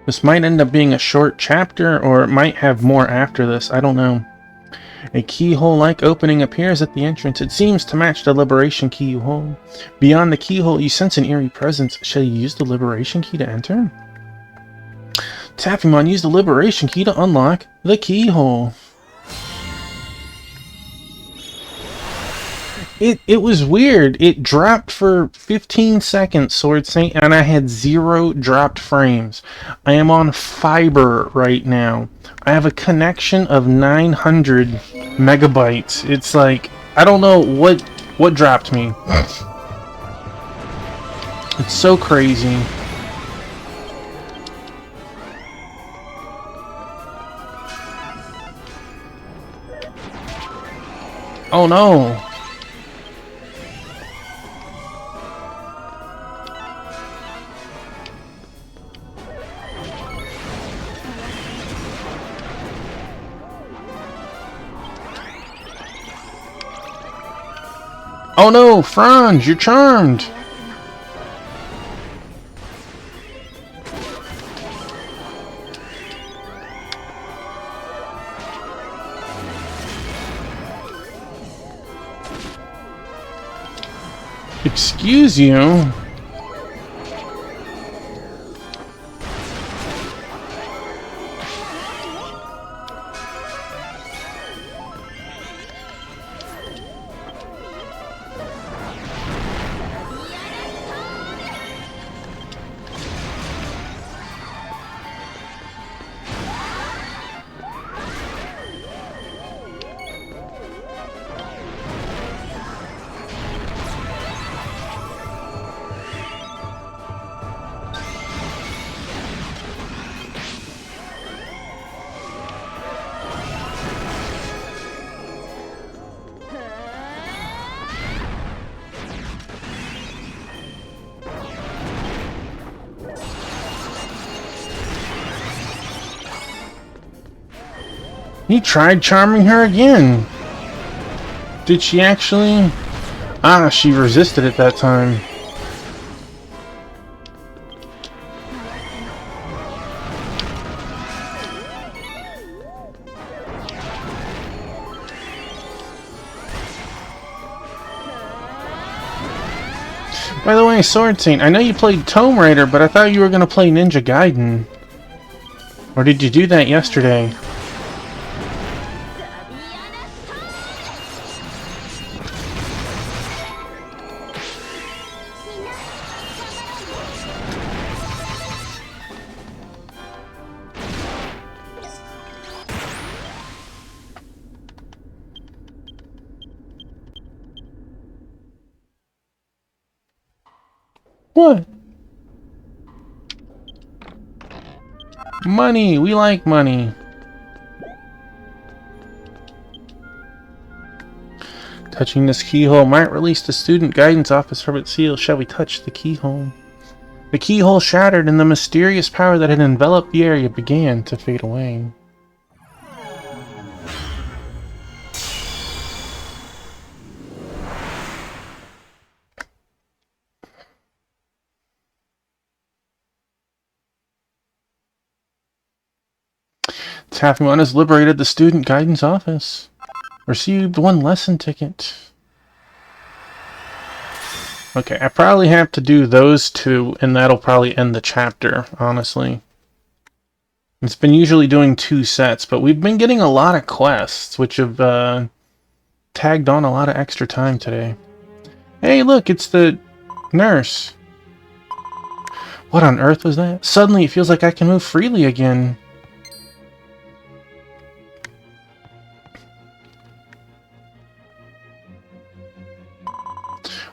This might end up being a short chapter, or it might have more after this. I don't know. A keyhole-like opening appears at the entrance. It seems to match the liberation key you hold. Beyond the keyhole, you sense an eerie presence. Shall you use the liberation key to enter? Tappymon, use the liberation key to unlock the keyhole. It was weird. It dropped for 15 seconds, Sword Saint, and I had 0 dropped frames. I am on fiber right now. I have a connection of 900 megabytes. It's like, I don't know what dropped me. It's so crazy. Oh no. Oh no, Franz, you're charmed! Excuse you? He tried charming her again. Did she actually? Ah, she resisted it that time. By the way, Sword Saint, I know you played Tomb Raider, but I thought you were going to play Ninja Gaiden. Or did you do that yesterday? What? Money! We like money! Touching this keyhole might release the student guidance office from its seal. Shall we touch the keyhole? The keyhole shattered and the mysterious power that had enveloped the area began to fade away. Taffyman has liberated the student guidance office. Received 1 lesson ticket. Okay, I probably have to do those 2, and that'll probably end the chapter, honestly. It's been usually doing 2 sets, but we've been getting a lot of quests, which have tagged on a lot of extra time today. Hey, look, it's the nurse. What on earth was that? Suddenly it feels like I can move freely again.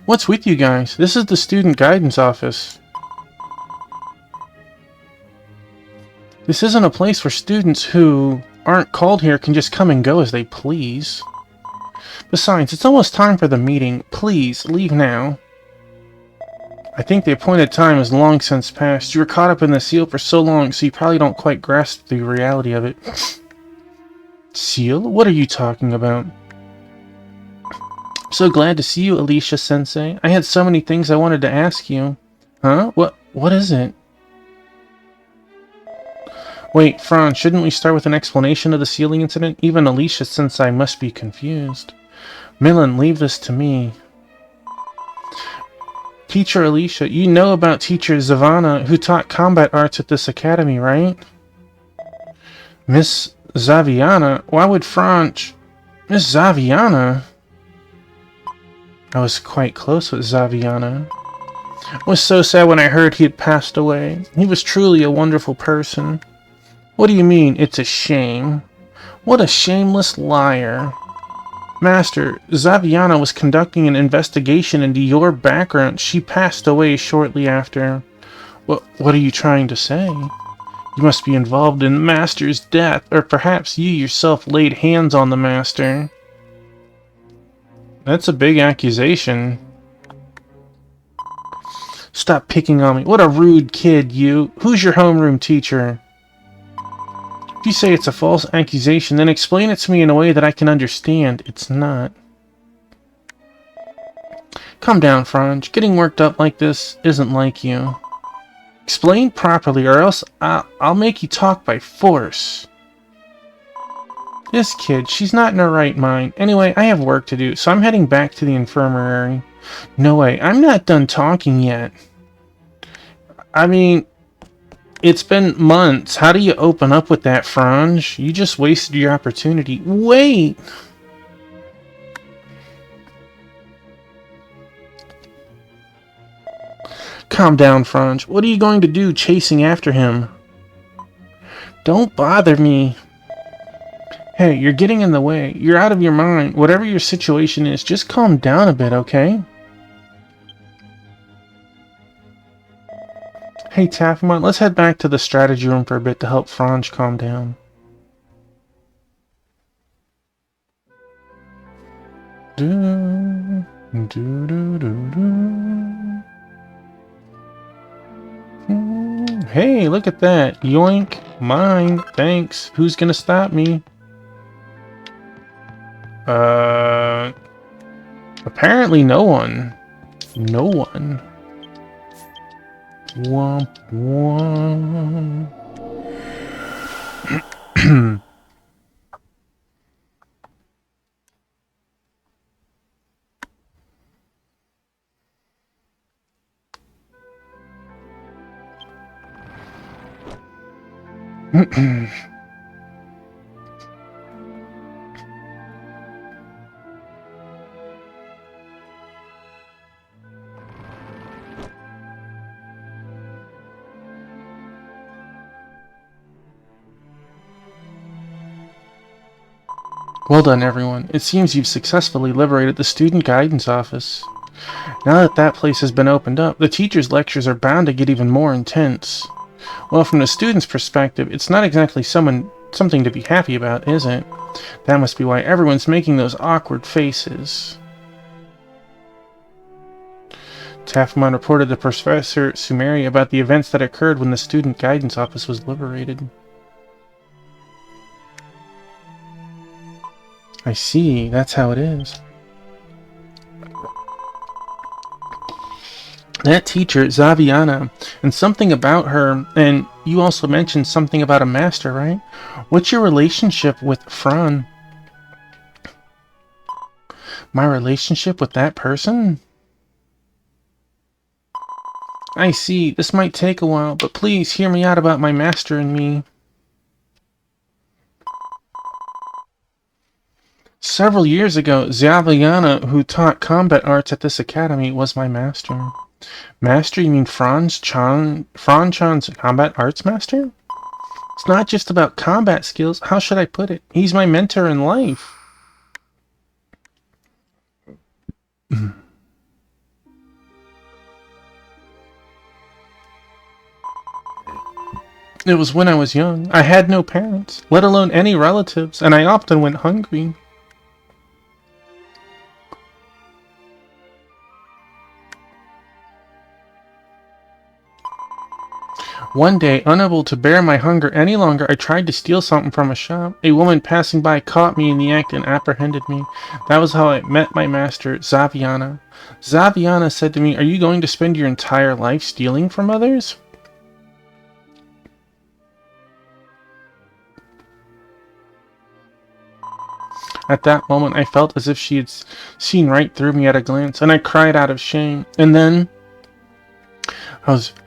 What's with you guys? This is the student guidance office. This isn't a place where students who aren't called here can just come and go as they please. Besides, it's almost time for the meeting. Please, leave now. I think the appointed time is long since passed. You were caught up in the seal for so long, so you probably don't quite grasp the reality of it. Seal? What are you talking about? I'm so glad to see you, Alicia-sensei. I had so many things I wanted to ask you. Huh? What is it? Wait, Franz, shouldn't we start with an explanation of the sealing incident? Even Alicia-sensei must be confused. Millen, leave this to me. Teacher Alicia, you know about Teacher Zavana, who taught combat arts at this academy, right? Miss Zaviana? Why would Franz... Miss Zaviana? I was quite close with Zaviana. I was so sad when I heard he had passed away. He was truly a wonderful person. What do you mean, it's a shame? What a shameless liar. Master, Zaviana was conducting an investigation into your background. She passed away shortly after. What are you trying to say? You must be involved in the Master's death, or perhaps you yourself laid hands on the Master. That's a big accusation. Stop picking on me. What a rude kid, you. Who's your homeroom teacher? If you say it's a false accusation, then explain it to me in a way that I can understand. It's not. Calm down, Franz. Getting worked up like this isn't like you. Explain properly, or else I'll make you talk by force. This kid, she's not in her right mind. Anyway, I have work to do, so I'm heading back to the infirmary. No way, I'm not done talking yet. I mean, it's been months. How do you open up with that, Franz? You just wasted your opportunity. Wait! Calm down, Franz. What are you going to do chasing after him? Don't bother me. Hey, you're getting in the way. You're out of your mind. Whatever your situation is, just calm down a bit, okay? Hey, Taffymon, let's head back to the strategy room for a bit to help Franz calm down. Hey, look at that. Yoink. Mine. Thanks. Who's gonna stop me? Apparently no one. No one. Womp womp. Well done, everyone. It seems you've successfully liberated the student guidance office. Now that that place has been opened up, the teachers' lectures are bound to get even more intense. Well, from the student's perspective, it's not exactly something to be happy about, is it? That must be why everyone's making those awkward faces. Taffamon reported to Professor Sumeri about the events that occurred when the student guidance office was liberated. I see, that's how it is. That teacher, Zaviana, and something about her, and you also mentioned something about a master, right? What's your relationship with Fran? My relationship with that person? I see, this might take a while, but please hear me out about my master and me. Several years ago, Zaviana, who taught combat arts at this academy, was my master. Master, you mean Franz Chan's combat arts master? It's not just about combat skills. How should I put it? He's my mentor in life. It was when I was young. I had no parents, let alone any relatives, and I often went hungry. One day, unable to bear my hunger any longer, I tried to steal something from a shop. A woman passing by caught me in the act and apprehended me. That was how I met my master, Zaviana. Zaviana said to me, "Are you going to spend your entire life stealing from others?" At that moment, I felt as if she had seen right through me at a glance, and I cried out of shame. And then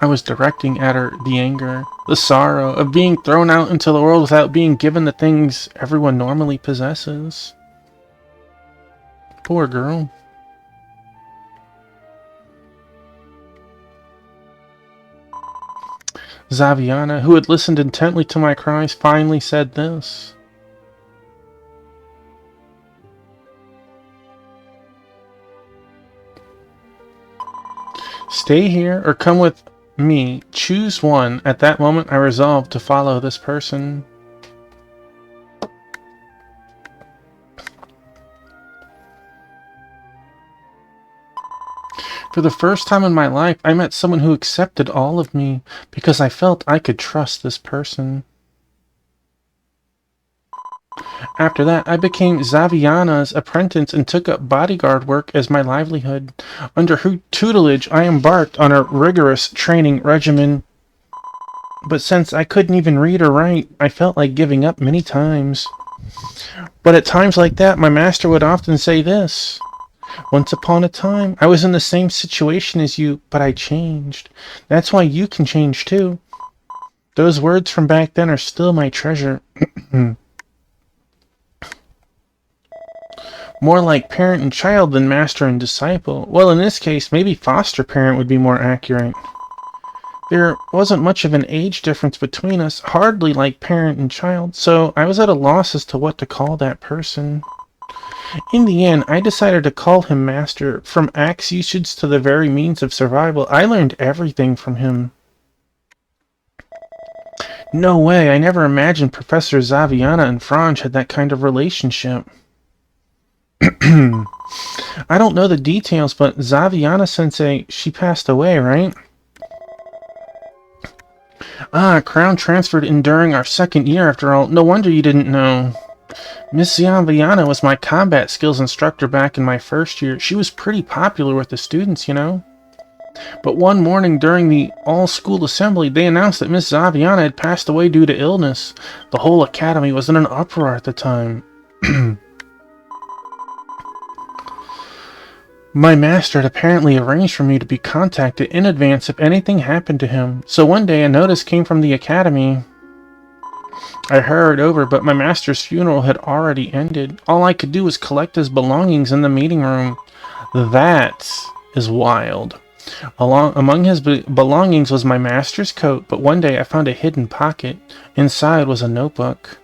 I was directing at her the anger, the sorrow of being thrown out into the world without being given the things everyone normally possesses. Poor girl. Zaviana, who had listened intently to my cries, finally said this. Stay here or come with me. Choose one. At that moment, I resolved to follow this person. For the first time in my life, I met someone who accepted all of me because I felt I could trust this person. After that, I became Zaviana's apprentice and took up bodyguard work as my livelihood. Under her tutelage, I embarked on a rigorous training regimen. But since I couldn't even read or write, I felt like giving up many times. But at times like that, my master would often say this. Once upon a time, I was in the same situation as you, but I changed. That's why you can change too. Those words from back then are still my treasure. More like parent and child than master and disciple. Well, in this case, maybe foster parent would be more accurate. There wasn't much of an age difference between us, hardly like parent and child, so I was at a loss as to what to call that person. In the end, I decided to call him master. From axe usage to the very means of survival, I learned everything from him. No way, I never imagined Professor Zaviana and Franz had that kind of relationship. I don't know the details, but Zaviana-sensei, she passed away, right? Ah, Crown transferred in during our second year after all. No wonder you didn't know. Miss Zaviana was my combat skills instructor back in my first year. She was pretty popular with the students, you know. But one morning during the all-school assembly, they announced that Miss Zaviana had passed away due to illness. The whole academy was in an uproar at the time. My master had apparently arranged for me to be contacted in advance if anything happened to him. So one day a notice came from the academy. I hurried over, but my master's funeral had already ended. All I could do was collect his belongings in the meeting room. That is wild. Among his belongings was my master's coat, but one day I found a hidden pocket. Inside was a notebook.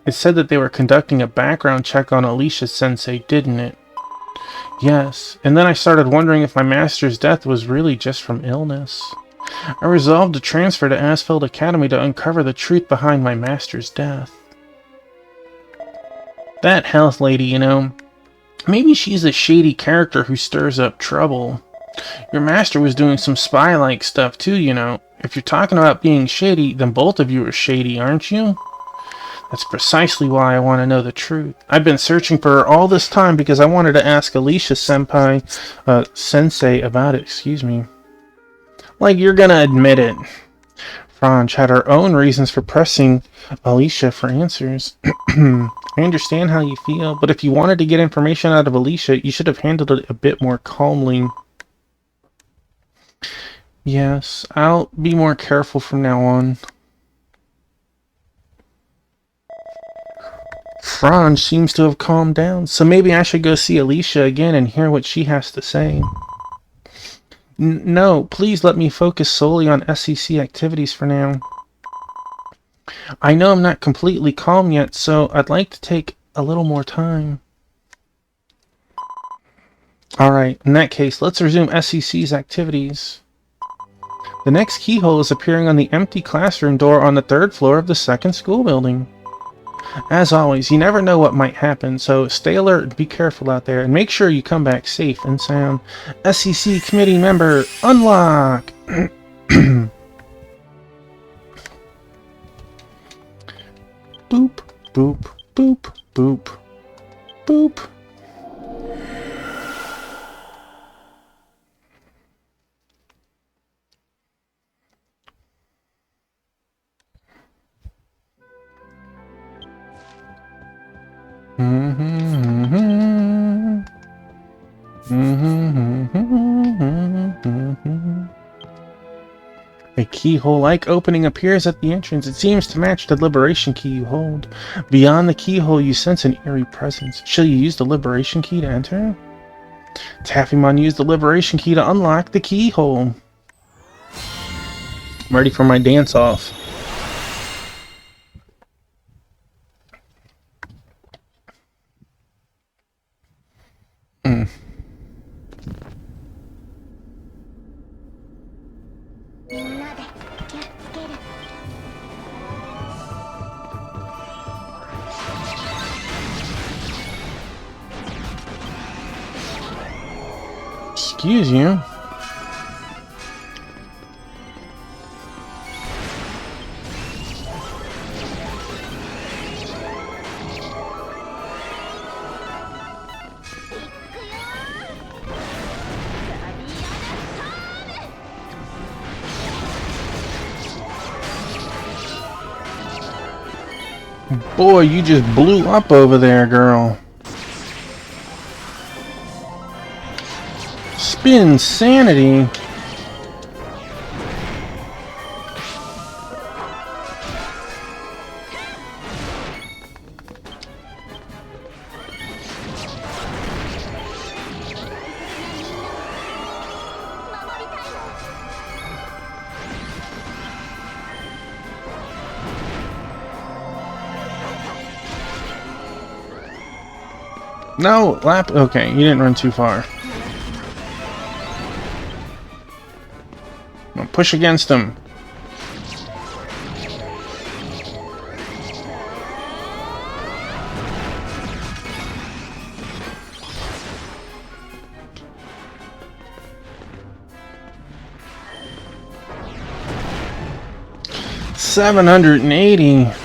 It said that they were conducting a background check on Alicia Sensei, didn't it? Yes, and then I started wondering if my master's death was really just from illness. I resolved to transfer to Asfeld Academy to uncover the truth behind my master's death. That health lady, you know, maybe she's a shady character who stirs up trouble. Your master was doing some spy-like stuff too, you know. If you're talking about being shady, then both of you are shady, aren't you? That's precisely why I want to know the truth. I've been searching for her all this time because I wanted to ask Alicia Sensei about it, excuse me. Like, you're gonna admit it. Franj had her own reasons for pressing Alicia for answers. I understand how you feel, but if you wanted to get information out of Alicia, you should have handled it a bit more calmly. Yes, I'll be more careful from now on. Franj seems to have calmed down, so maybe I should go see Alicia again and hear what she has to say. No, please let me focus solely on SEC activities for now. I know I'm not completely calm yet, so I'd like to take a little more time. Alright, in that case, let's resume SEC's activities. The next keyhole is appearing on the empty classroom door on the 3rd floor of the 2nd school building. As always, you never know what might happen, so stay alert and be careful out there, and make sure you come back safe and sound. SEC committee member, unlock! Boop, boop, boop, boop, boop. A keyhole-like opening appears at the entrance. It seems to match the liberation key you hold. Beyond the keyhole, you sense an eerie presence. Shall you use the liberation key to enter? Taffymon used the liberation key to unlock the keyhole. I'm ready for my dance-off. Excuse you. Boy, you just blew up over there, girl. Spin sanity. No, lap. Okay, you didn't run too far. Now push against him. $780.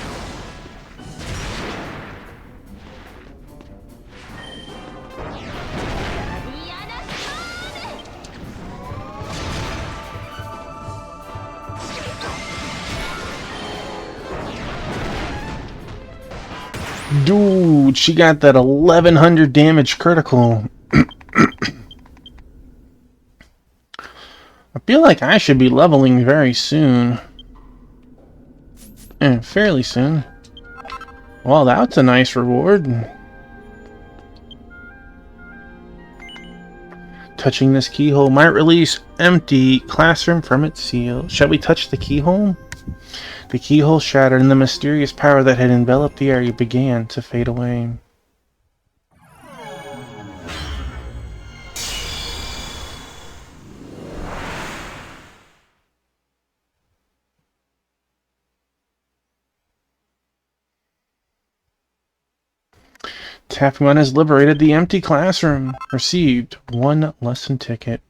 Dude, she got that 1100 damage critical. I feel like I should be leveling very soon. Fairly soon. Well, that's a nice reward. Touching this keyhole might release empty classroom from its seal. Shall we touch the keyhole? The keyhole shattered, and the mysterious power that had enveloped the area began to fade away. Tapping on has liberated the empty classroom. Received 1 lesson ticket.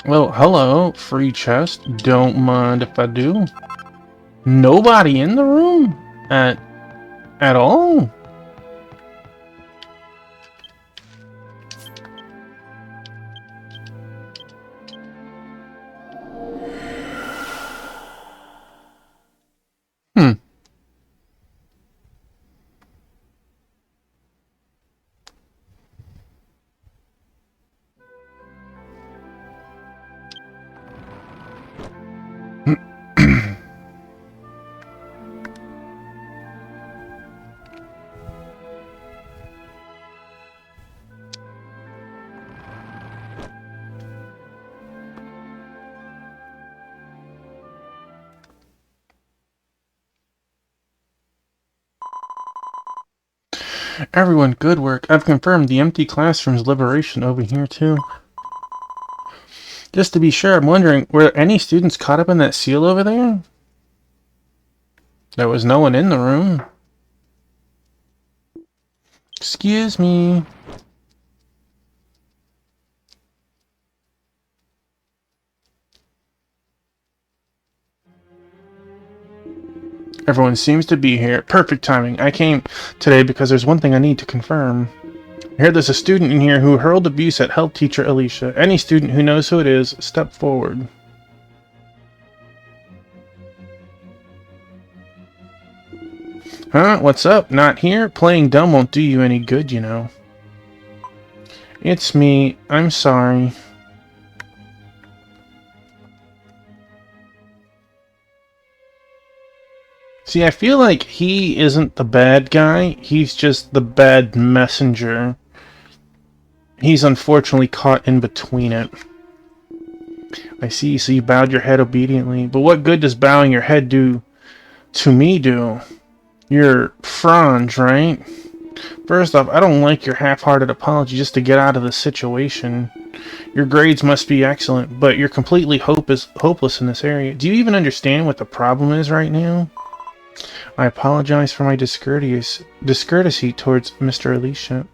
Well, hello, free chest. Don't mind if I do. Nobody in the room? At all? Everyone, good work. I've confirmed the empty classroom's liberation over here, too. Just to be sure, I'm wondering, were any students caught up in that seal over there? There was no one in the room. Excuse me. Everyone seems to be here. Perfect timing. I came today because there's one thing I need to confirm. I heard there's a student in here who hurled abuse at health teacher Alicia. Any student who knows who it is, step forward. Huh? What's up? Not here? Playing dumb won't do you any good, you know. It's me. I'm sorry. See, I feel like he isn't the bad guy. He's just the bad messenger. He's unfortunately caught in between it. I see, so you bowed your head obediently. But what good does bowing your head do to me do? You're Franz, right? First off, I don't like your half-hearted apology just to get out of the situation. Your grades must be excellent, but you're completely hopeless in this area. Do you even understand what the problem is right now? I apologize for my discourtesy towards Mr. Alicia.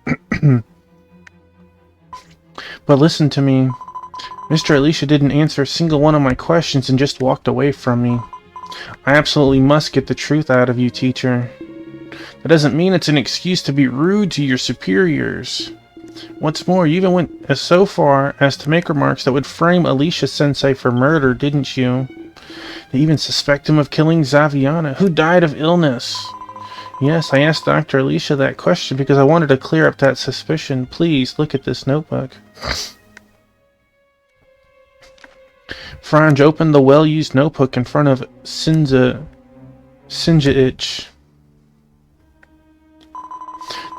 But listen to me. Mr. Alicia didn't answer a single one of my questions and just walked away from me. I absolutely must get the truth out of you, teacher. That doesn't mean it's an excuse to be rude to your superiors. What's more, you even went so far as to make remarks that would frame Alicia-sensei for murder, didn't you? They even suspect him of killing Zaviana, who died of illness. Yes, I asked Dr. Alicia that question because I wanted to clear up that suspicion. Please, look at this notebook. Franz opened the well-used notebook in front of Sinjaich.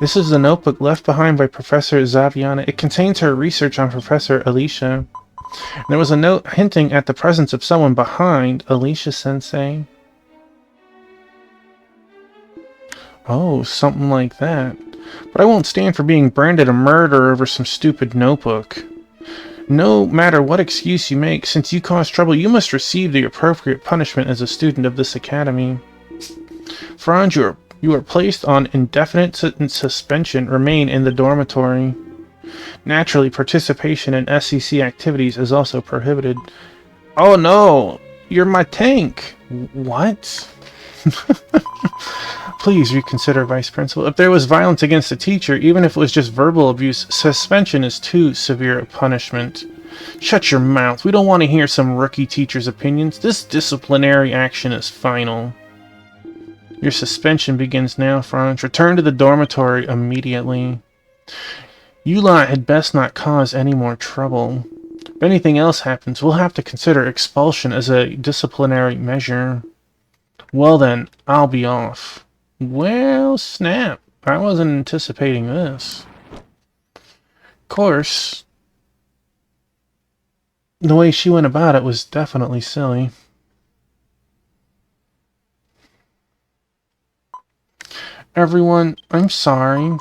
This is the notebook left behind by Professor Zaviana. It contains her research on Professor Alicia. There was a note hinting at the presence of someone behind Alicia-sensei. Oh, something like that. But I won't stand for being branded a murderer over some stupid notebook. No matter what excuse you make, since you caused trouble, you must receive the appropriate punishment as a student of this academy. Franz, you are placed on indefinite suspension. Remain in the dormitory. Naturally, participation in SEC activities is also prohibited. Oh no! You're my tank! What? Please reconsider, Vice Principal. If there was violence against a teacher, even if it was just verbal abuse, suspension is too severe a punishment. Shut your mouth. We don't want to hear some rookie teacher's opinions. This disciplinary action is final. Your suspension begins now, Franz. Return to the dormitory immediately. You lot had best not cause any more trouble. If anything else happens, we'll have to consider expulsion as a disciplinary measure. Well then, I'll be off. Well, snap. I wasn't anticipating this. Of course, the way she went about it was definitely silly. Everyone, I'm sorry.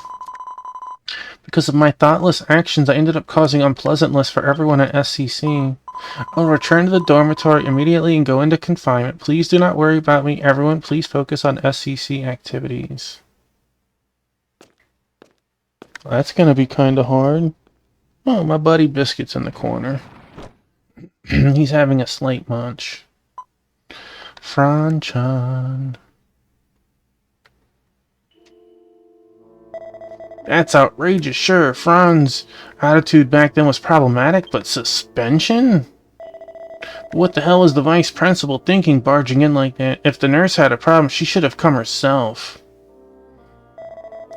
Because of my thoughtless actions, I ended up causing unpleasantness for everyone at SCC. I'll return to the dormitory immediately and go into confinement. Please do not worry about me. Everyone, please focus on SCC activities. That's gonna be kinda hard. Oh, my buddy Biscuit's in the corner. He's having a slight munch. Franchan. That's outrageous, sure. Fran's attitude back then was problematic, but suspension? What the hell was the vice principal thinking barging in like that? If the nurse had a problem, she should have come herself.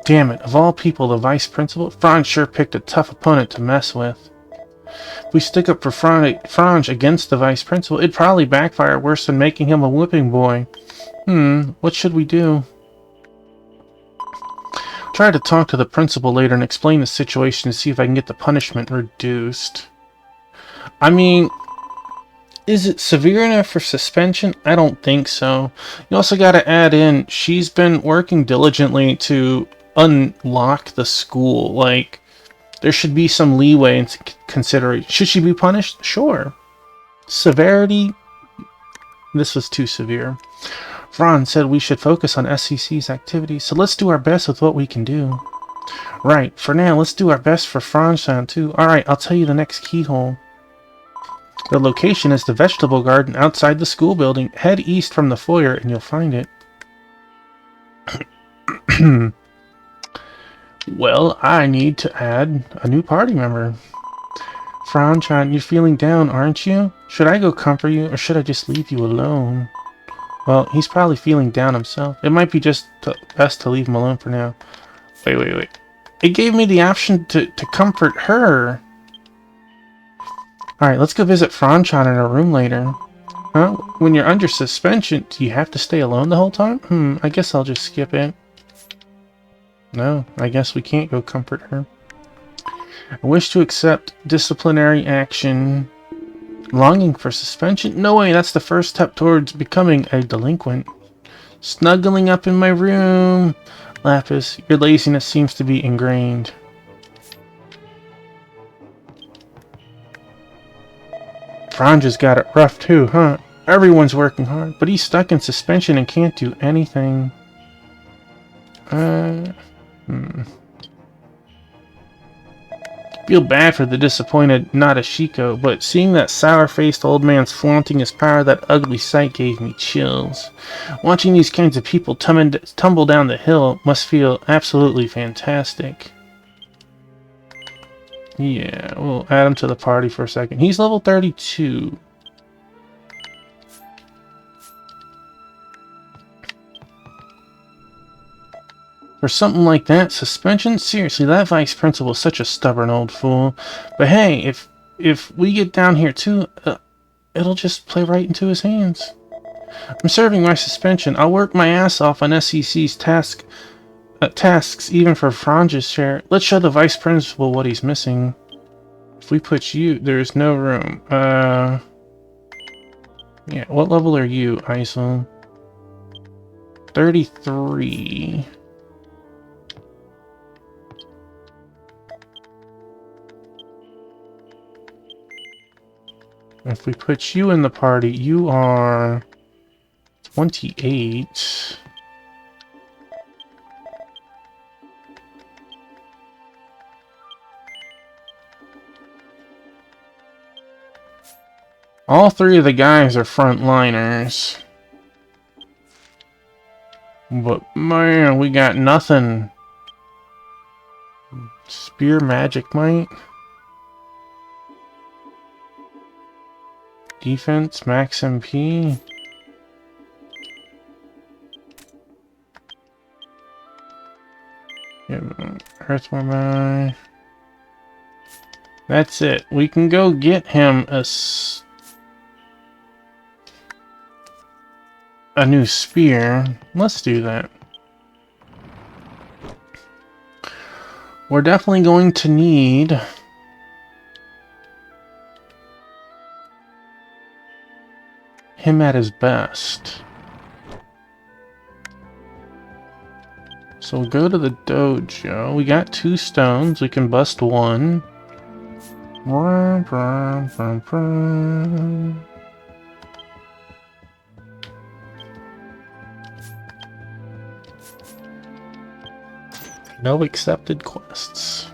Damn it, of all people, the vice principal? Franz sure picked a tough opponent to mess with. If we stick up for Franz against the vice principal, it'd probably backfire worse than making him a whipping boy. What should we do? Try to talk to the principal later and explain the situation to see if I can get the punishment reduced. I mean, is it severe enough for suspension? I don't think so. You also got to add in, she's been working diligently to unlock the school. Like, there should be some leeway in consideration. Should she be punished? Sure. Severity? This was too severe. Franz said we should focus on SCC's activities, so let's do our best with what we can do. Right, for now, let's do our best for Franzson too. Alright, I'll tell you the next keyhole. The location is the vegetable garden outside the school building. Head east from the foyer and you'll find it. Well, I need to add a new party member. Franzson, you're feeling down, aren't you? Should I go comfort you, or should I just leave you alone? Well, he's probably feeling down himself. It might be just best to leave him alone for now. Wait. It gave me the option to comfort her. Alright, let's go visit Franzson in her room later. Huh? When you're under suspension, do you have to stay alone the whole time? I guess I'll just skip it. No, I guess we can't go comfort her. I wish to accept disciplinary action. Longing for suspension? No way, that's the first step towards becoming a delinquent. Snuggling up in my room. Lapis, your laziness seems to be ingrained. Franz has got it rough too, huh? Everyone's working hard, but he's stuck in suspension and can't do anything. Feel bad for the disappointed Nadeshiko, but seeing that sour-faced old man's flaunting his power, that ugly sight gave me chills. Watching these kinds of people tumble down the hill must feel absolutely fantastic. Yeah, we'll add him to the party for a second. He's level 32. For something like that, suspension? Seriously, that vice principal is such a stubborn old fool. But hey, if we get down here too, it'll just play right into his hands. I'm serving my suspension. I'll work my ass off on SCC's tasks, even for Franz's share. Let's show the vice principal what he's missing. If we put you, there's no room. Yeah, what level are you, Isel? 33. If we put you in the party, you are 28. All three of the guys are frontliners. But man, we got nothing. Spear magic might. Defense, max MP. Earthworm eye. That's it. We can go get him a new spear. Let's do that. We're definitely going to need him at his best. So we'll go to the dojo. We got 2 stones. We can bust 1. No accepted quests.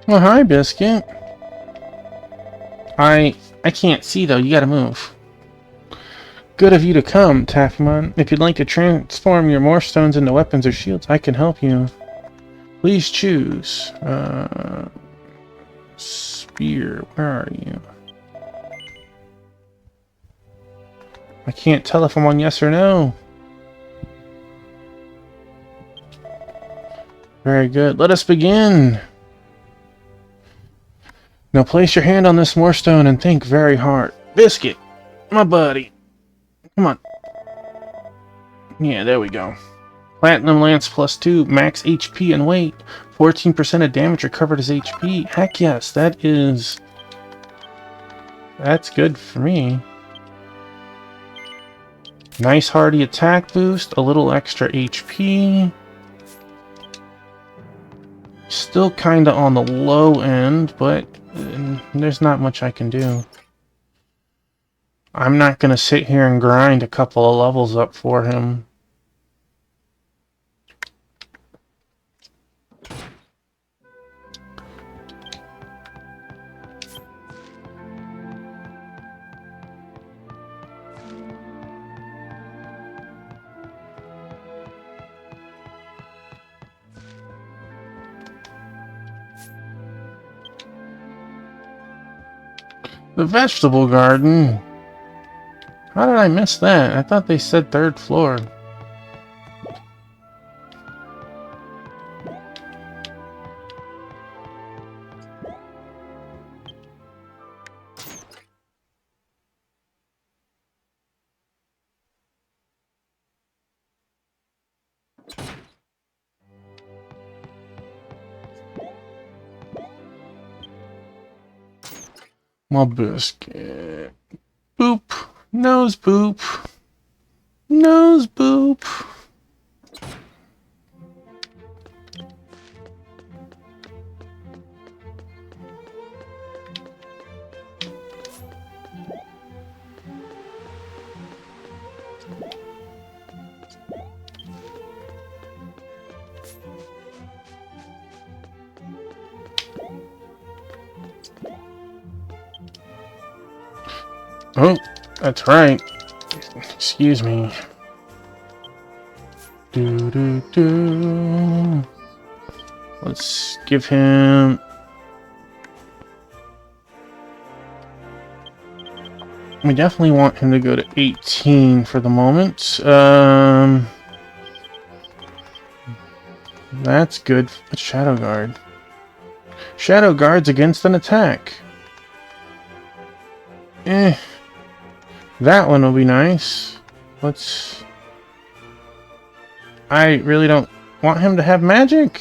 Well, hi, Biscuit. I can't see, though. You gotta move. Good of you to come, Taffymon. If you'd like to transform your morph stones into weapons or shields, I can help you. Please choose. Spear. Where are you? I can't tell if I'm on yes or no. Very good. Let us begin. Now place your hand on this morph stone and think very hard. Biscuit, my buddy. Come on. Yeah, there we go. Platinum Lance plus 2, max HP and weight. 14% of damage recovered as HP. Heck yes, that's good for me. Nice hardy attack boost, a little extra HP. Still kinda on the low end, but there's not much I can do. I'm not gonna sit here and grind a couple of levels up for him. The vegetable garden? How did I miss that? I thought they said 3rd floor. My biscuit. Boop. Nose boop. Nose boop. Oh, that's right. Excuse me. Do. Let's give him... We definitely want him to go to 18 for the moment. That's good. What's Shadow Guard? Shadow Guard's against an attack. That one will be nice. Let's... I really don't want him to have magic.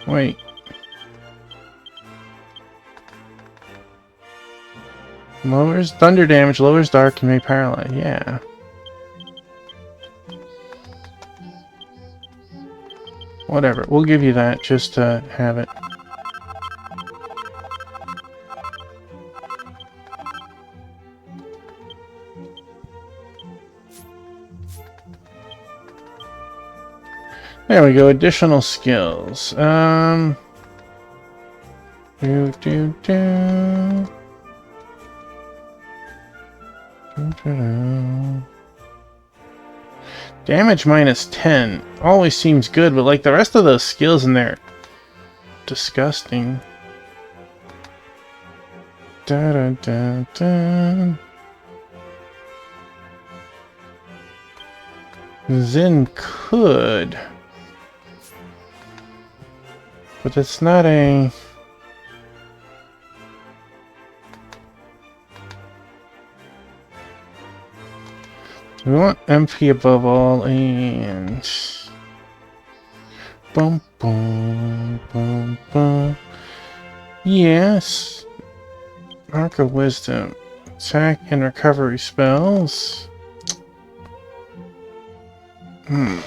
Wait. Lowers thunder damage, lowers dark, and may paralyze. Yeah. Whatever. We'll give you that just to have it. There we go, additional skills. Do, do, do. Do, do, do. Damage minus 10 always seems good, but like the rest of those skills in there, disgusting. Da, da, da, da. Zen could, but it's not a... We want MP above all, and... Boom, boom, boom, boom. Yes. Arc of Wisdom. Attack and recovery spells. The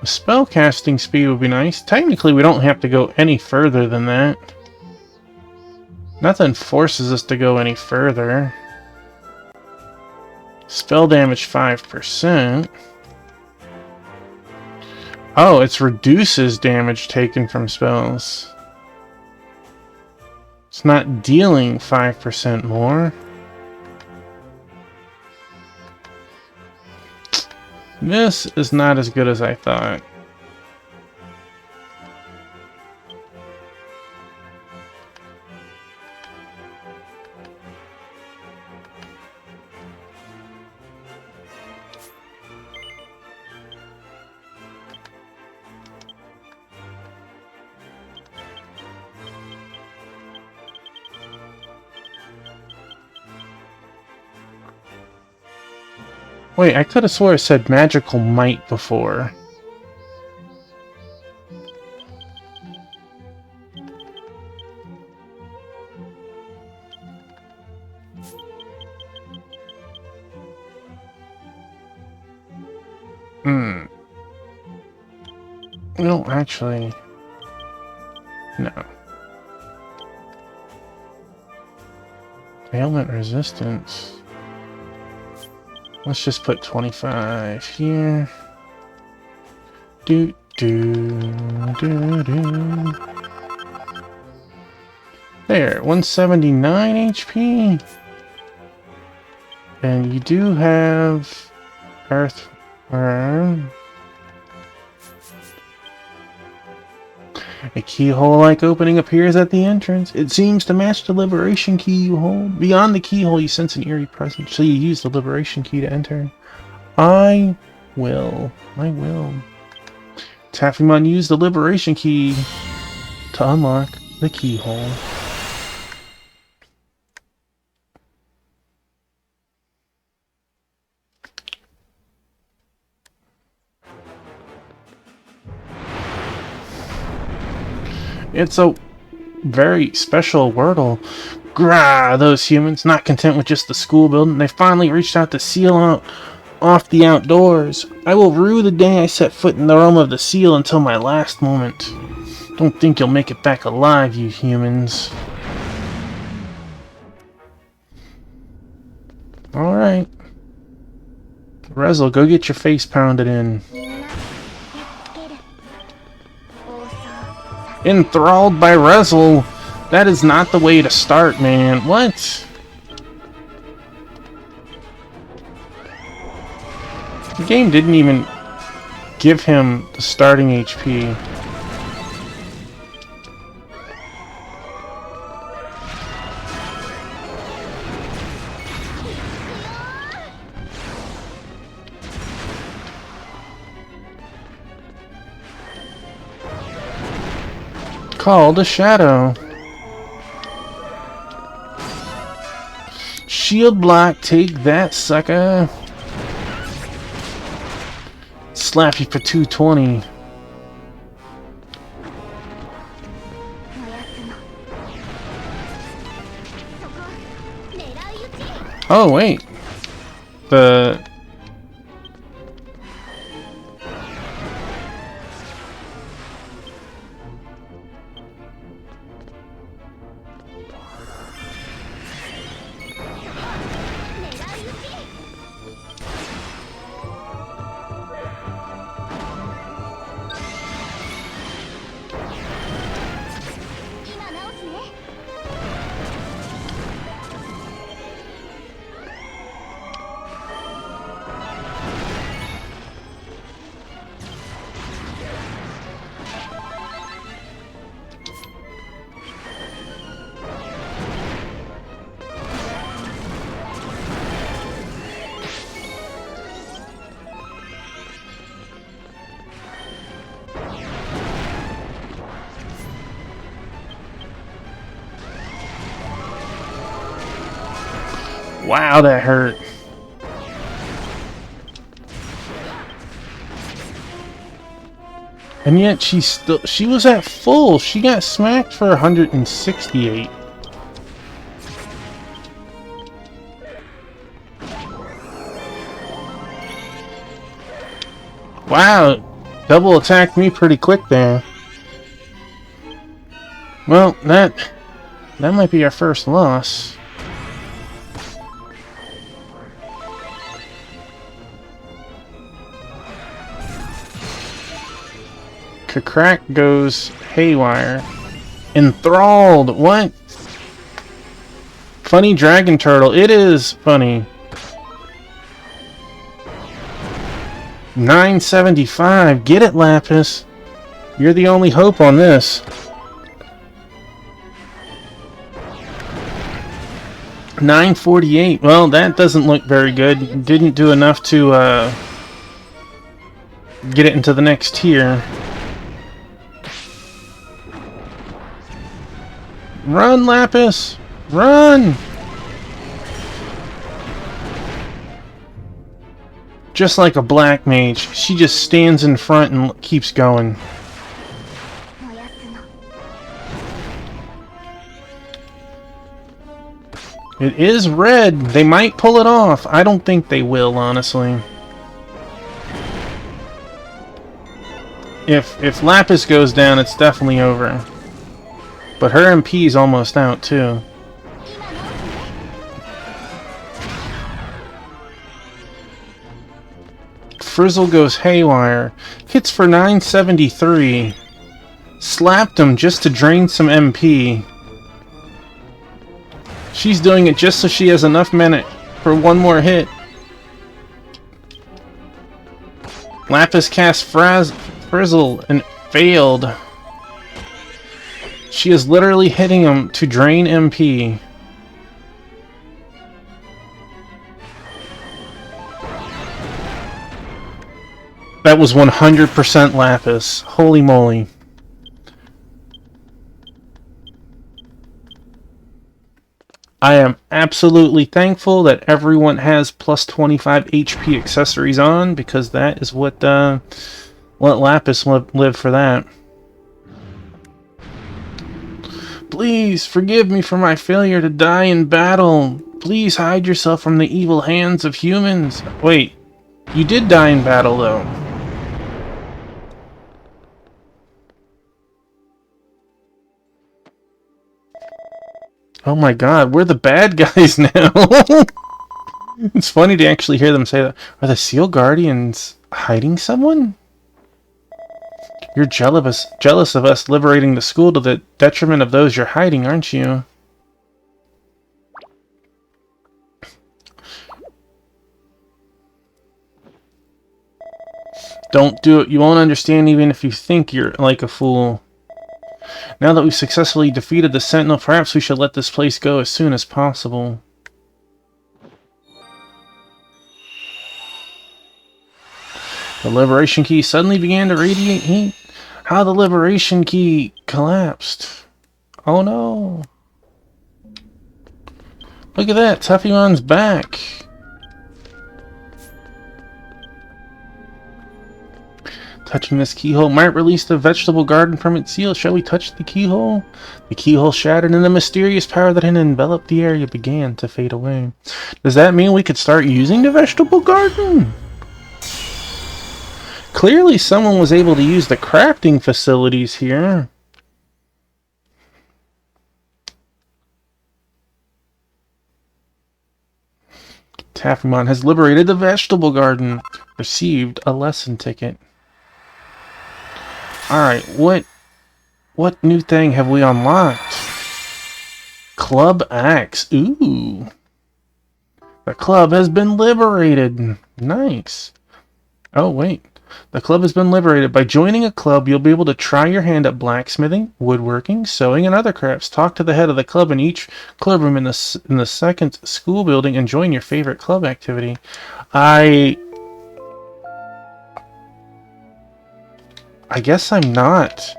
spell casting speed would be nice. Technically, we don't have to go any further than that. Nothing forces us to go any further. Spell damage 5%. Oh, it reduces damage taken from spells. It's not dealing 5% more. This is not as good as I thought. Wait, I could have swore it said magical might before. No, actually... No. Ailment resistance. Let's just put 25 here. Do do do do. There, 179 HP. And you do have Earthworm. A keyhole-like opening appears at the entrance. It seems to match the liberation key you hold. Beyond the keyhole, you sense an eerie presence, so you use the liberation key to enter. I will. Taffymon used the liberation key to unlock the keyhole. It's a very special Wordle. Grah! Those humans, not content with just the school building, they finally reached out to seal out off the outdoors. I will rue the day I set foot in the realm of the seal until my last moment. Don't think you'll make it back alive, you humans. Alright. Rezel, go get your face pounded in. Enthralled by Rezel. That is not the way to start, man. What? The game didn't even give him the starting HP. Called a shadow. Shield block, take that, sucker. Slap you for 220. Oh, wait. The... Wow, that hurt. And yet she was at full. She got smacked for 168. Wow, double attacked me pretty quick there. Well, that might be our first loss. Crack goes haywire. Enthralled. What? Funny dragon turtle. It is funny. 975. Get it, Lapis. You're the only hope on this. 948. Well, that doesn't look very good. Didn't do enough to get it into the next tier. Run, Lapis! Run! Just like a black mage, she just stands in front and keeps going. It is red. They might pull it off. I don't think they will, honestly. If Lapis goes down, it's definitely over. But her MP is almost out, too. Frizzle goes haywire. Hits for 973. Slapped him just to drain some MP. She's doing it just so she has enough mana for one more hit. Lapis cast Frizzle and failed. She is literally hitting him to drain MP. That was 100% Lapis. Holy moly. I am absolutely thankful that everyone has plus 25 HP accessories on, because that is what let Lapis live for that. Please forgive me for my failure to die in battle. Please hide yourself from the evil hands of humans. Wait, you did die in battle though. Oh my god, we're the bad guys now. It's funny to actually hear them say that. Are the Seal Guardians hiding someone? You're jealous of us liberating the school to the detriment of those you're hiding, aren't you? Don't do it. You won't understand even if you think you're like a fool. Now that we've successfully defeated the Sentinel, perhaps we should let this place go as soon as possible. The Liberation Key suddenly began to radiate heat. How the Liberation Key collapsed. Oh no. Look at that, Tuffymon's back. Touching this keyhole might release the vegetable garden from its seal. Shall we touch the keyhole? The keyhole shattered and the mysterious power that had enveloped the area began to fade away. Does that mean we could start using the vegetable garden? Clearly someone was able to use the crafting facilities here. Tuffymon has liberated the vegetable garden. Received a lesson ticket. Alright, what new thing have we unlocked? Club Axe. Ooh. The club has been liberated. Nice. Oh, wait. The club has been liberated. By joining a club, you'll be able to try your hand at blacksmithing, woodworking, sewing, and other crafts. Talk to the head of the club in each clubroom in the second school building and join your favorite club activity. I guess I'm not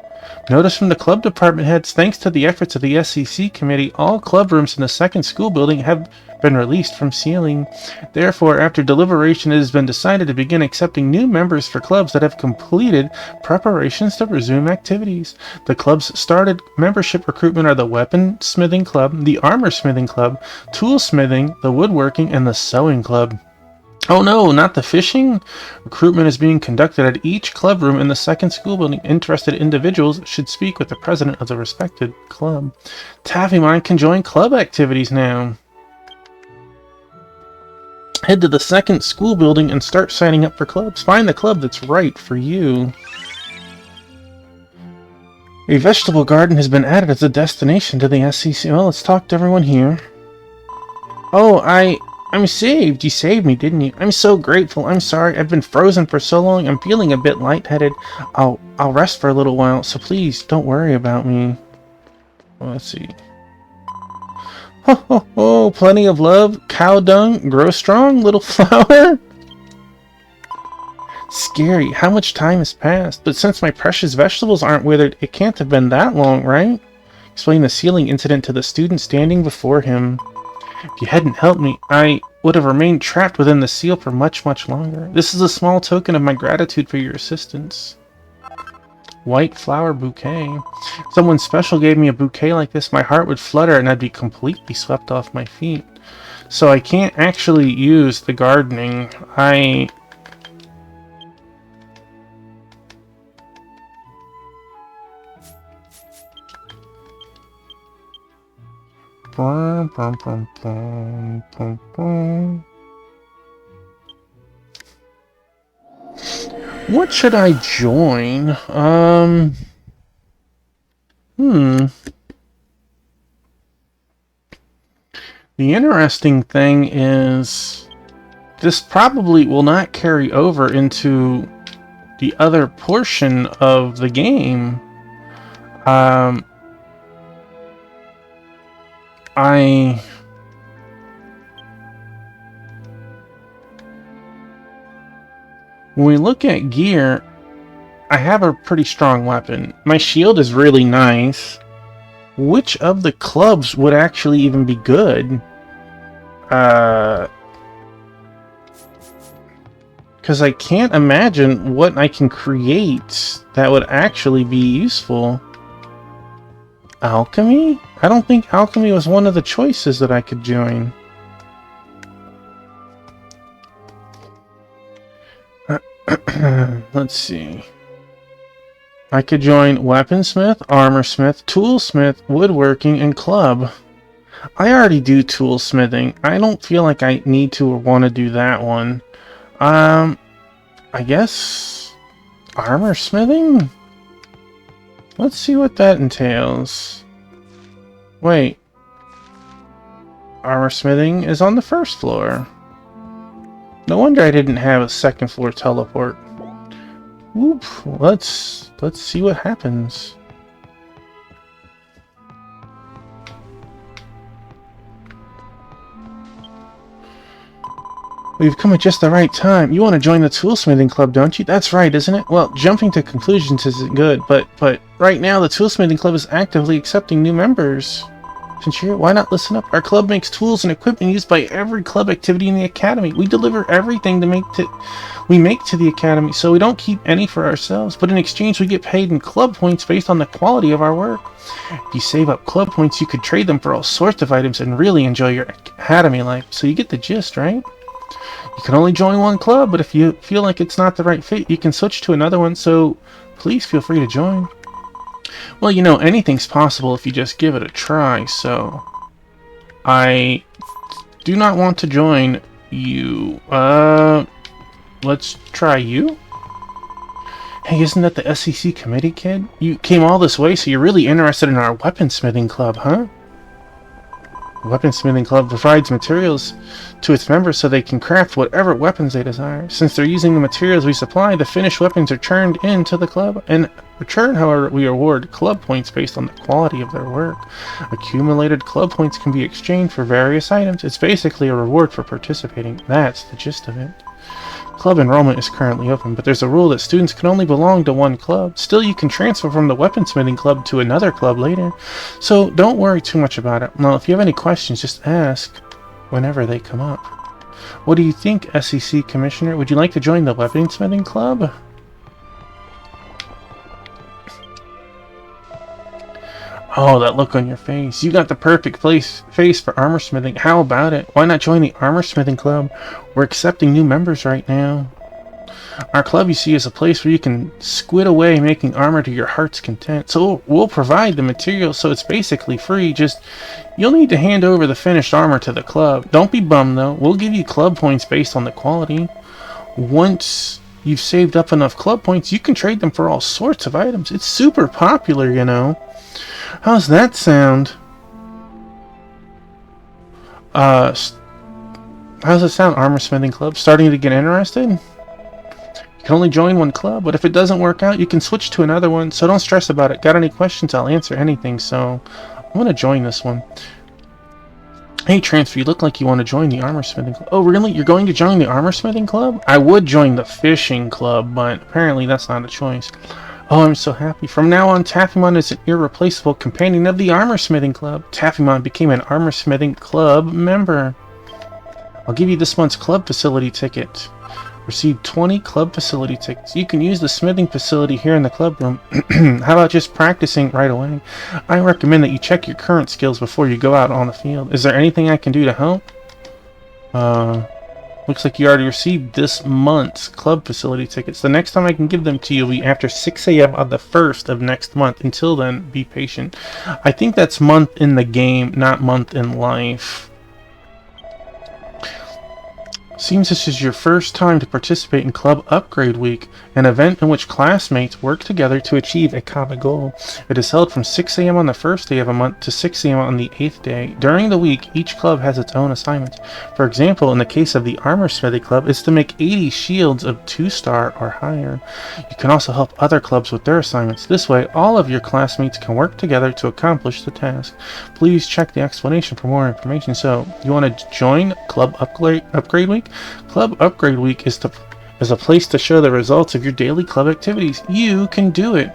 Notice from the club department heads, thanks to the efforts of the SEC committee, all club rooms in the second school building have been released from sealing. Therefore, after deliberation, it has been decided to begin accepting new members for clubs that have completed preparations to resume activities. The clubs started membership recruitment are the Weaponsmithing Club, the Armorsmithing Club, Toolsmithing, the Woodworking, and the Sewing Club. Oh no, not the fishing? Recruitment is being conducted at each club room in the second school building. Interested individuals should speak with the president of the respected club. Taffymine can join club activities now. Head to the second school building and start signing up for clubs. Find the club that's right for you. A vegetable garden has been added as a destination to the SEC. Well, let's talk to everyone here. Oh, I'm saved. You saved me, didn't you? I'm so grateful. I'm sorry. I've been frozen for so long. I'm feeling a bit lightheaded. I'll rest for a little while, so please don't worry about me. Well, let's see. Ho ho ho! Plenty of love. Cow dung. Grow strong, little flower. Scary. How much time has passed? But since my precious vegetables aren't withered, it can't have been that long, right? Explain the sealing incident to the student standing before him. If you hadn't helped me, I would have remained trapped within the seal for much, much longer. This is a small token of my gratitude for your assistance. White flower bouquet. If someone special gave me a bouquet like this, my heart would flutter and I'd be completely swept off my feet. So I can't actually use the gardening. What should I join? The interesting thing is this probably will not carry over into the other portion of the game. When we look at gear, I have a pretty strong weapon. My shield is really nice. Which of the clubs would actually even be good? Because I can't imagine what I can create that would actually be useful. Alchemy? I don't think alchemy was one of the choices that I could join. Let's see. I could join weaponsmith, armorsmith, toolsmith, woodworking, and club. I already do toolsmithing. I don't feel like I need to or want to do that one. I guess armorsmithing? Let's see what that entails. Wait. Armorsmithing is on the first floor. No wonder I didn't have a second floor teleport. Whoop, let's see what happens. We've come at just the right time. You want to join the toolsmithing club, don't you? That's right, isn't it? Well, jumping to conclusions isn't good, but right now the toolsmithing club is actively accepting new members. Since you're here, why not listen up? Our club makes tools and equipment used by every club activity in the academy. We deliver everything we make to the academy, so we don't keep any for ourselves, but in exchange we get paid in club points based on the quality of our work. If you save up club points, you could trade them for all sorts of items and really enjoy your academy life. So you get the gist, right? You can only join one club, but if you feel like it's not the right fit, you can switch to another one, so please feel free to join. Well, you know, anything's possible if you just give it a try, so I do not want to join you. Let's try you. Hey, isn't that the SEC committee kid? You came all this way, so you're really interested in our weaponsmithing club, huh? The Weaponsmithing Club provides materials to its members so they can craft whatever weapons they desire. Since they're using the materials we supply, the finished weapons are turned into the club. In return, however, we award club points based on the quality of their work. Accumulated club points can be exchanged for various items. It's basically a reward for participating. That's the gist of it. Club enrollment is currently open, but there's a rule that students can only belong to one club. Still, you can transfer from the weaponsmithing club to another club later, so don't worry too much about it. Now, if you have any questions, just ask whenever they come up. What do you think, SEC Commissioner? Would you like to join the weaponsmithing club? Oh, that look on your face. You got the perfect face for armor smithing. How about it? Why not join the armor smithing club? We're accepting new members right now. Our club, you see, is a place where you can squid away making armor to your heart's content. So we'll provide the material, so it's basically free. Just, you'll need to hand over the finished armor to the club. Don't be bummed, though. We'll give you club points based on the quality. Once you've saved up enough club points, you can trade them for all sorts of items. It's super popular, you know. How's that sound? How's it sound, Armor Smithing Club? Starting to get interested? You can only join one club, but if it doesn't work out, you can switch to another one, so don't stress about it. Got any questions? I'll answer anything, so I'm gonna join this one. Hey, Transfer, you look like you want to join the Armor Smithing Club. Oh, really? You're going to join the Armor Smithing Club? I would join the Fishing Club, but apparently that's not a choice. Oh, I'm so happy. From now on, Taffymon is an irreplaceable companion of the Armor Smithing Club. Taffymon became an Armor Smithing Club member. I'll give you this month's club facility ticket. Receive 20 club facility tickets. You can use the smithing facility here in the club room. How about just practicing right away? I recommend that you check your current skills before you go out on the field. Is there anything I can do to help? Looks like you already received this month's club facility tickets. The next time I can give them to you will be after 6 a.m. on the 1st of next month. Until then, be patient. I think that's month in the game, not month in life. Seems this is your first time to participate in Club Upgrade Week, an event in which classmates work together to achieve a common goal. It is held from 6 a.m. on the first day of a month to 6 a.m. on the 8th day. During the week, each club has its own assignments. For example, in the case of the Armor Smithing Club, it's to make 80 shields of 2-star or higher. You can also help other clubs with their assignments. This way, all of your classmates can work together to accomplish the task. Please check the explanation for more information. So, you want to join Club Upgrade Week? Club Upgrade Week is a place to show the results of your daily club activities. You can do it.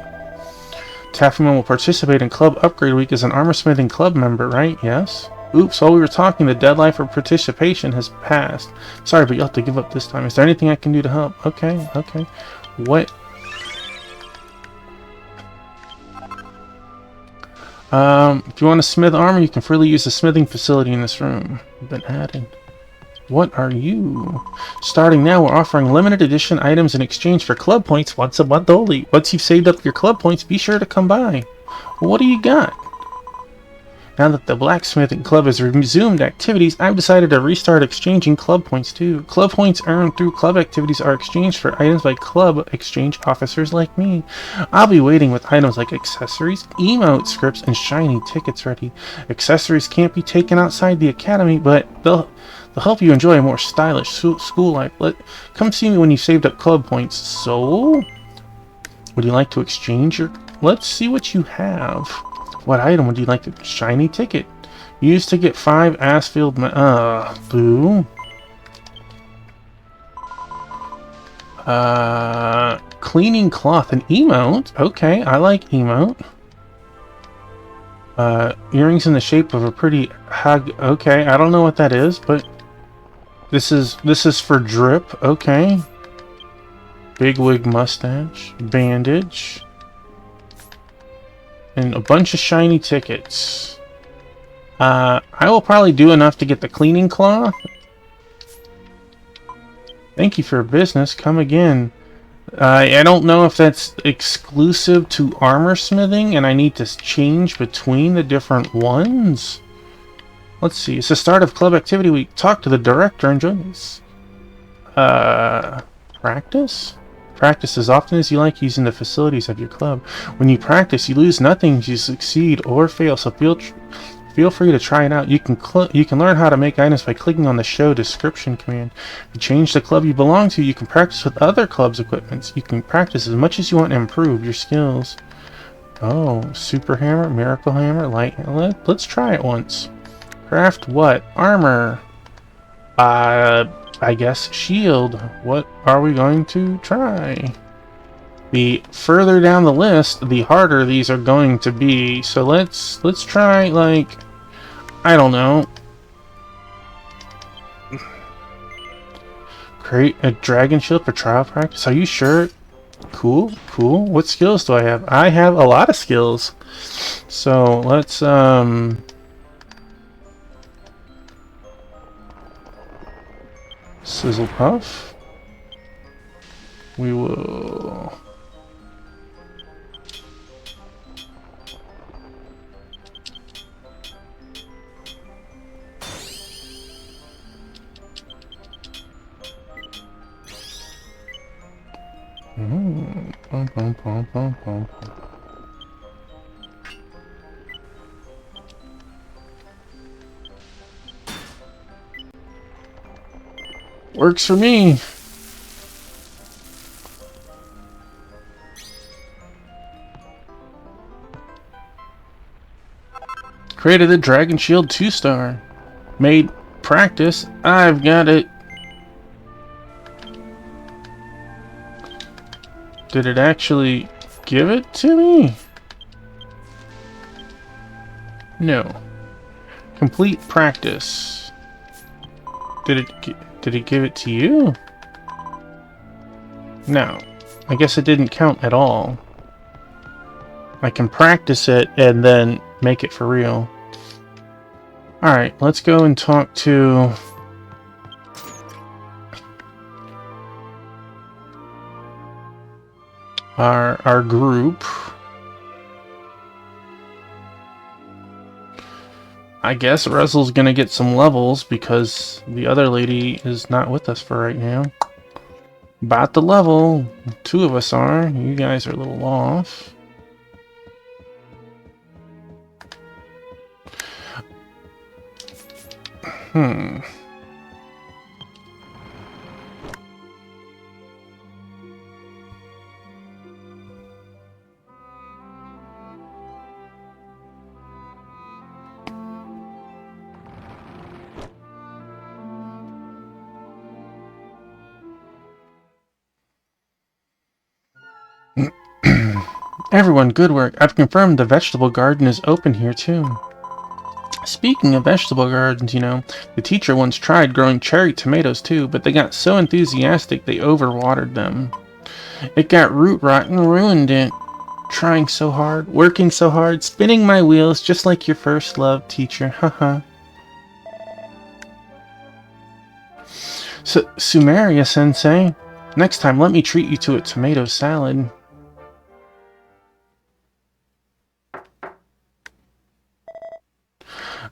Taffymon will participate in Club Upgrade Week as an Armor Smithing Club member, right? Yes? Oops, while we were talking, the deadline for participation has passed. Sorry, but you'll have to give up this time. Is there anything I can do to help? Okay. What? If you want to smith armor, you can freely use the smithing facility in this room. Been added. What are you? Starting now, we're offering limited edition items in exchange for club points once a month only. Once you've saved up your club points, be sure to come by. Well, what do you got? Now that the Blacksmithing Club has resumed activities, I've decided to restart exchanging club points too. Club points earned through club activities are exchanged for items by club exchange officers like me. I'll be waiting with items like accessories, emote scripts, and shiny tickets ready. Accessories can't be taken outside the academy, but they'll help you enjoy a more stylish school life. Come see me when you've saved up club points. So, would you like to exchange your... Let's see what you have. What item would you like to... Shiny ticket. Use to get 5 Asfeld... boo. Cleaning cloth and emote. Okay, I like emote. Earrings in the shape of a pretty hug. Okay, I don't know what that is, but... This is for drip, okay. Big wig mustache, bandage, and a bunch of shiny tickets. I will probably do enough to get the cleaning cloth. Thank you for your business. Come again. I don't know if that's exclusive to armor smithing, and I need to change between the different ones. Let's see. It's the start of club activity week. Talk to the director and join us. Practice? Practice as often as you like using the facilities of your club. When you practice, you lose nothing. You succeed or fail. So feel free to try it out. You can learn how to make items by clicking on the show description command. If you change the club you belong to, you can practice with other clubs' equipments. You can practice as much as you want and improve your skills. Oh, super hammer, miracle hammer, light hammer. Let's try it once. Craft what? Armor. I guess shield. What are we going to try? The further down the list, the harder these are going to be. So let's try, like, I don't know. Create a dragon shield for trial practice. Are you sure? Cool, cool. What skills do I have? I have a lot of skills. So let's sizzle puff. We will pom, pom, pom, pom, pom. Works for me. Created a Dragon Shield 2-star. Made practice. I've got it. Did it actually give it to me? No. Complete practice. Did it give it to you? No. I guess it didn't count at all. I can practice it and then make it for real. Alright, let's go and talk to our group. I guess Russell's gonna get some levels because the other lady is not with us for right now. About the level. 2 of us are. You guys are a little off. Everyone, good work. I've confirmed the vegetable garden is open here too. Speaking of vegetable gardens, you know, the teacher once tried growing cherry tomatoes too, but they got so enthusiastic they overwatered them. It got root rot and ruined it. Trying so hard, working so hard, spinning my wheels just like your first love, teacher. Haha. Sumeria-sensei, next time let me treat you to a tomato salad.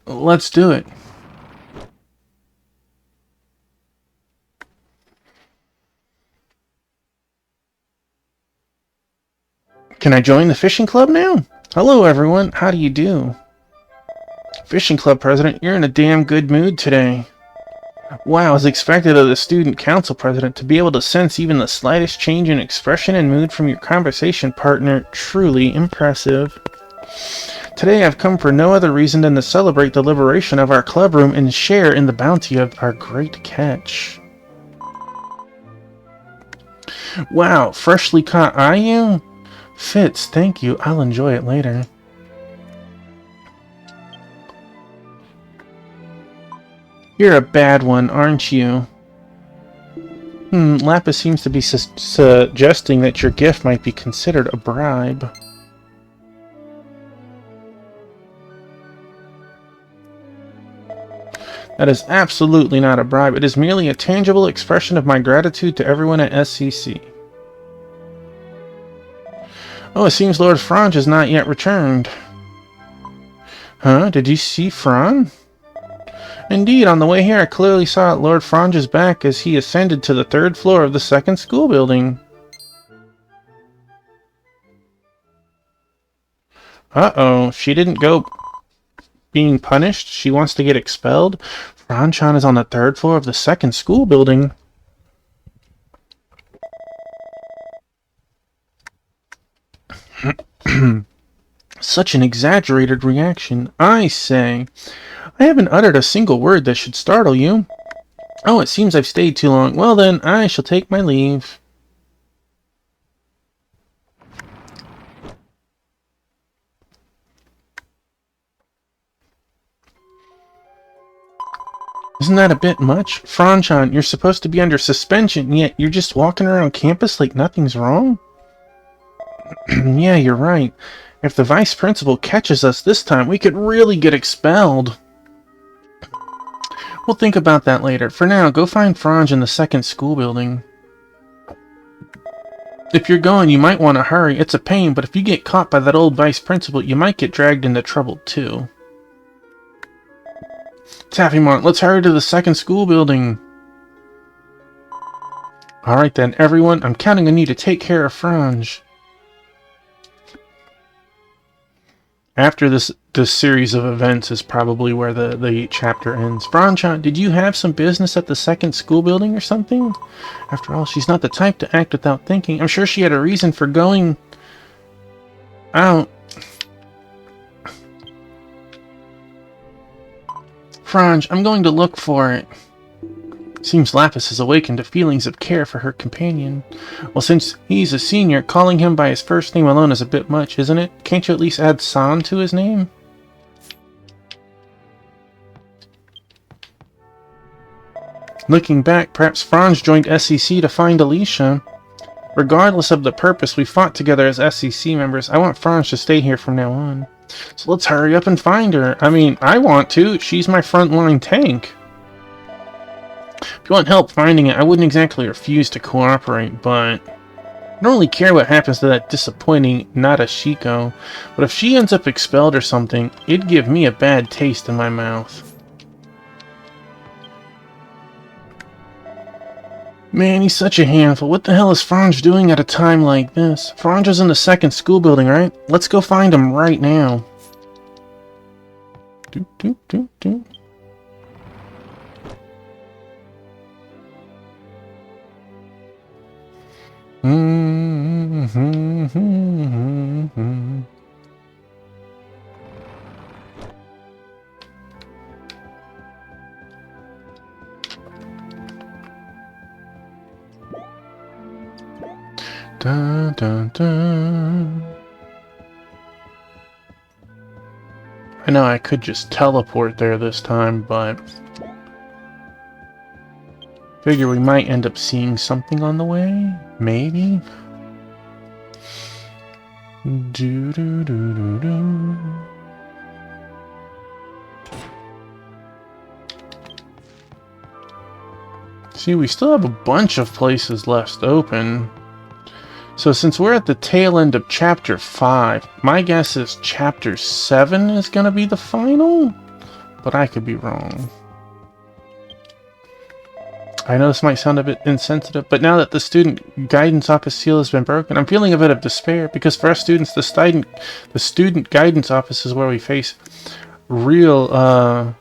Let's do it. Can I join the fishing club now? Hello everyone, how do you do? Fishing club president, you're in a damn good mood today. Wow, as expected of the student council president, to be able to sense even the slightest change in expression and mood from your conversation partner, truly impressive. Today I've come for no other reason than to celebrate the liberation of our clubroom and share in the bounty of our great catch. Wow, freshly caught, are you? Fitz, thank you. I'll enjoy it later. You're a bad one, aren't you? Lapis seems to be suggesting that your gift might be considered a bribe. That is absolutely not a bribe. It is merely a tangible expression of my gratitude to everyone at SCC. Oh, it seems Lord Frange has not yet returned. Huh? Did you see Fran? Indeed, on the way here I clearly saw Lord Frange's back as he ascended to the 3rd floor of the 2nd school building. Uh-oh, she didn't go being punished? She wants to get expelled? Franchan is on the 3rd floor of the 2nd school building. Such an exaggerated reaction. I say, I haven't uttered a single word that should startle you. Oh, it seems I've stayed too long. Well then, I shall take my leave. Isn't that a bit much? Franchon, you're supposed to be under suspension, yet you're just walking around campus like nothing's wrong? Yeah, you're right. If the vice principal catches us this time, we could really get expelled. We'll think about that later. For now, go find Franz in the second school building. If you're going, you might want to hurry. It's a pain, but if you get caught by that old vice principal, you might get dragged into trouble, too. Taffymont, let's hurry to the second school building. Alright then, everyone, I'm counting on you to take care of Franz. After this series of events is probably where the chapter ends. Franchon, did you have some business at the second school building or something? After all, she's not the type to act without thinking. I'm sure she had a reason for going out. Franz, I'm going to look for it. Seems Lapis has awakened to feelings of care for her companion. Well, since he's a senior, calling him by his first name alone is a bit much, isn't it? Can't you at least add San to his name? Looking back, perhaps Franz joined SEC to find Alicia. Regardless of the purpose, we fought together as SEC members. I want Franz to stay here from now on. So let's hurry up and find her. I mean, I want to. She's my frontline tank. If you want help finding it, I wouldn't exactly refuse to cooperate, but I don't really care what happens to that disappointing Nadeshiko. But if she ends up expelled or something, it'd give me a bad taste in my mouth. Man, he's such a handful. What the hell is Franz doing at a time like this? Franz is in the second school building, right? Let's go find him right now. Doot, doot, doot, doot. Dun, dun, dun. I know I could just teleport there this time, but figure we might end up seeing something on the way. Maybe. Do do do do do. See, we still have a bunch of places left open. So since we're at the tail end of Chapter 5, my guess is Chapter 7 is going to be the final? But I could be wrong. I know this might sound a bit insensitive, but now that the student guidance office seal has been broken, I'm feeling a bit of despair, because for us students, the student guidance office is where we face real,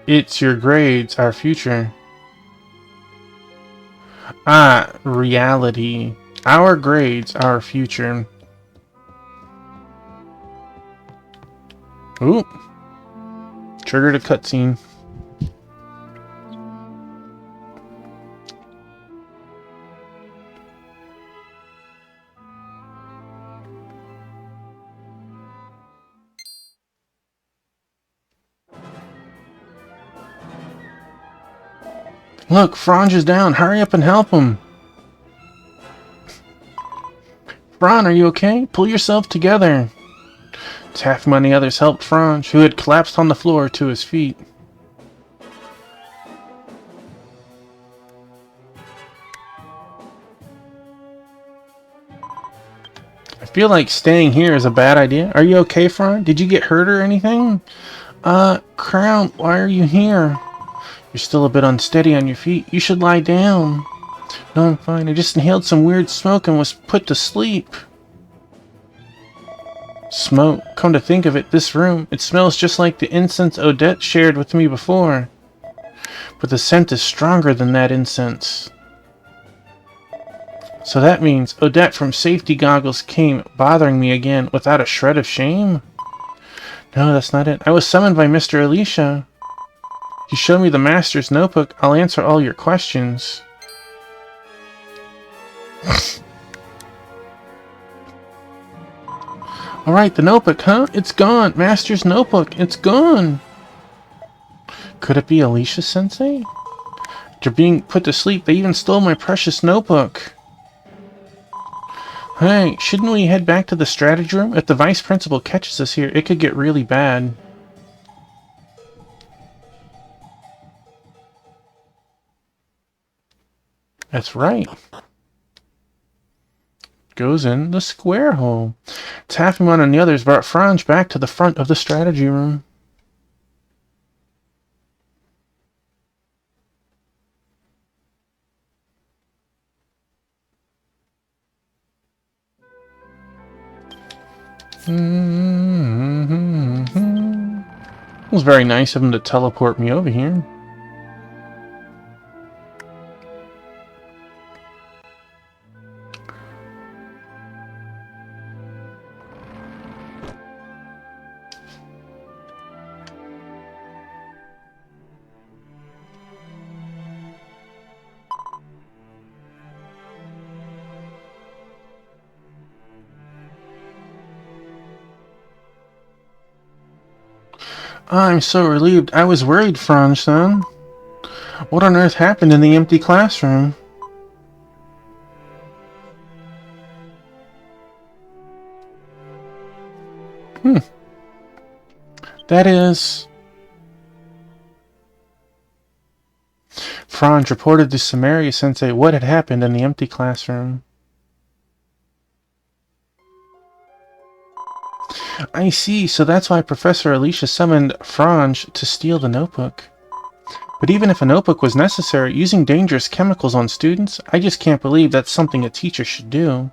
it's your grades, our future. Ah, reality. Our grades, our future. Ooh. Triggered a cutscene. Look, Franz is down. Hurry up and help him. Franz, are you okay? Pull yourself together. Taffy and the others helped Franz, who had collapsed on the floor, to his feet. I feel like staying here is a bad idea. Are you okay, Franz? Did you get hurt or anything? Crown, why are you here? You're still a bit unsteady on your feet. You should lie down. No, I'm fine. I just inhaled some weird smoke and was put to sleep. Smoke? Come to think of it, this room, it smells just like the incense Odette shared with me before. But the scent is stronger than that incense. So that means Odette from Safety Goggles came bothering me again without a shred of shame? No, that's not it. I was summoned by Mr. Alicia. If you show me the master's notebook, I'll answer all your questions. Alright, the notebook, huh? It's gone. Master's notebook, it's gone. Could it be Alicia-sensei? After being put to sleep, they even stole my precious notebook. Hey, shouldn't we head back to the strategy room? If the vice principal catches us here, it could get really bad. That's right. Goes in the square hole. Taffyman and the others brought Franz back to the front of the strategy room. It was very nice of him to teleport me over here. I'm so relieved. I was worried, Franz-san. What on earth happened in the empty classroom? That is... Franz reported to Samaria-sensei what had happened in the empty classroom. I see, so that's why Professor Alicia summoned Franz to steal the notebook. But even if a notebook was necessary, using dangerous chemicals on students, I just can't believe that's something a teacher should do.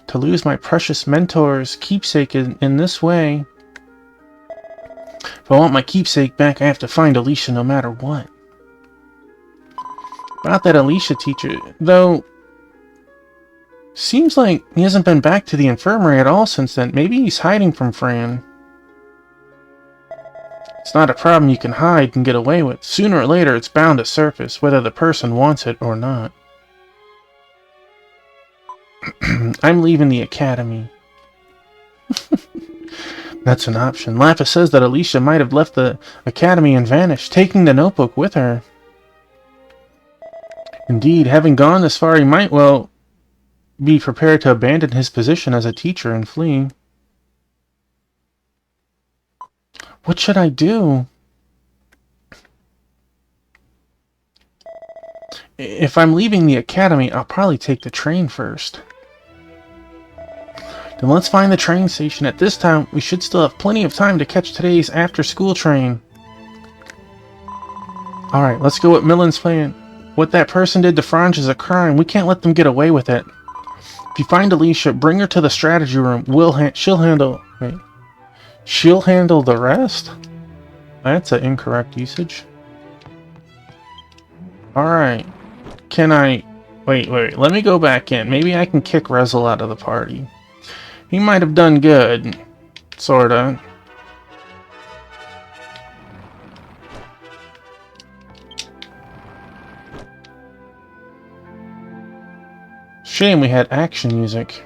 To lose my precious mentor's keepsake in this way... If I want my keepsake back, I have to find Alicia no matter what. About that Alicia teacher, though... Seems like he hasn't been back to the infirmary at all since then. Maybe he's hiding from Fran. It's not a problem you can hide and get away with. Sooner or later, it's bound to surface, whether the person wants it or not. I'm leaving the academy. That's an option. Lapis says that Alicia might have left the academy and vanished, taking the notebook with her. Indeed, having gone this far, he might well be prepared to abandon his position as a teacher and flee. What should I do? If I'm leaving the academy, I'll probably take the train first. Then let's find the train station. At this time, we should still have plenty of time to catch today's after-school train. Alright, let's go with Millen's plan. What that person did to Franz is a crime. We can't let them get away with it. If you find Alicia, bring her to the strategy room. She'll handle... Wait. She'll handle the rest? That's an incorrect usage. Alright. Can I... Wait. Let me go back in. Maybe I can kick Rezel out of the party. He might have done good. Sorta. Shame we had action music.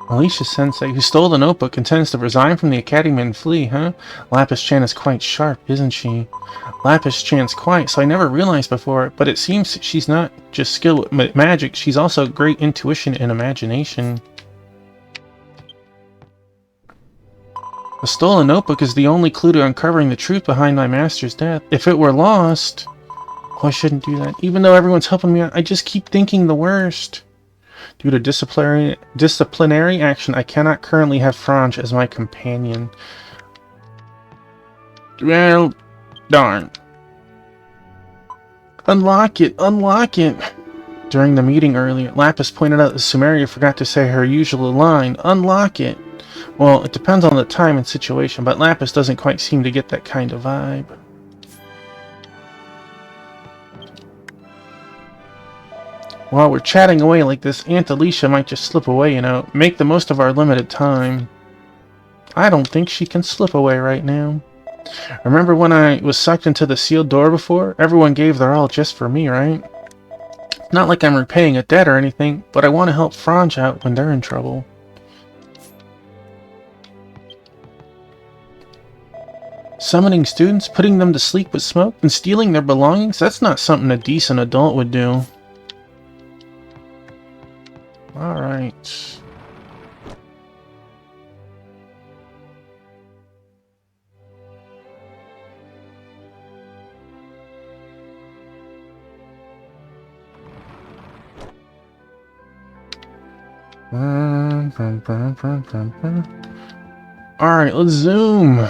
Alicia-sensei, who stole the notebook, intends to resign from the academy and flee, huh? Lapis-chan is quite sharp, isn't she? Lapis-chan's quiet, so I never realized before, but it seems she's not just skilled with magic, she's also great intuition and imagination. The stolen notebook is the only clue to uncovering the truth behind my master's death. If it were lost... Oh, I shouldn't do that. Even though everyone's helping me out, I just keep thinking the worst. Due to disciplinary action, I cannot currently have Franz as my companion. Well, darn. Unlock it! Unlock it! During the meeting earlier, Lapis pointed out that Sumeria forgot to say her usual line, unlock it! Well, it depends on the time and situation, but Lapis doesn't quite seem to get that kind of vibe. While we're chatting away like this, Aunt Alicia might just slip away, you know. Make the most of our limited time. I don't think she can slip away right now. Remember when I was sucked into the sealed door before? Everyone gave their all just for me, right? Not like I'm repaying a debt or anything, but I want to help Franz out when they're in trouble. Summoning students, putting them to sleep with smoke, and stealing their belongings? That's not something a decent adult would do. Alright. Alright, let's zoom.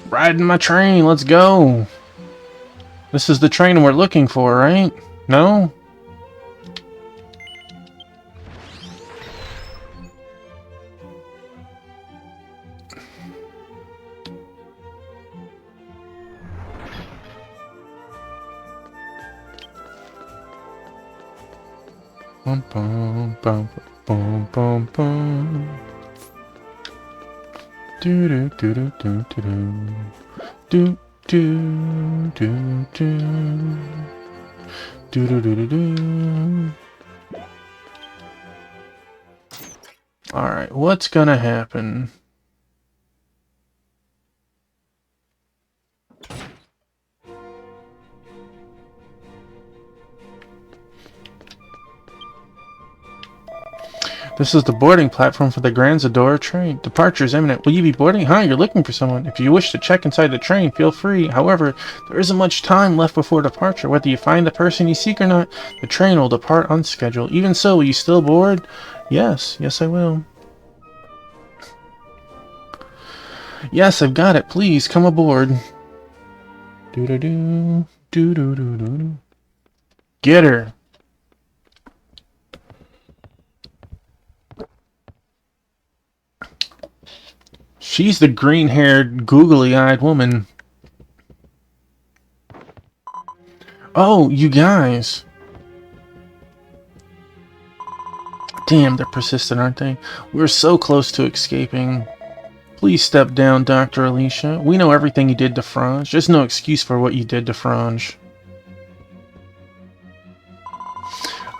Riding my train, let's go. This is the train we're looking for, right? No? Bum, bum, bum, bum, bum, bum. Do do do do do do do do do do do do. All right, what's gonna happen? This is the boarding platform for the Grand Zadora train. Departure is imminent. Will you be boarding? Huh? You're looking for someone. If you wish to check inside the train, feel free. However, there isn't much time left before departure. Whether you find the person you seek or not, the train will depart on schedule. Even so, will you still board? Yes. Yes, I will. Yes, I've got it. Please, come aboard. Do-do-do. Do-do-do-do-do. Get her. She's the green-haired, googly-eyed woman. Oh, you guys. Damn, they're persistent, aren't they? We're so close to escaping. Please step down, Dr. Alicia. We know everything you did to Franz. There's no excuse for what you did to Franz.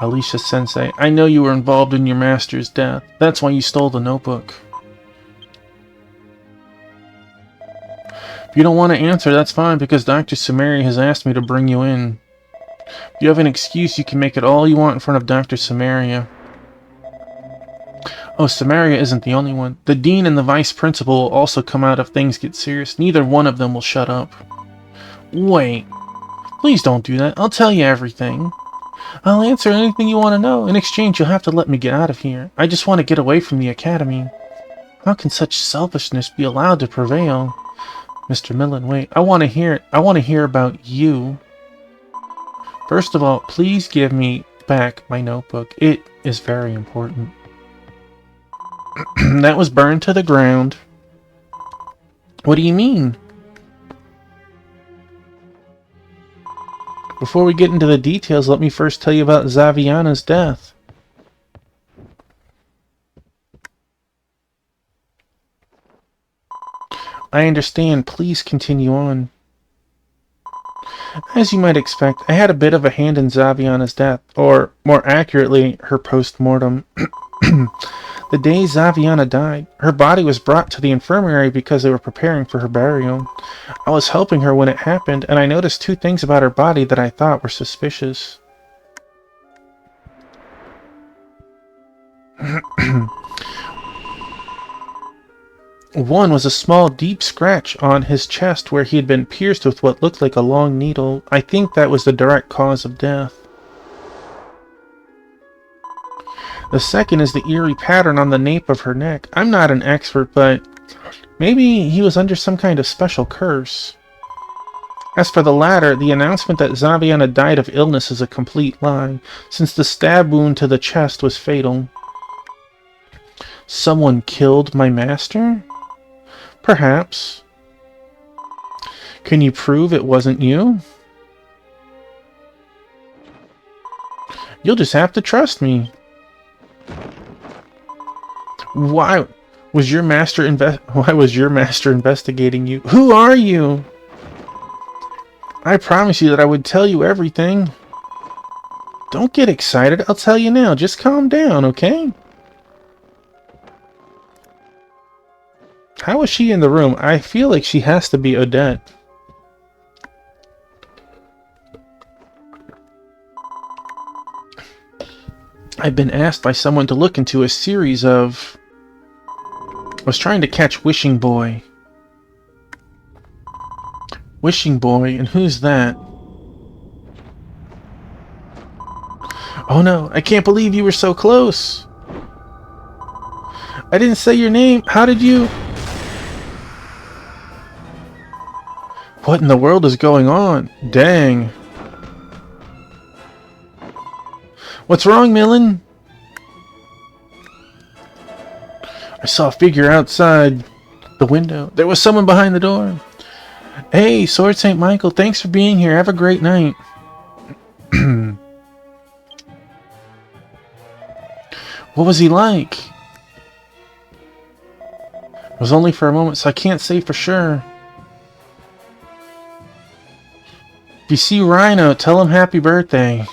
Alicia-sensei, I know you were involved in your master's death. That's why you stole the notebook. If you don't want to answer, that's fine, because Dr. Samaria has asked me to bring you in. If you have an excuse, you can make it all you want in front of Dr. Samaria. Oh, Samaria isn't the only one. The dean and the vice principal will also come out if things get serious. Neither one of them will shut up. Wait. Please don't do that. I'll tell you everything. I'll answer anything you want to know. In exchange, you'll have to let me get out of here. I just want to get away from the academy. How can such selfishness be allowed to prevail? Mr. Millen, wait. I want to hear it. I want to hear about you. First of all, please give me back my notebook. It is very important. That was burned to the ground. What do you mean? Before we get into the details, let me first tell you about Zaviana's death. I understand. Please continue on. As you might expect, I had a bit of a hand in Zaviana's death, or more accurately, her post-mortem. The day Zaviana died, her body was brought to the infirmary because they were preparing for her burial. I was helping her when it happened, and I noticed two things about her body that I thought were suspicious. One was a small, deep scratch on his chest where he had been pierced with what looked like a long needle. I think that was the direct cause of death. The second is the eerie pattern on the nape of her neck. I'm not an expert, but maybe he was under some kind of special curse. As for the latter, the announcement that Zaviana died of illness is a complete lie, since the stab wound to the chest was fatal. Someone killed my master? Perhaps. Can you prove it wasn't you? You'll just have to trust me. Why was your master investigating you? Who are you? I promised you that I would tell you everything. Don't get excited. I'll tell you now. Just calm down, okay? How is she in the room? I feel like she has to be Odette. I've been asked by someone to look into a series of... I was trying to catch Wishing Boy. Wishing Boy, and who's that? Oh no, I can't believe you were so close. I didn't say your name. How did you... What in the world is going on? Dang. What's wrong, Millen? I saw a figure outside the window. There was someone behind the door. Hey, Sword St. Michael, thanks for being here. Have a great night. What was he like? It was only for a moment, so I can't say for sure. If you see Rhino, tell him happy birthday.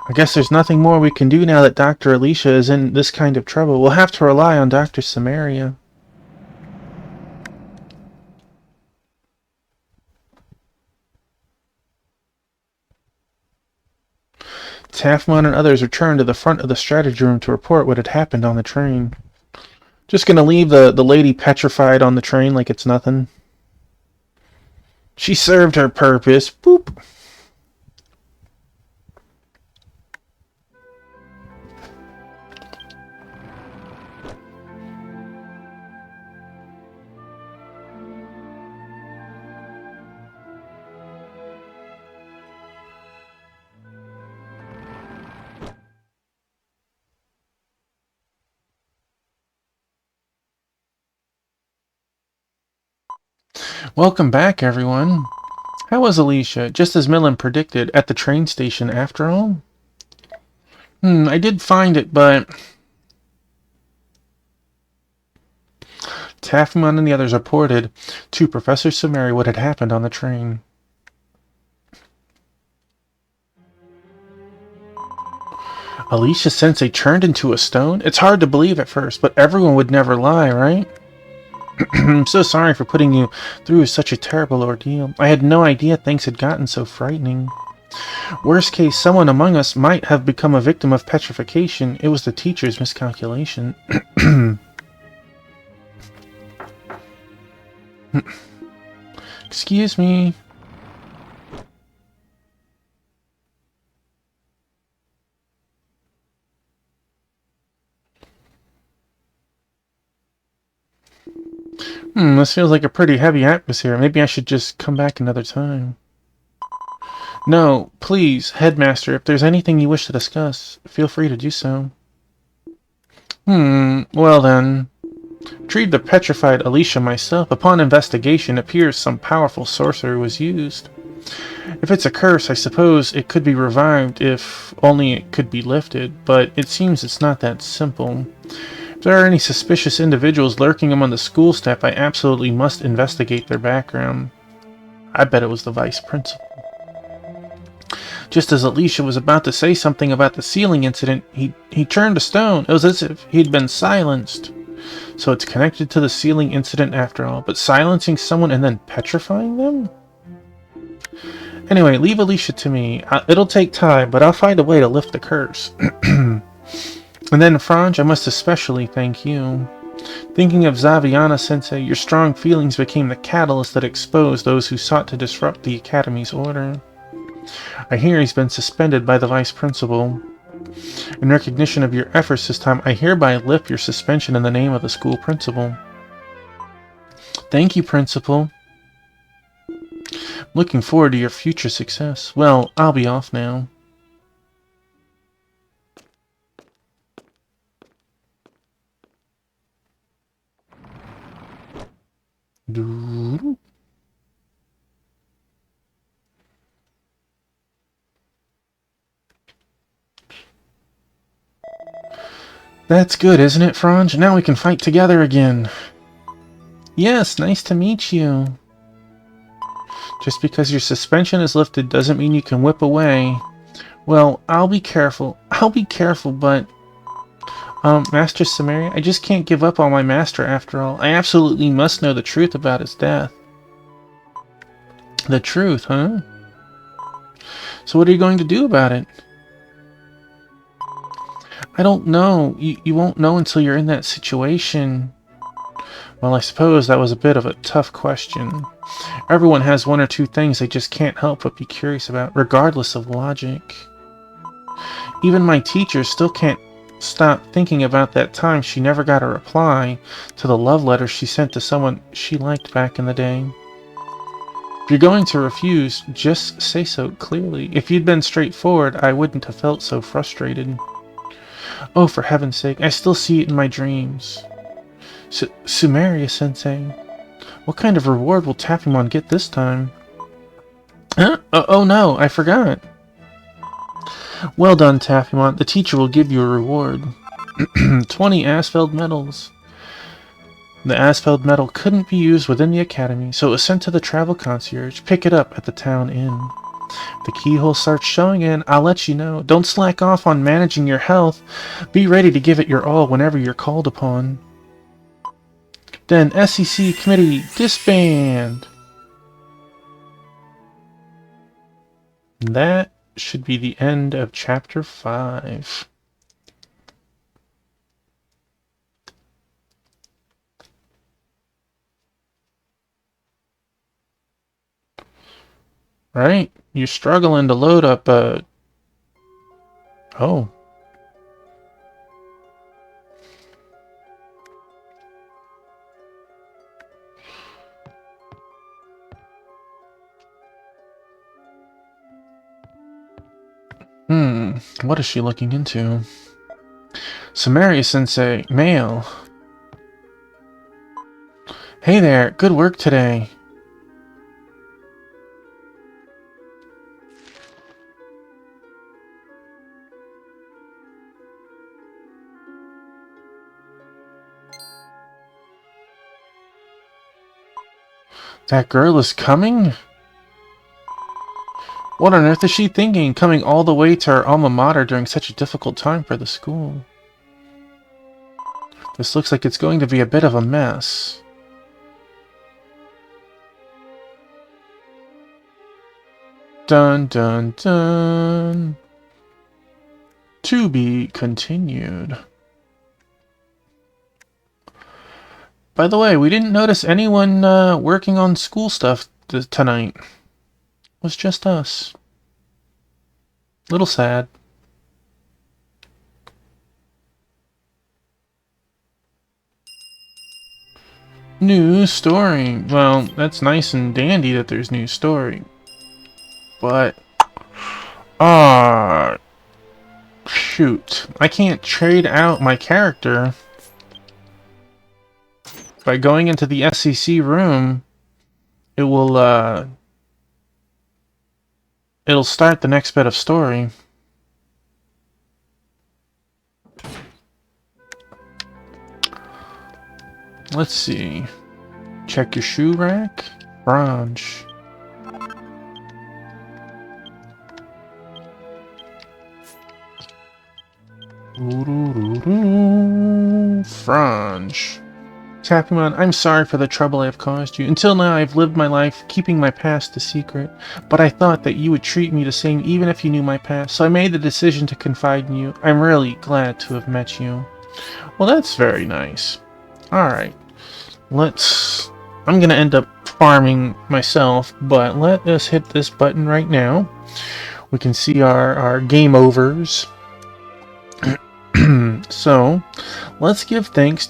I guess there's nothing more we can do now that Dr. Alicia is in this kind of trouble. We'll have to rely on Dr. Samaria. Taffmon and others returned to the front of the strategy room to report what had happened on the train. Just gonna leave the lady petrified on the train like it's nothing. She served her purpose. Boop. Welcome back, everyone. How was Alicia? Just as Millen predicted, at the train station after all? I did find it, but... Taffman and the others reported to Professor Sumeri what had happened on the train. Alicia Sensei turned into a stone? It's hard to believe at first, but everyone would never lie, right? I'm so sorry for putting you through such a terrible ordeal. I had no idea things had gotten so frightening. Worst case, someone among us might have become a victim of petrification. It was the teacher's miscalculation. Excuse me. This feels like a pretty heavy atmosphere. Maybe I should just come back another time. No, please, Headmaster, if there's anything you wish to discuss, feel free to do so. Well then. Treated the petrified Alicia myself. Upon investigation, it appears some powerful sorcery was used. If it's a curse, I suppose it could be revived if only it could be lifted, but it seems it's not that simple. If there are any suspicious individuals lurking among the school staff, I absolutely must investigate their background. I bet it was the vice principal. Just as Alicia was about to say something about the ceiling incident, he turned to stone. It was as if he'd been silenced. So it's connected to the ceiling incident after all, but silencing someone and then petrifying them? Anyway, leave Alicia to me. It'll take time, but I'll find a way to lift the curse. And then, Franj, I must especially thank you. Thinking of Zaviana-sensei, your strong feelings became the catalyst that exposed those who sought to disrupt the Academy's order. I hear he's been suspended by the Vice Principal. In recognition of your efforts this time, I hereby lift your suspension in the name of the school principal. Thank you, Principal. Looking forward to your future success. Well, I'll be off now. That's good, isn't it, Franz? Now we can fight together again. Yes, nice to meet you. Just because your suspension is lifted doesn't mean you can whip away. Well, I'll be careful. But... Master Samaria, I just can't give up on my master after all. I absolutely must know the truth about his death. The truth, huh? So what are you going to do about it? I don't know. You won't know until you're in that situation. Well, I suppose that was a bit of a tough question. Everyone has one or two things they just can't help but be curious about, regardless of logic. Even my teacher still can't stop thinking about that time she never got a reply to the love letter she sent to someone she liked back in the day. If you're going to refuse, just say so clearly. If you'd been straightforward, I wouldn't have felt so frustrated. Oh, for heaven's sake, I still see it in my dreams. Sumeria-sensei, what kind of reward will Taffymon get this time? Huh? Oh no, I forgot. Well done, Taffymon. The teacher will give you a reward. 20 Asfeld medals. The Asfeld medal couldn't be used within the academy, so it was sent to the travel concierge. Pick it up at the town inn. If the keyhole starts showing in, I'll let you know. Don't slack off on managing your health. Be ready to give it your all whenever you're called upon. Then SEC committee disband. That should be the end of chapter 5. Right? You're struggling to load up oh. What is she looking into? Samaria-sensei, mail. Hey there, good work today. That girl is coming? What on earth is she thinking, coming all the way to her alma mater during such a difficult time for the school? This looks like it's going to be a bit of a mess. Dun dun dun. To be continued. By the way, we didn't notice anyone working on school stuff tonight. It was just us. Little sad. New story. Well, that's nice and dandy that there's new story. But... shoot. I can't trade out my character. By going into the SEC room, it will, it'll start the next bit of story. Let's see. Check your shoe rack. Bronze. Frange. Taffymon, I'm sorry for the trouble I have caused you. Until now, I've lived my life keeping my past a secret, but I thought that you would treat me the same even if you knew my past, so I made the decision to confide in you. I'm really glad to have met you. Well, that's very nice. Alright. I'm gonna end up farming myself, but let us hit this button right now. We can see our game overs. So, let's give thanks